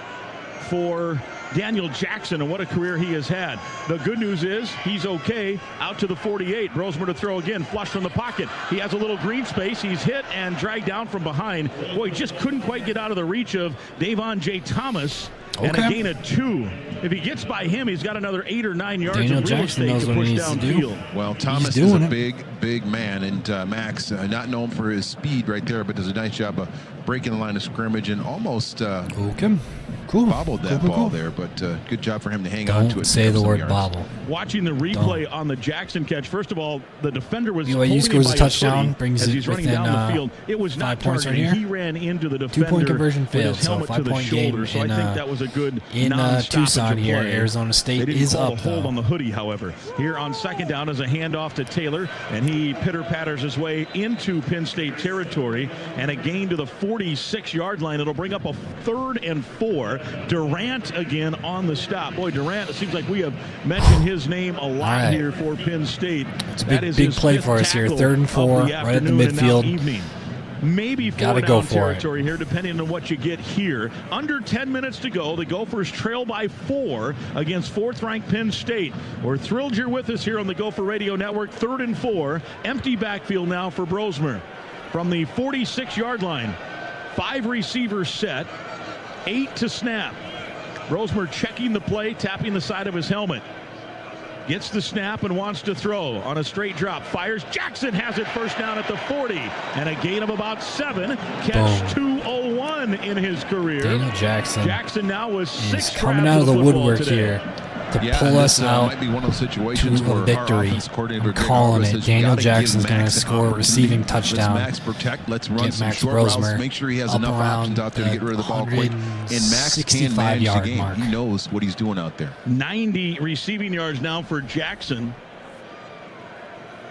for Daniel Jackson, and what a career he has had. The good news is he's okay. Out to the 48. Brosmer to throw again. Flush from the pocket. He has a little green space. He's hit and dragged down from behind. Boy, he just couldn't quite get out of the reach of Davon J. Thomas. And a gain of 2. If he gets by him, he's got another 8 or 9 yards Daniel of real Jackson estate knows to what push he needs to do. downfield. Well, Thomas is a big man, and Max, not known for his speed right there, but does a nice job of breaking the line of scrimmage and almost bobbled that ball there. But good job for him to hang on to it. Don't say the word bobble. Watching the replay on the Jackson catch, first of all, the defender was BYU holding scores him a by touchdown, his brings as it he's running within, down the field. It was 5 not points right targeting. here. He ran into the defender. 2-point conversion with failed, his so helmet to the 5-point game shoulder. So I in, think that was a good in non-stoppage Tucson of here. play. Arizona State They didn't is call up, a hold though. on the hoodie, however. Here on second down is a handoff to Taylor, and he pitter-patters his way into Penn State territory, and a gain to the 46-yard line. It'll bring up a 3rd and 4. Durant again on the stop. Boy, Durant, it seems like we have mentioned his name a lot here for Penn State. It's a big play for us here. 3rd and 4, right at the midfield. Maybe 4 Gotta down go for territory here, depending on what you get here. Under 10 minutes to go. The Gophers trail by 4 against 4th-ranked Penn State. We're thrilled you're with us here on the Gopher Radio Network. 3rd and 4. Empty backfield now for Brosmer. From the 46-yard line, 5 receivers set, 8 to snap. Brosmer checking the play, tapping the side of his helmet. Gets the snap and wants to throw on a straight drop. Fires. Jackson has it first down at the 40. And a gain of about 7. Catch 201 in his career. Daniel Jackson. Jackson now with 6 He's coming out of the woodwork today. here to Yeah, pull and us this, out might be one of those situations to a where victory. our offense coordinator I'm Greg calling Harbaugh it. says, "You Daniel gotta give Jackson's going to Max an score a opportunity. receiving touchdown. Let's Max protect. Let's run Get some Max short Brosmer routes. Make sure he has up enough around options out there to get rid of the ball quick. And Max can manage the 165-yard game. mark. He knows what he's doing out there. 90 receiving yards now for Jackson.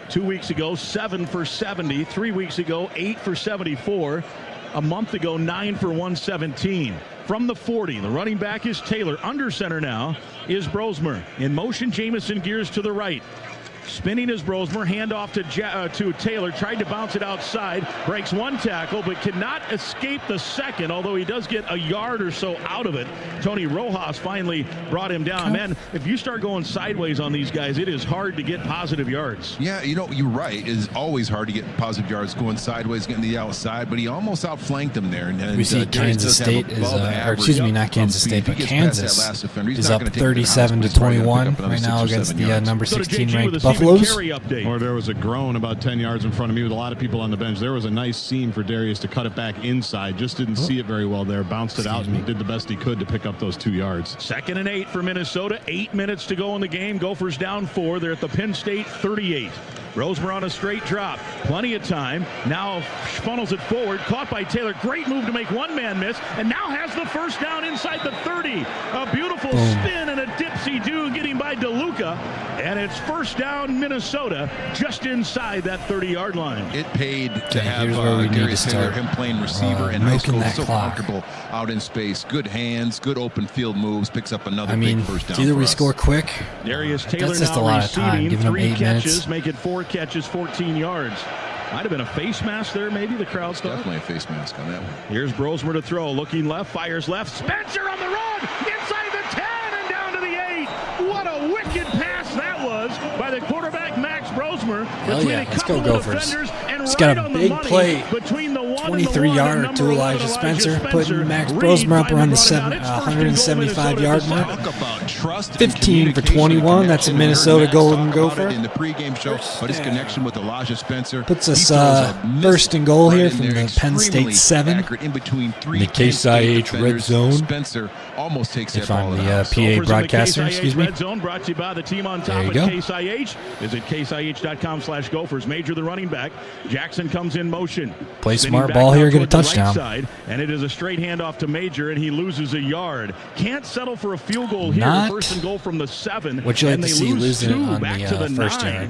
2 weeks ago, 7 for 70. 3 weeks ago, 8 for 74. A month ago, 9 for 117. From the 40, the running back is Taylor. Under center now is Brosmer. In motion, Jamison gears to the right. Spinning is Brosmer, handoff to Taylor, tried to bounce it outside, breaks one tackle, but cannot escape the second, although he does get a yard or so out of it. Tony Rojas finally brought him down. Man, if you start going sideways on these guys, it is hard to get positive yards. Yeah, you're right. It's always hard to get positive yards going sideways, getting the outside, but he almost outflanked him there. And we see Kansas State is, not Kansas State, but Kansas is up 37-21 right now against the number 16 ranked Buffaloes. Or there was a groan about 10 yards in front of me with a lot of people on the bench. There was a nice seam for Darius to cut it back inside. Just didn't see it very well there. Bounced it out and did the best he could to pick up those 2 yards. 2nd and 8 for Minnesota. 8 minutes to go in the game. Gophers down 4. They're at the Penn State 38. Rosemer on a straight drop. Plenty of time. Now funnels it forward. Caught by Taylor. Great move to make one man miss. And now has the first down inside the 30. A beautiful spin and a dipsy-do getting by DeLuca. And it's first down Minnesota just inside that 30-yard line. It paid to have Darius Taylor, him playing receiver in high school. So comfortable out in space. Good hands, good open field moves. Picks up another big first down. Either we score quick. Darius Taylor that's just now a lot of time. Giving him 8 catches, minutes. Make it 4 catches, 14 yards. Might have been a face mask there, maybe, the crowd's thought. Definitely a face mask on that one. Here's Brosmer to throw. Looking left, fires left. Spencer on the run! Inside the 10 and down to the 8. What a wicked pass that was by the quarterback, Max Brosmer. Hell yeah, let's go Gophers. He's got a big play. 23-yarder to Elijah Spencer, putting Max Brosmer up around the 175-yard mark. 15 for 21. That's a Minnesota Golden Gopher. In the pregame show, but his connection with Elijah Spencer puts us first and goal here from the Penn State 7. In between 3 the Case IH red zone. Spencer almost takes that ball out. The PA broadcaster, excuse me. Red zone brought to you by the team on top of Case IH. Visit caseih.com/Gophers. Major the running back. Jackson comes in motion. Play smart ball here, get a touchdown. Right side, and it is a straight handoff to Major, and he loses a yard. Can't settle for a field goal here. First and goal from the 7. What you like to see losing on the first yard?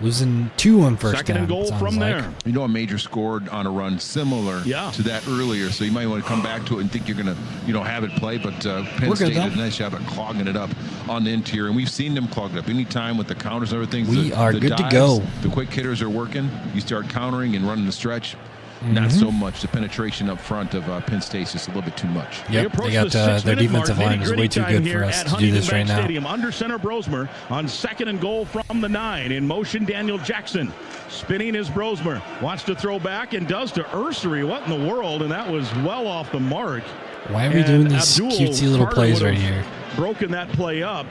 Losing 2 on first Second down. And goal from there. You know, a Major scored on a run similar to that earlier, so you might want to come back to it and think you're going to, have it play. But Penn State did a nice job of clogging it up on the interior, and we've seen them clog it up. Anytime with the counters and everything, we are good dives, to go. The quick hitters are working. You start countering and running the stretch. Not so much. The penetration up front of Penn State is just a little bit too much. Yep, they got their defensive line is way too good for us to do this right now. Stadium, under center Brosmer on 2nd and goal from the 9. In motion, Daniel Jackson. Spinning is Brosmer. Wants to throw back and does to Ursery. What in the world? And that was well off the mark. Why are we doing these cutesy little plays right here? Broken that play up.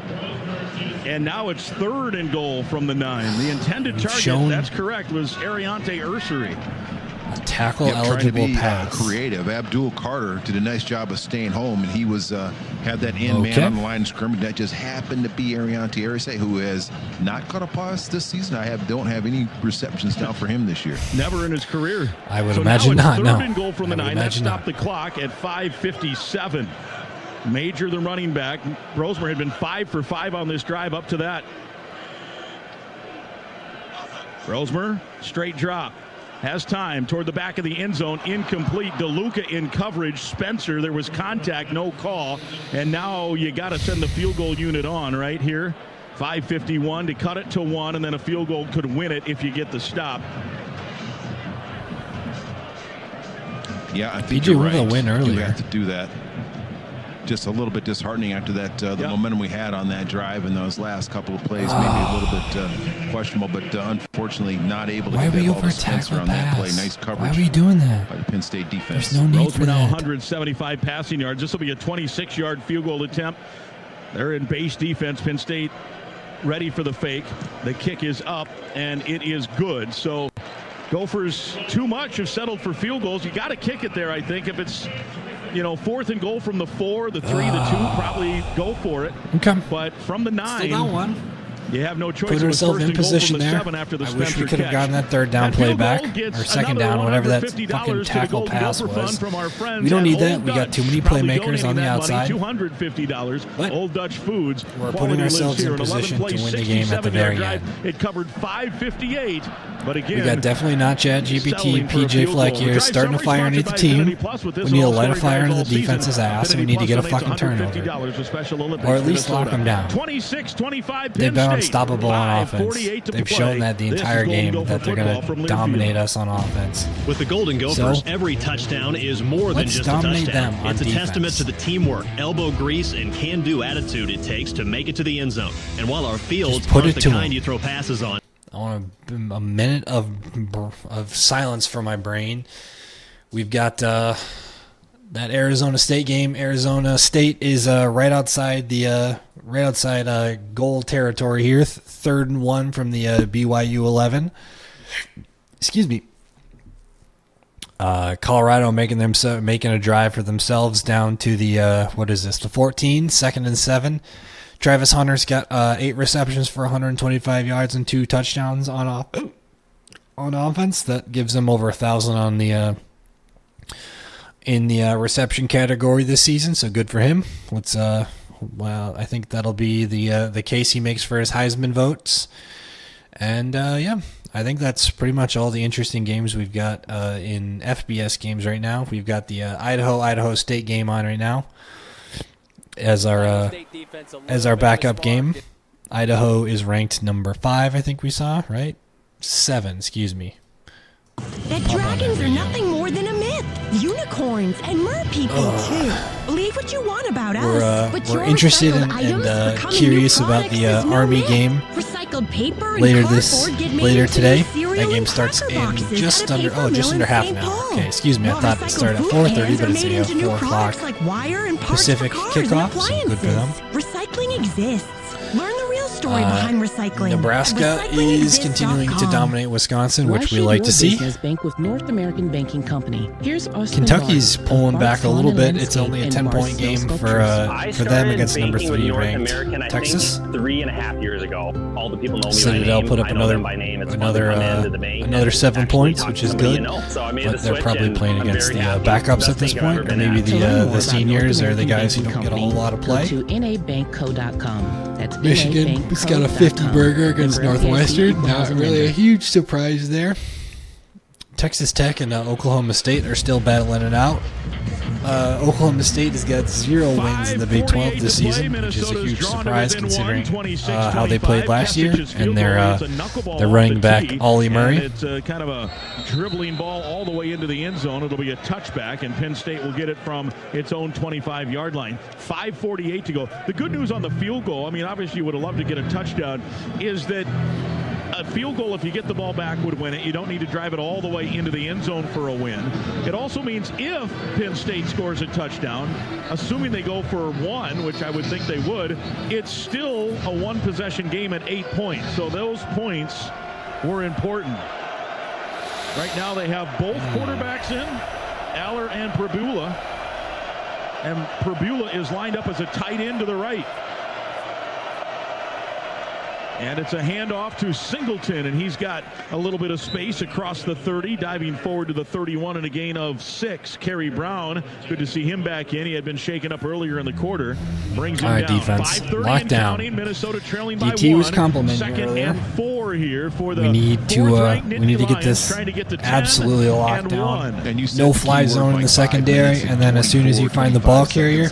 And now it's 3rd and goal from the 9. The intended target, that's correct, was Ariante Ursery. A tackle-eligible pass. Creative. Abdul Carter did a nice job of staying home, and he was had that end man on the line of scrimmage. That just happened to be Ariante Ursery, who has not caught a pass this season. Don't have any receptions down for him this year. Never in his career. I would imagine not. No. 3rd and goal from the 9. That stopped the clock at 5:57. Major, the running back. Brosmer had been 5 for 5 on this drive up to that. Brosmer, straight drop. Has time toward the back of the end zone. Incomplete. DeLuca in coverage. Spencer, there was contact, no call. And now you got to send the field goal unit on right here. 5:51 to cut it to 1, and then a field goal could win it if you get the stop. Yeah, I think BJ with a win earlier. You have to do that. Just a little bit disheartening after that, the momentum we had on that drive and those last couple of plays, maybe a little bit questionable, but unfortunately not able to get all the Spencer on that play. Nice coverage. Why are we doing that? By the Penn State defense. There's no need for now that. 175 passing yards. This will be a 26-yard field goal attempt. They're in base defense. Penn State ready for the fake. The kick is up, and it is good. So Gophers too much have settled for field goals. You got to kick it there, I think. If it's 4th and goal from the 4, the 3, the 2, probably go for it. Okay. But from the 9, still got one. You have no choice. Put ourselves in position there. I wish we could have gotten that 3rd down play back, or 2nd down, whatever that fucking tackle pass was. We don't need that. We got too many playmakers on the outside. $250. But Old Dutch Foods. We're putting ourselves in position to win the game at the very end. It covered 5:58. But again, we got definitely not ChatGPT, PJ Fleck here, starting to fire underneath the team. We need to light a fire into the defense's ass, and we need to get a fucking turnover. Or at least lock them down. 26-25. They've been unstoppable on offense. They've shown that the entire game that they're going to dominate us on offense. With the Golden Gophers, every touchdown is more than just a touchdown. It's a testament to the teamwork, elbow grease, and can-do attitude it takes to make it to the end zone. And while our fields aren't the kind you throw passes on, I want a minute of silence for my brain. We've got that Arizona State game. Arizona State is right outside goal territory here. 3rd and 1 from the BYU 11. Excuse me. Colorado making a drive for themselves down to the the 14, 2nd and 7. Travis Hunter's got 8 receptions for 125 yards and 2 touchdowns on offense. That gives him over 1,000 on the in the reception category this season. So good for him. I think that'll be the case he makes for his Heisman votes. And I think that's pretty much all the interesting games we've got in FBS games right now. We've got the Idaho State game on right now as our backup game. Idaho is ranked number 5, I think we saw, right? 7, excuse me. That dragons are nothing more than a myth. Unicorns and mer people too. Believe what you want about us, but we're interested and curious about the Army game later today. That game starts in just under half an hour. Okay, excuse me. I thought it started at 4:30, but it's a 4 o'clock Pacific kickoff. So good for them. Recycling exists. Learn the real story behind recycling. Nebraska is continuing to dominate Wisconsin, which we like to see. Bank with North American Banking Company. Here's Kentucky's pulling back a little bit. It's only a 10-point game for them against number 3 ranked Texas. 3.5 years ago. All the people know me Citadel by name. put up another 7 points, which is good. But they're probably playing against the backups at this point, or maybe the seniors or the guys who don't get a whole lot of play. To nabanco.com. That's Michigan has got a 50 burger against Northwestern. Not really a huge surprise there. Texas Tech and Oklahoma State are still battling it out. Oklahoma State has got 0 wins in the Big 12 this season, which is a huge surprise considering how they played last year and their running back, Ollie Murray. It's kind of a dribbling ball all the way into the end zone. It'll be a touchback, and Penn State will get it from its own 25-yard line. 5:48 to go. The good news on the field goal, I mean, obviously you would have loved to get a touchdown, is that a field goal, if you get the ball back, would win it. You don't need to drive it all the way into the end zone for a win. It also means if Penn State scores a touchdown, assuming they go for 1, which I would think they would, it's still a 1-possession game at 8 points. So those points were important. Right now they have both quarterbacks in, Aller and Prabula. And Prabula is lined up as a tight end to the right. And it's a handoff to Singleton, and he's got a little bit of space across the 30, diving forward to the 31 and a gain of 6. Kerry Brown, good to see him back in. He had been shaken up earlier in the quarter. Brings him down. Defense. Lockdown. Minnesota trailing by DT 1. was complimenting earlier. And 4 here for the we need to get this absolutely locked down. No fly zone in the secondary, and then as soon as you find the ball carrier,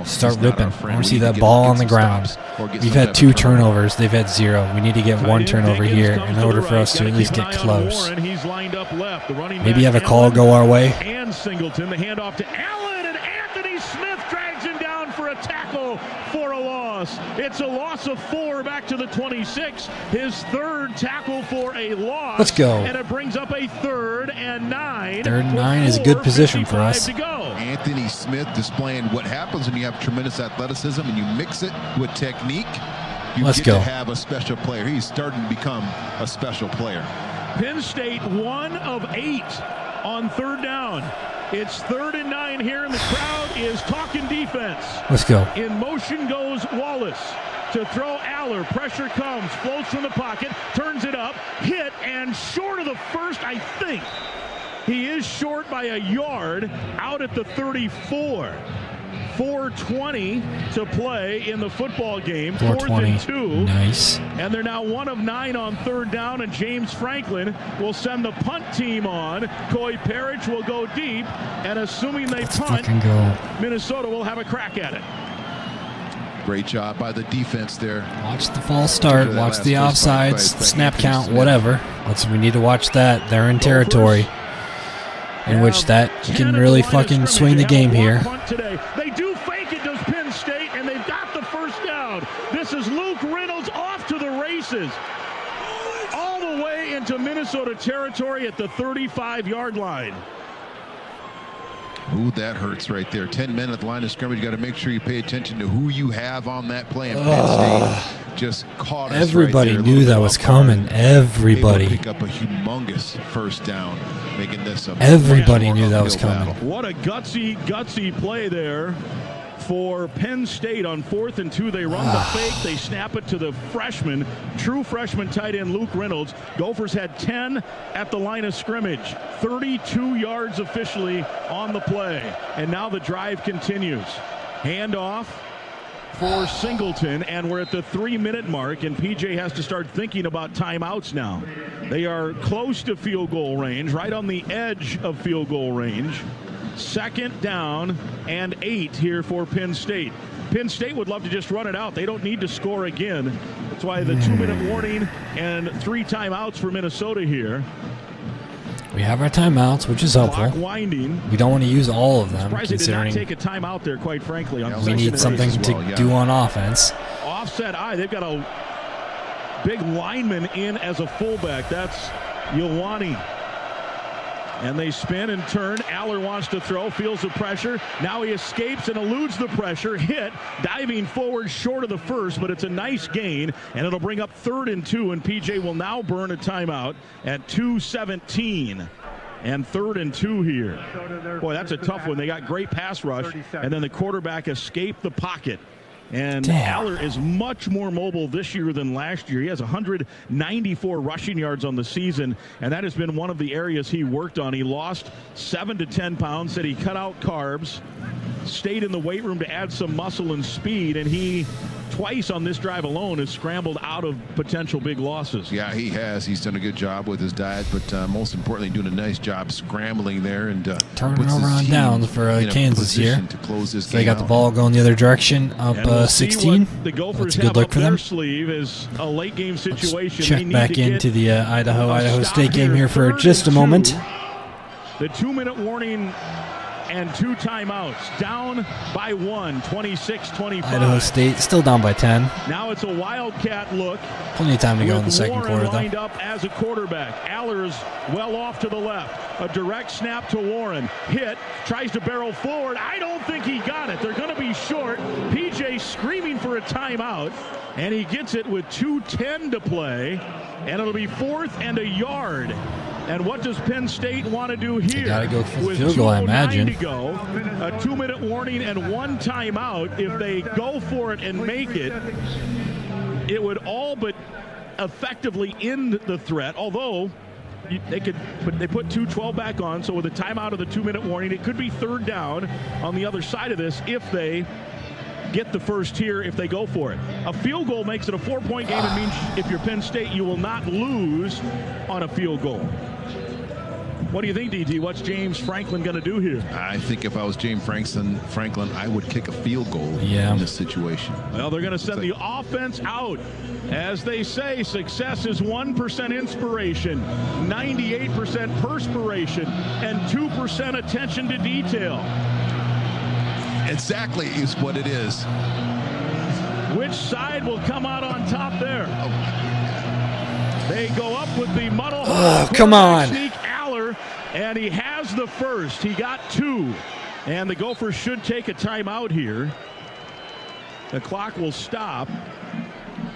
start ripping. I want to see that ball on the ground. We've had 2 turnovers. They've had 0. We need to get 1 turnover here in order for us to at least get close. Maybe have a call go our way. And Singleton, the handoff to Allen, and Anthony Smith drags him down for a tackle for a loss. It's a loss of 4 back to the 26. His 3rd tackle for a loss. Let's go. And it brings up a 3rd and 9. 3rd and 9 is a good position for us. Anthony Smith displaying what happens when you have tremendous athleticism and you mix it with technique. You Let's get go. to have a special player. He's starting to become a special player. Penn State 1 of 8 on 3rd down. It's 3rd and 9 here, and the crowd is talking defense. Let's go. In motion goes Wallace to throw Aller. Pressure comes, floats from the pocket, turns it up, hit, and short of the first, I think. He is short by a yard out at the 34. 4:20 to play in the football game. 4:20. 4th and 2. Nice. And they're now 1 of 9 on 3rd down, and James Franklin will send the punt team on. Coy Parrish will go deep, and assuming they punt, Minnesota will have a crack at it. Great job by the defense there. Watch the false start. Watch the offsides, snap count, whatever. We need to watch that. They're in territory in which that can really fucking swing the game here. They do fake it, does Penn State, and they've got the first down. This is Luke Reynolds off to the races. All the way into Minnesota territory at the 35-yard line. Ooh, that hurts right there. 10 men at the line of scrimmage. You got to make sure you pay attention to who you have on that play. And Penn State just caught us. Everybody right knew that was coming. Everybody. Able to pick up a humongous first down, making this a Everybody knew that was coming. What a gutsy play there for Penn State on 4th and 2. They run the fake. They snap it to the freshman, true freshman tight end Luke Reynolds. Gophers had 10 at the line of scrimmage. 32 yards officially on the play. And now the drive continues. Handoff for Singleton, and we're at the 3-minute mark, and PJ has to start thinking about timeouts now. They are close to field goal range, right on the edge of field goal range. 2nd down and 8 here for Penn State. Penn State would love to just run it out. They don't need to score again. That's why the 2-minute warning and 3 timeouts for Minnesota here. We have our timeouts, which is helpful. Clock winding. We don't want to use all of them, Surprised they did not considering take a timeout there, quite frankly. On we need something to do on offense. Offset eye. They've got a big lineman in as a fullback. That's Ioane. And they spin and turn. Aller wants to throw, feels the pressure. Now he escapes and eludes the pressure. Hit, diving forward short of the first, but it's a nice gain, and it'll bring up 3rd and 2, and PJ will now burn a timeout at 2:17. And 3rd and 2 here. Boy, that's a tough one. They got great pass rush, and then the quarterback escaped the pocket. And Aller is much more mobile this year than last year. He has 194 rushing yards on the season, and that has been one of the areas he worked on. He lost 7 to 10 pounds, said he cut out carbs, stayed in the weight room to add some muscle and speed, and he twice on this drive alone has scrambled out of potential big losses. Yeah, he has. He's done a good job with his diet, but most importantly, doing a nice job scrambling there and turning over on downs for Kansas here. To close this so they got the ball going the other direction, up 16. The Gophers That's a good look for them. Sleeve is a late game situation. Check back into the Idaho State game here for just a moment. The 2-minute warning and 2 timeouts. Down by 1, 26-25. Idaho State still down by 10. Now it's a Wildcat look. Plenty of time to go in the second Warren quarter, lined though. up as a quarterback. Aller's well off to the left. A direct snap to Warren. Hit. Tries to barrel forward. I don't think he got it. They're going to be short. PJ screaming for a timeout. And he gets it with 2:10 to play. And it'll be 4th and a yard. And what does Penn State want to do here? They got to go for the with field goal, I imagine. To go, a 2-minute warning and 1 timeout. If they go for it and make it, it would all but effectively end the threat. Although they put 2:12 back on, so with a timeout of the 2-minute warning, it could be 3rd down on the other side of this if they get the first here, if they go for it. A field goal makes it a 4-point game. It means if you're Penn State, you will not lose on a field goal. What do you think, DT? What's James Franklin going to do here? I think if I was James Franklin, I would kick a field goal in this situation. Well, they're going to send the offense out. As they say, success is 1% inspiration, 98% perspiration, and 2% attention to detail. Exactly is what it is. Which side will come out on top there? They go up with the muddle. Oh, come on. Sneak Aller, and he has the first. He got 2. And the Gophers should take a timeout here. The clock will stop.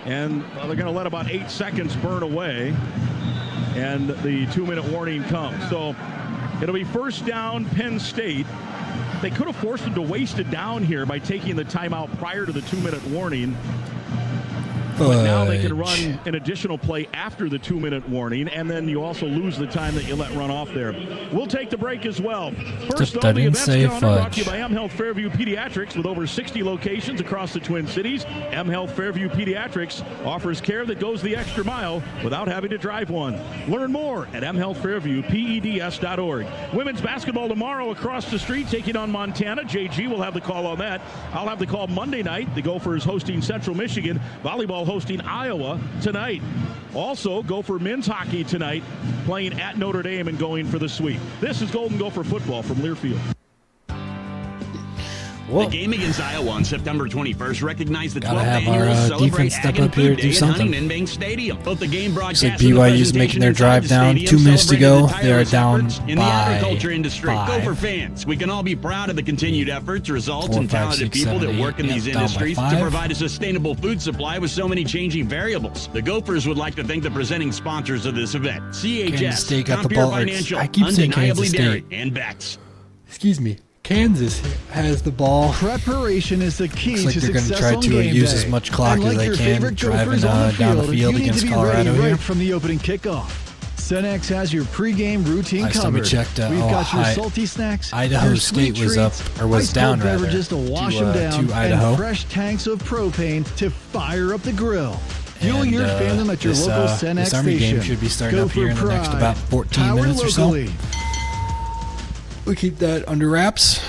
And they're going to let about 8 seconds burn away. And the 2-minute warning comes. So it'll be 1st down, Penn State. They could have forced them to waste it down here by taking the timeout prior to the 2-minute warning. But now they can run an additional play after the 2-minute warning, and then you also lose the time that you let run off there. We'll take the break as well. First, though, the event's calendar brought to you by M Health Fairview Pediatrics with over 60 locations across the Twin Cities. M Health Fairview Pediatrics offers care that goes the extra mile without having to drive one. Learn more at mhealthfairviewpeds.org. Women's basketball tomorrow across the street taking on Montana. JG will have the call on that. I'll have the call Monday night. The Gophers hosting Central Michigan. Volleyball hosting Iowa tonight. Also, Gopher men's hockey tonight, playing at Notre Dame and going for the sweep. This is Golden Gopher football from Learfield. The game against Iowa on September 21st recognized the 12th have annual our Celebrate defense step Ag and up here, Food do Day at something. Huntington Bank Stadium. Both the game Looks broadcast like BYU's making their drive down. 2 minutes to go. They are down in the by agriculture industry. 5. Gopher fans, we can all be proud of the continued efforts, results, 4, and 5, talented 6, people 7, that work in 8. these Yep, down by industries 5. to provide a sustainable food supply with so many changing variables. The Gophers would like to thank the presenting sponsors of this event: Kansas CHS, State got the Compeer ball. Financial, I keep saying Undeniably Kansas Dairy, State. and Bex. Excuse me. Kansas has the ball. Preparation is the key Looks like to they're going to success try on to game use day. as much clock And as like they your can favorite driving Gophers on the down the field, field you need against to be Colorado ready here. right from the opening kickoff. Cenex has your pregame routine Last time we covered. checked, We've got your salty snacks, Idaho your State sweet was up, treats, or was ice down cold rather, beverages to wash them to down, Idaho. and fresh tanks of propane to fire up the grill. Fuel And, your fandom at your this, local Cenex this Army station. game should be starting Go up here for in the next pride. about 14 Powered minutes or so. locally. We keep that under wraps.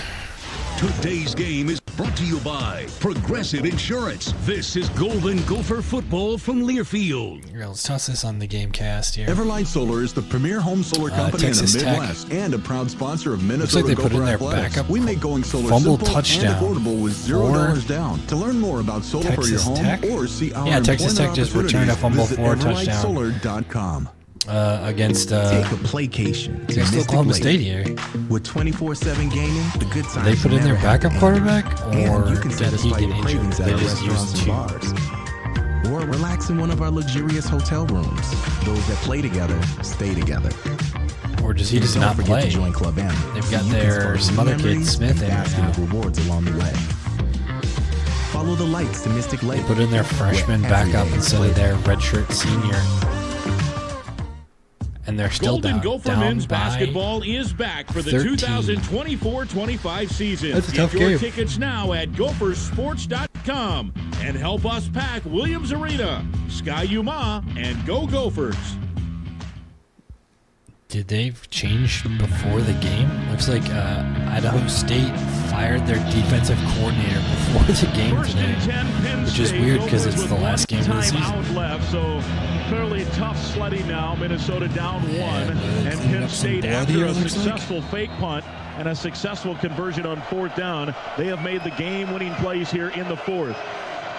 Today's game is brought to you by Progressive Insurance. This is Golden Gopher football from Learfield. Here, let's toss this on the game cast here. Everlight Solar is the premier home solar company Texas in the Tech. Midwest and a proud sponsor of Minnesota Looks like they put Gopher in their Athletics. backup We make going solar fumble simple touchdown and affordable with $0 down. To learn more about solar for your Texas home Tech? or see our Yeah, Texas Tech just returned a fumble visit for a touchdown. everlightsolar.com. Against Take a playcation to against Mystic Oklahoma Lake. State here. With 24/7 gaming, the good times They put in their never backup end. quarterback, or And you can did satisfy he get your injured? cravings at They our just restaurants used and two. bars. Or relax in one of our luxurious hotel rooms. Those that play together, stay together. Or does he just Don't not forget play? to join Club M. They've got so you can their spark some new other kids, memories Smith, and in right basket now. of rewards along the way. Follow the lights to Mystic Lake. Put in their freshman where backup every day is instead of their playful. redshirt senior. And they're still Golden down, Gopher down men's by basketball is back for the 13. 2024-25 season. That's a Get tough your game. tickets now at gophersports.com and help us pack Williams Arena, Sky Yuma, and Go Gophers. Did they change before the game? Looks like Idaho State fired their defensive coordinator before the game First today, and 10, Penn which is State. weird because Gophers it's the with last one game of the season. timeout left, so clearly tough sledding now. Minnesota down one, and cleaning Penn up some State blood after here, a it looks like. successful fake punt and a successful conversion on fourth down. They have made the game-winning plays here in the fourth.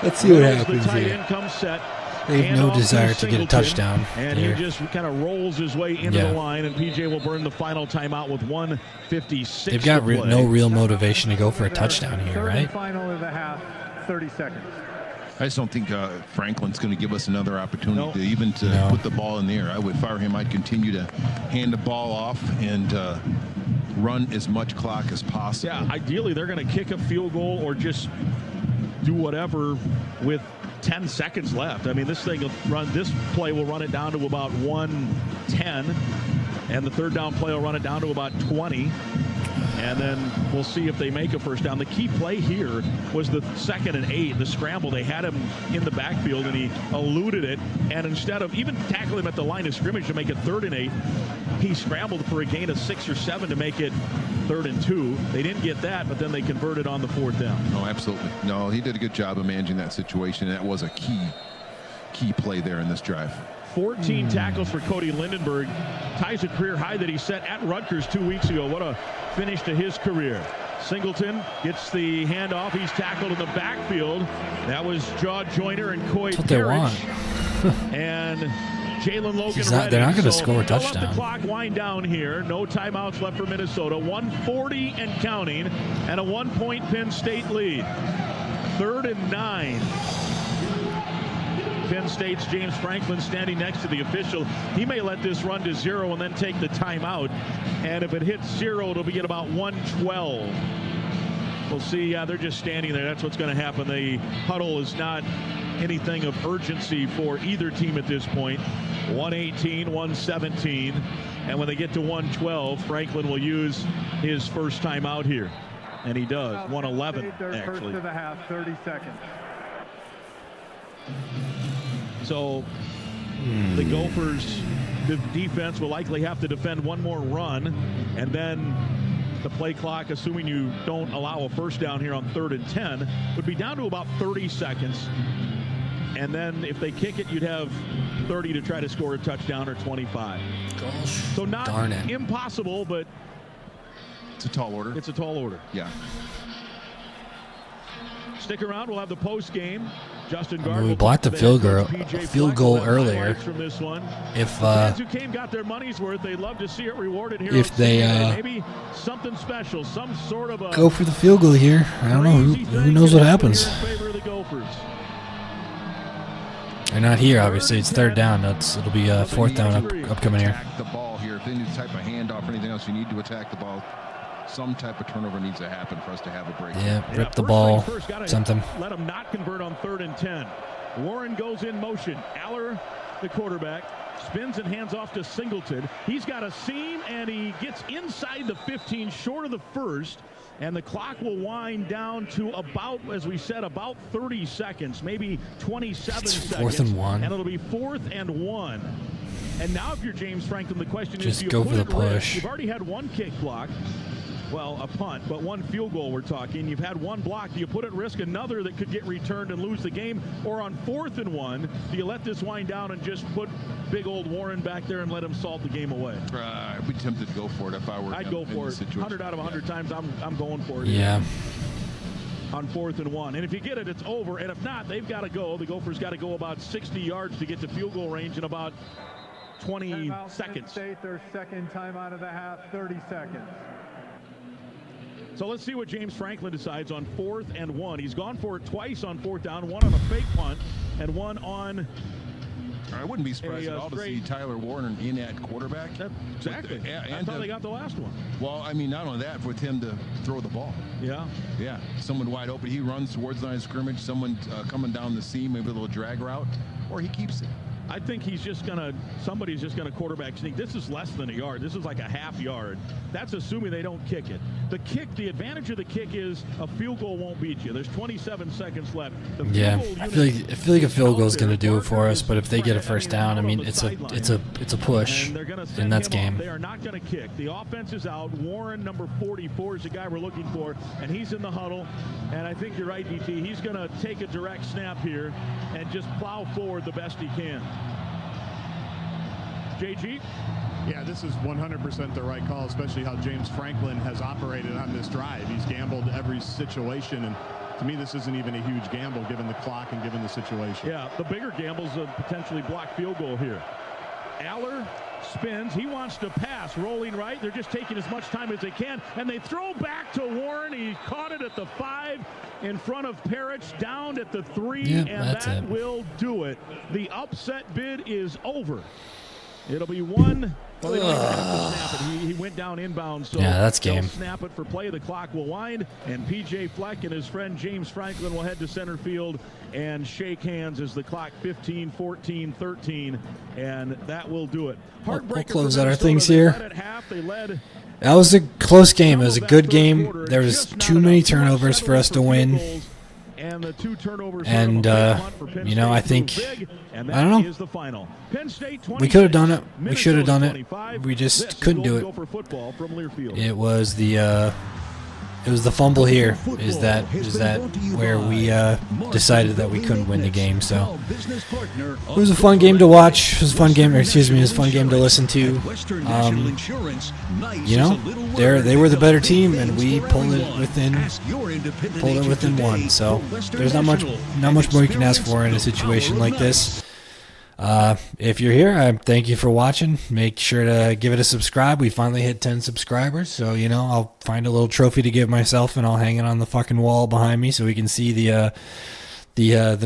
Let's see what Reynolds, happens the tight here. end, comes set. They have no Handoff to desire to get a Singleton, touchdown and here. he just kind of rolls his way into Yeah. the line, and PJ will burn the final timeout with 1:56 They've got to play. no real motivation to go for a touchdown here, Third right? and final of the half, 30 seconds. I just don't think Franklin's going to give us another opportunity No. to even to No. put the ball in the air. I would fire him. I'd continue to hand the ball off and run as much clock as possible. Yeah, ideally they're going to kick a field goal or just do whatever with 10 seconds left. I mean, this play will run it down to about 1:10, and the third down play will run it down to about 20. And then we'll see if they make a first down. The key play here was the 2nd and 8, the scramble. They had him in the backfield, and he eluded it. And instead of even tackling him at the line of scrimmage to make it 3rd and 8, he scrambled for a gain of 6 or 7 to make it 3rd and 2. They didn't get that, but then they converted on the 4th down. No, absolutely. No, he did a good job of managing that situation. That was a key play there in this drive. 14 tackles for Cody Lindenberg. Ties a career high that he set at Rutgers 2 weeks ago. What a finish to his career. Singleton gets the handoff. He's tackled in the backfield. That was Jaw Joyner and Coy That's what they want. And Jalen Logan They're not going to So score a they'll let touchdown. the clock wind down here. No timeouts left for Minnesota. 1:40 and counting, and a 1-point Penn State lead. 3rd and 9. Penn State's James Franklin standing next to the official. He may let this run to 0 and then take the timeout. And if it hits 0, it'll be at about 1:12. We'll see. They're just standing there. That's what's going to happen. The huddle is not anything of urgency for either team at this point. 118, 117. And when they get to 112, Franklin will use his first time out here. And he does. 111, actually. First of the half, 30 seconds. So the Gophers, the defense will likely have to defend one more run, and then the play clock, assuming you don't allow a first down here on 3rd and 10, would be down to about 30 seconds. And then if they kick it, you'd have 30 to try to score a touchdown or 25. Gosh, so not impossible, but it's a tall order. It's a tall order. Yeah. Stick around. We'll have the post game. Justin I mean, we blocked a field goal earlier. If fans who came got their money's worth, they'd love to see it rewarded here. If they maybe something special, some sort of a go for the field goal here, I don't know. Who knows what happens? They're not here, obviously. It's 3rd down. It'll be 4th down upcoming here. Attack the ball here. If they need a type of handoff or anything else, you need to attack the ball. Some type of turnover needs to happen for us to have a break. Yeah, rip the ball, something. Let them not convert on 3rd and 10. Warren goes in motion. Aller, the quarterback, spins and hands off to Singleton. He's got a seam, and he gets inside the 15, short of the first. And the clock will wind down to about, as we said, about 30 seconds, maybe 27 seconds. 4th and 1. And it'll be 4th and 1. And now if you're James Franklin, the question is, do you go put for the it risk? push. You've already had one kick block. Well, a punt, but one field goal we're talking. You've had one block. Do you put at risk another that could get returned and lose the game? Or on 4th and 1, do you let this wind down and just put big old Warren back there and let him salt the game away? I'd be tempted to go for it if I were I'd go for it. 100 out of 100 times, I'm going for it. Yeah. On 4th and 1. And if you get it, it's over. And if not, they've got to go. The Gophers got to go about 60 yards to get to field goal range in about 20 seconds. State, their second time out of the half, 30 seconds. So let's see what James Franklin decides on 4th and 1. He's gone for it twice on 4th down, one on a fake punt and one on I wouldn't be surprised at all to see Tyler Warner in at quarterback. Exactly. I thought they got the last one. Well, I mean, not only that, with him to throw the ball. Yeah. Yeah. Someone wide open. He runs towards the line of scrimmage. Someone coming down the seam, maybe a little drag route, or he keeps it. I think somebody's just going to quarterback sneak. This is less than a yard. This is like a half yard. That's assuming they don't kick it. The advantage of the kick is a field goal won't beat you. There's 27 seconds left. Yeah, I feel like a field goal is going to do it for us, but if they get a first down, I mean, it's a push, and that's game. They are not going to kick. The offense is out. Warren, number 44, is the guy we're looking for, and he's in the huddle. And I think you're right, DT. He's going to take a direct snap here and just plow forward the best he can. JG? Yeah, this is 100% the right call, especially how James Franklin has operated on this drive. He's gambled every situation, and to me, this isn't even a huge gamble given the clock and given the situation. Yeah, the bigger gamble is a potentially blocked field goal here. Aller spins. He wants to pass. Rolling right. They're just taking as much time as they can, and they throw back to Warren. He caught it at the 5 in front of Parrish, down at the 3, and that will do it. The upset bid is over. It'll be one. Well, they don't even have to snap it. He went down inbound, so yeah, that's game. Snap it for play. The clock will wind, and P.J. Fleck and his friend James Franklin will head to center field and shake hands as the clock 15, 14, 13, and that will do it. We'll close out our things here. They led. That was a close game. It was a good game. There was too many turnovers for us to win. And, I think, I don't know. We could have done it. We should have done it. We just couldn't do it. It was the fumble here. Is that where we decided that we couldn't win the game? So it was a fun game to watch. It was a fun game. It was a fun game to listen to. They were the better team, and we pulled it within one. So there's not much more you can ask for in a situation like this. If you're here, I thank you for watching. Make sure to give it a subscribe. We finally hit 10 subscribers, so I'll find a little trophy to give myself, and I'll hang it on the fucking wall behind me so we can see the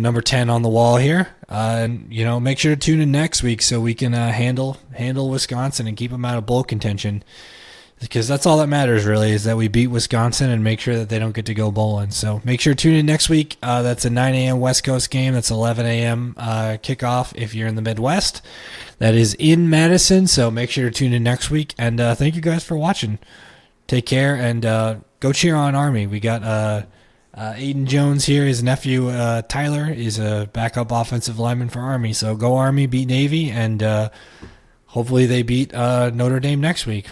number 10 on the wall here. And make sure to tune in next week so we can handle Wisconsin and keep them out of bowl contention. because that's all that matters really, is that we beat Wisconsin and make sure that they don't get to go bowling. So make sure to tune in next week. That's a 9 a.m. West Coast game. That's 11 a.m. Kickoff if you're in the Midwest. That is in Madison, so make sure to tune in next week. And thank you guys for watching. Take care, and go cheer on Army. We got Aiden Jones here. His nephew Tyler is a backup offensive lineman for Army. So go Army, beat Navy, and hopefully they beat Notre Dame next week.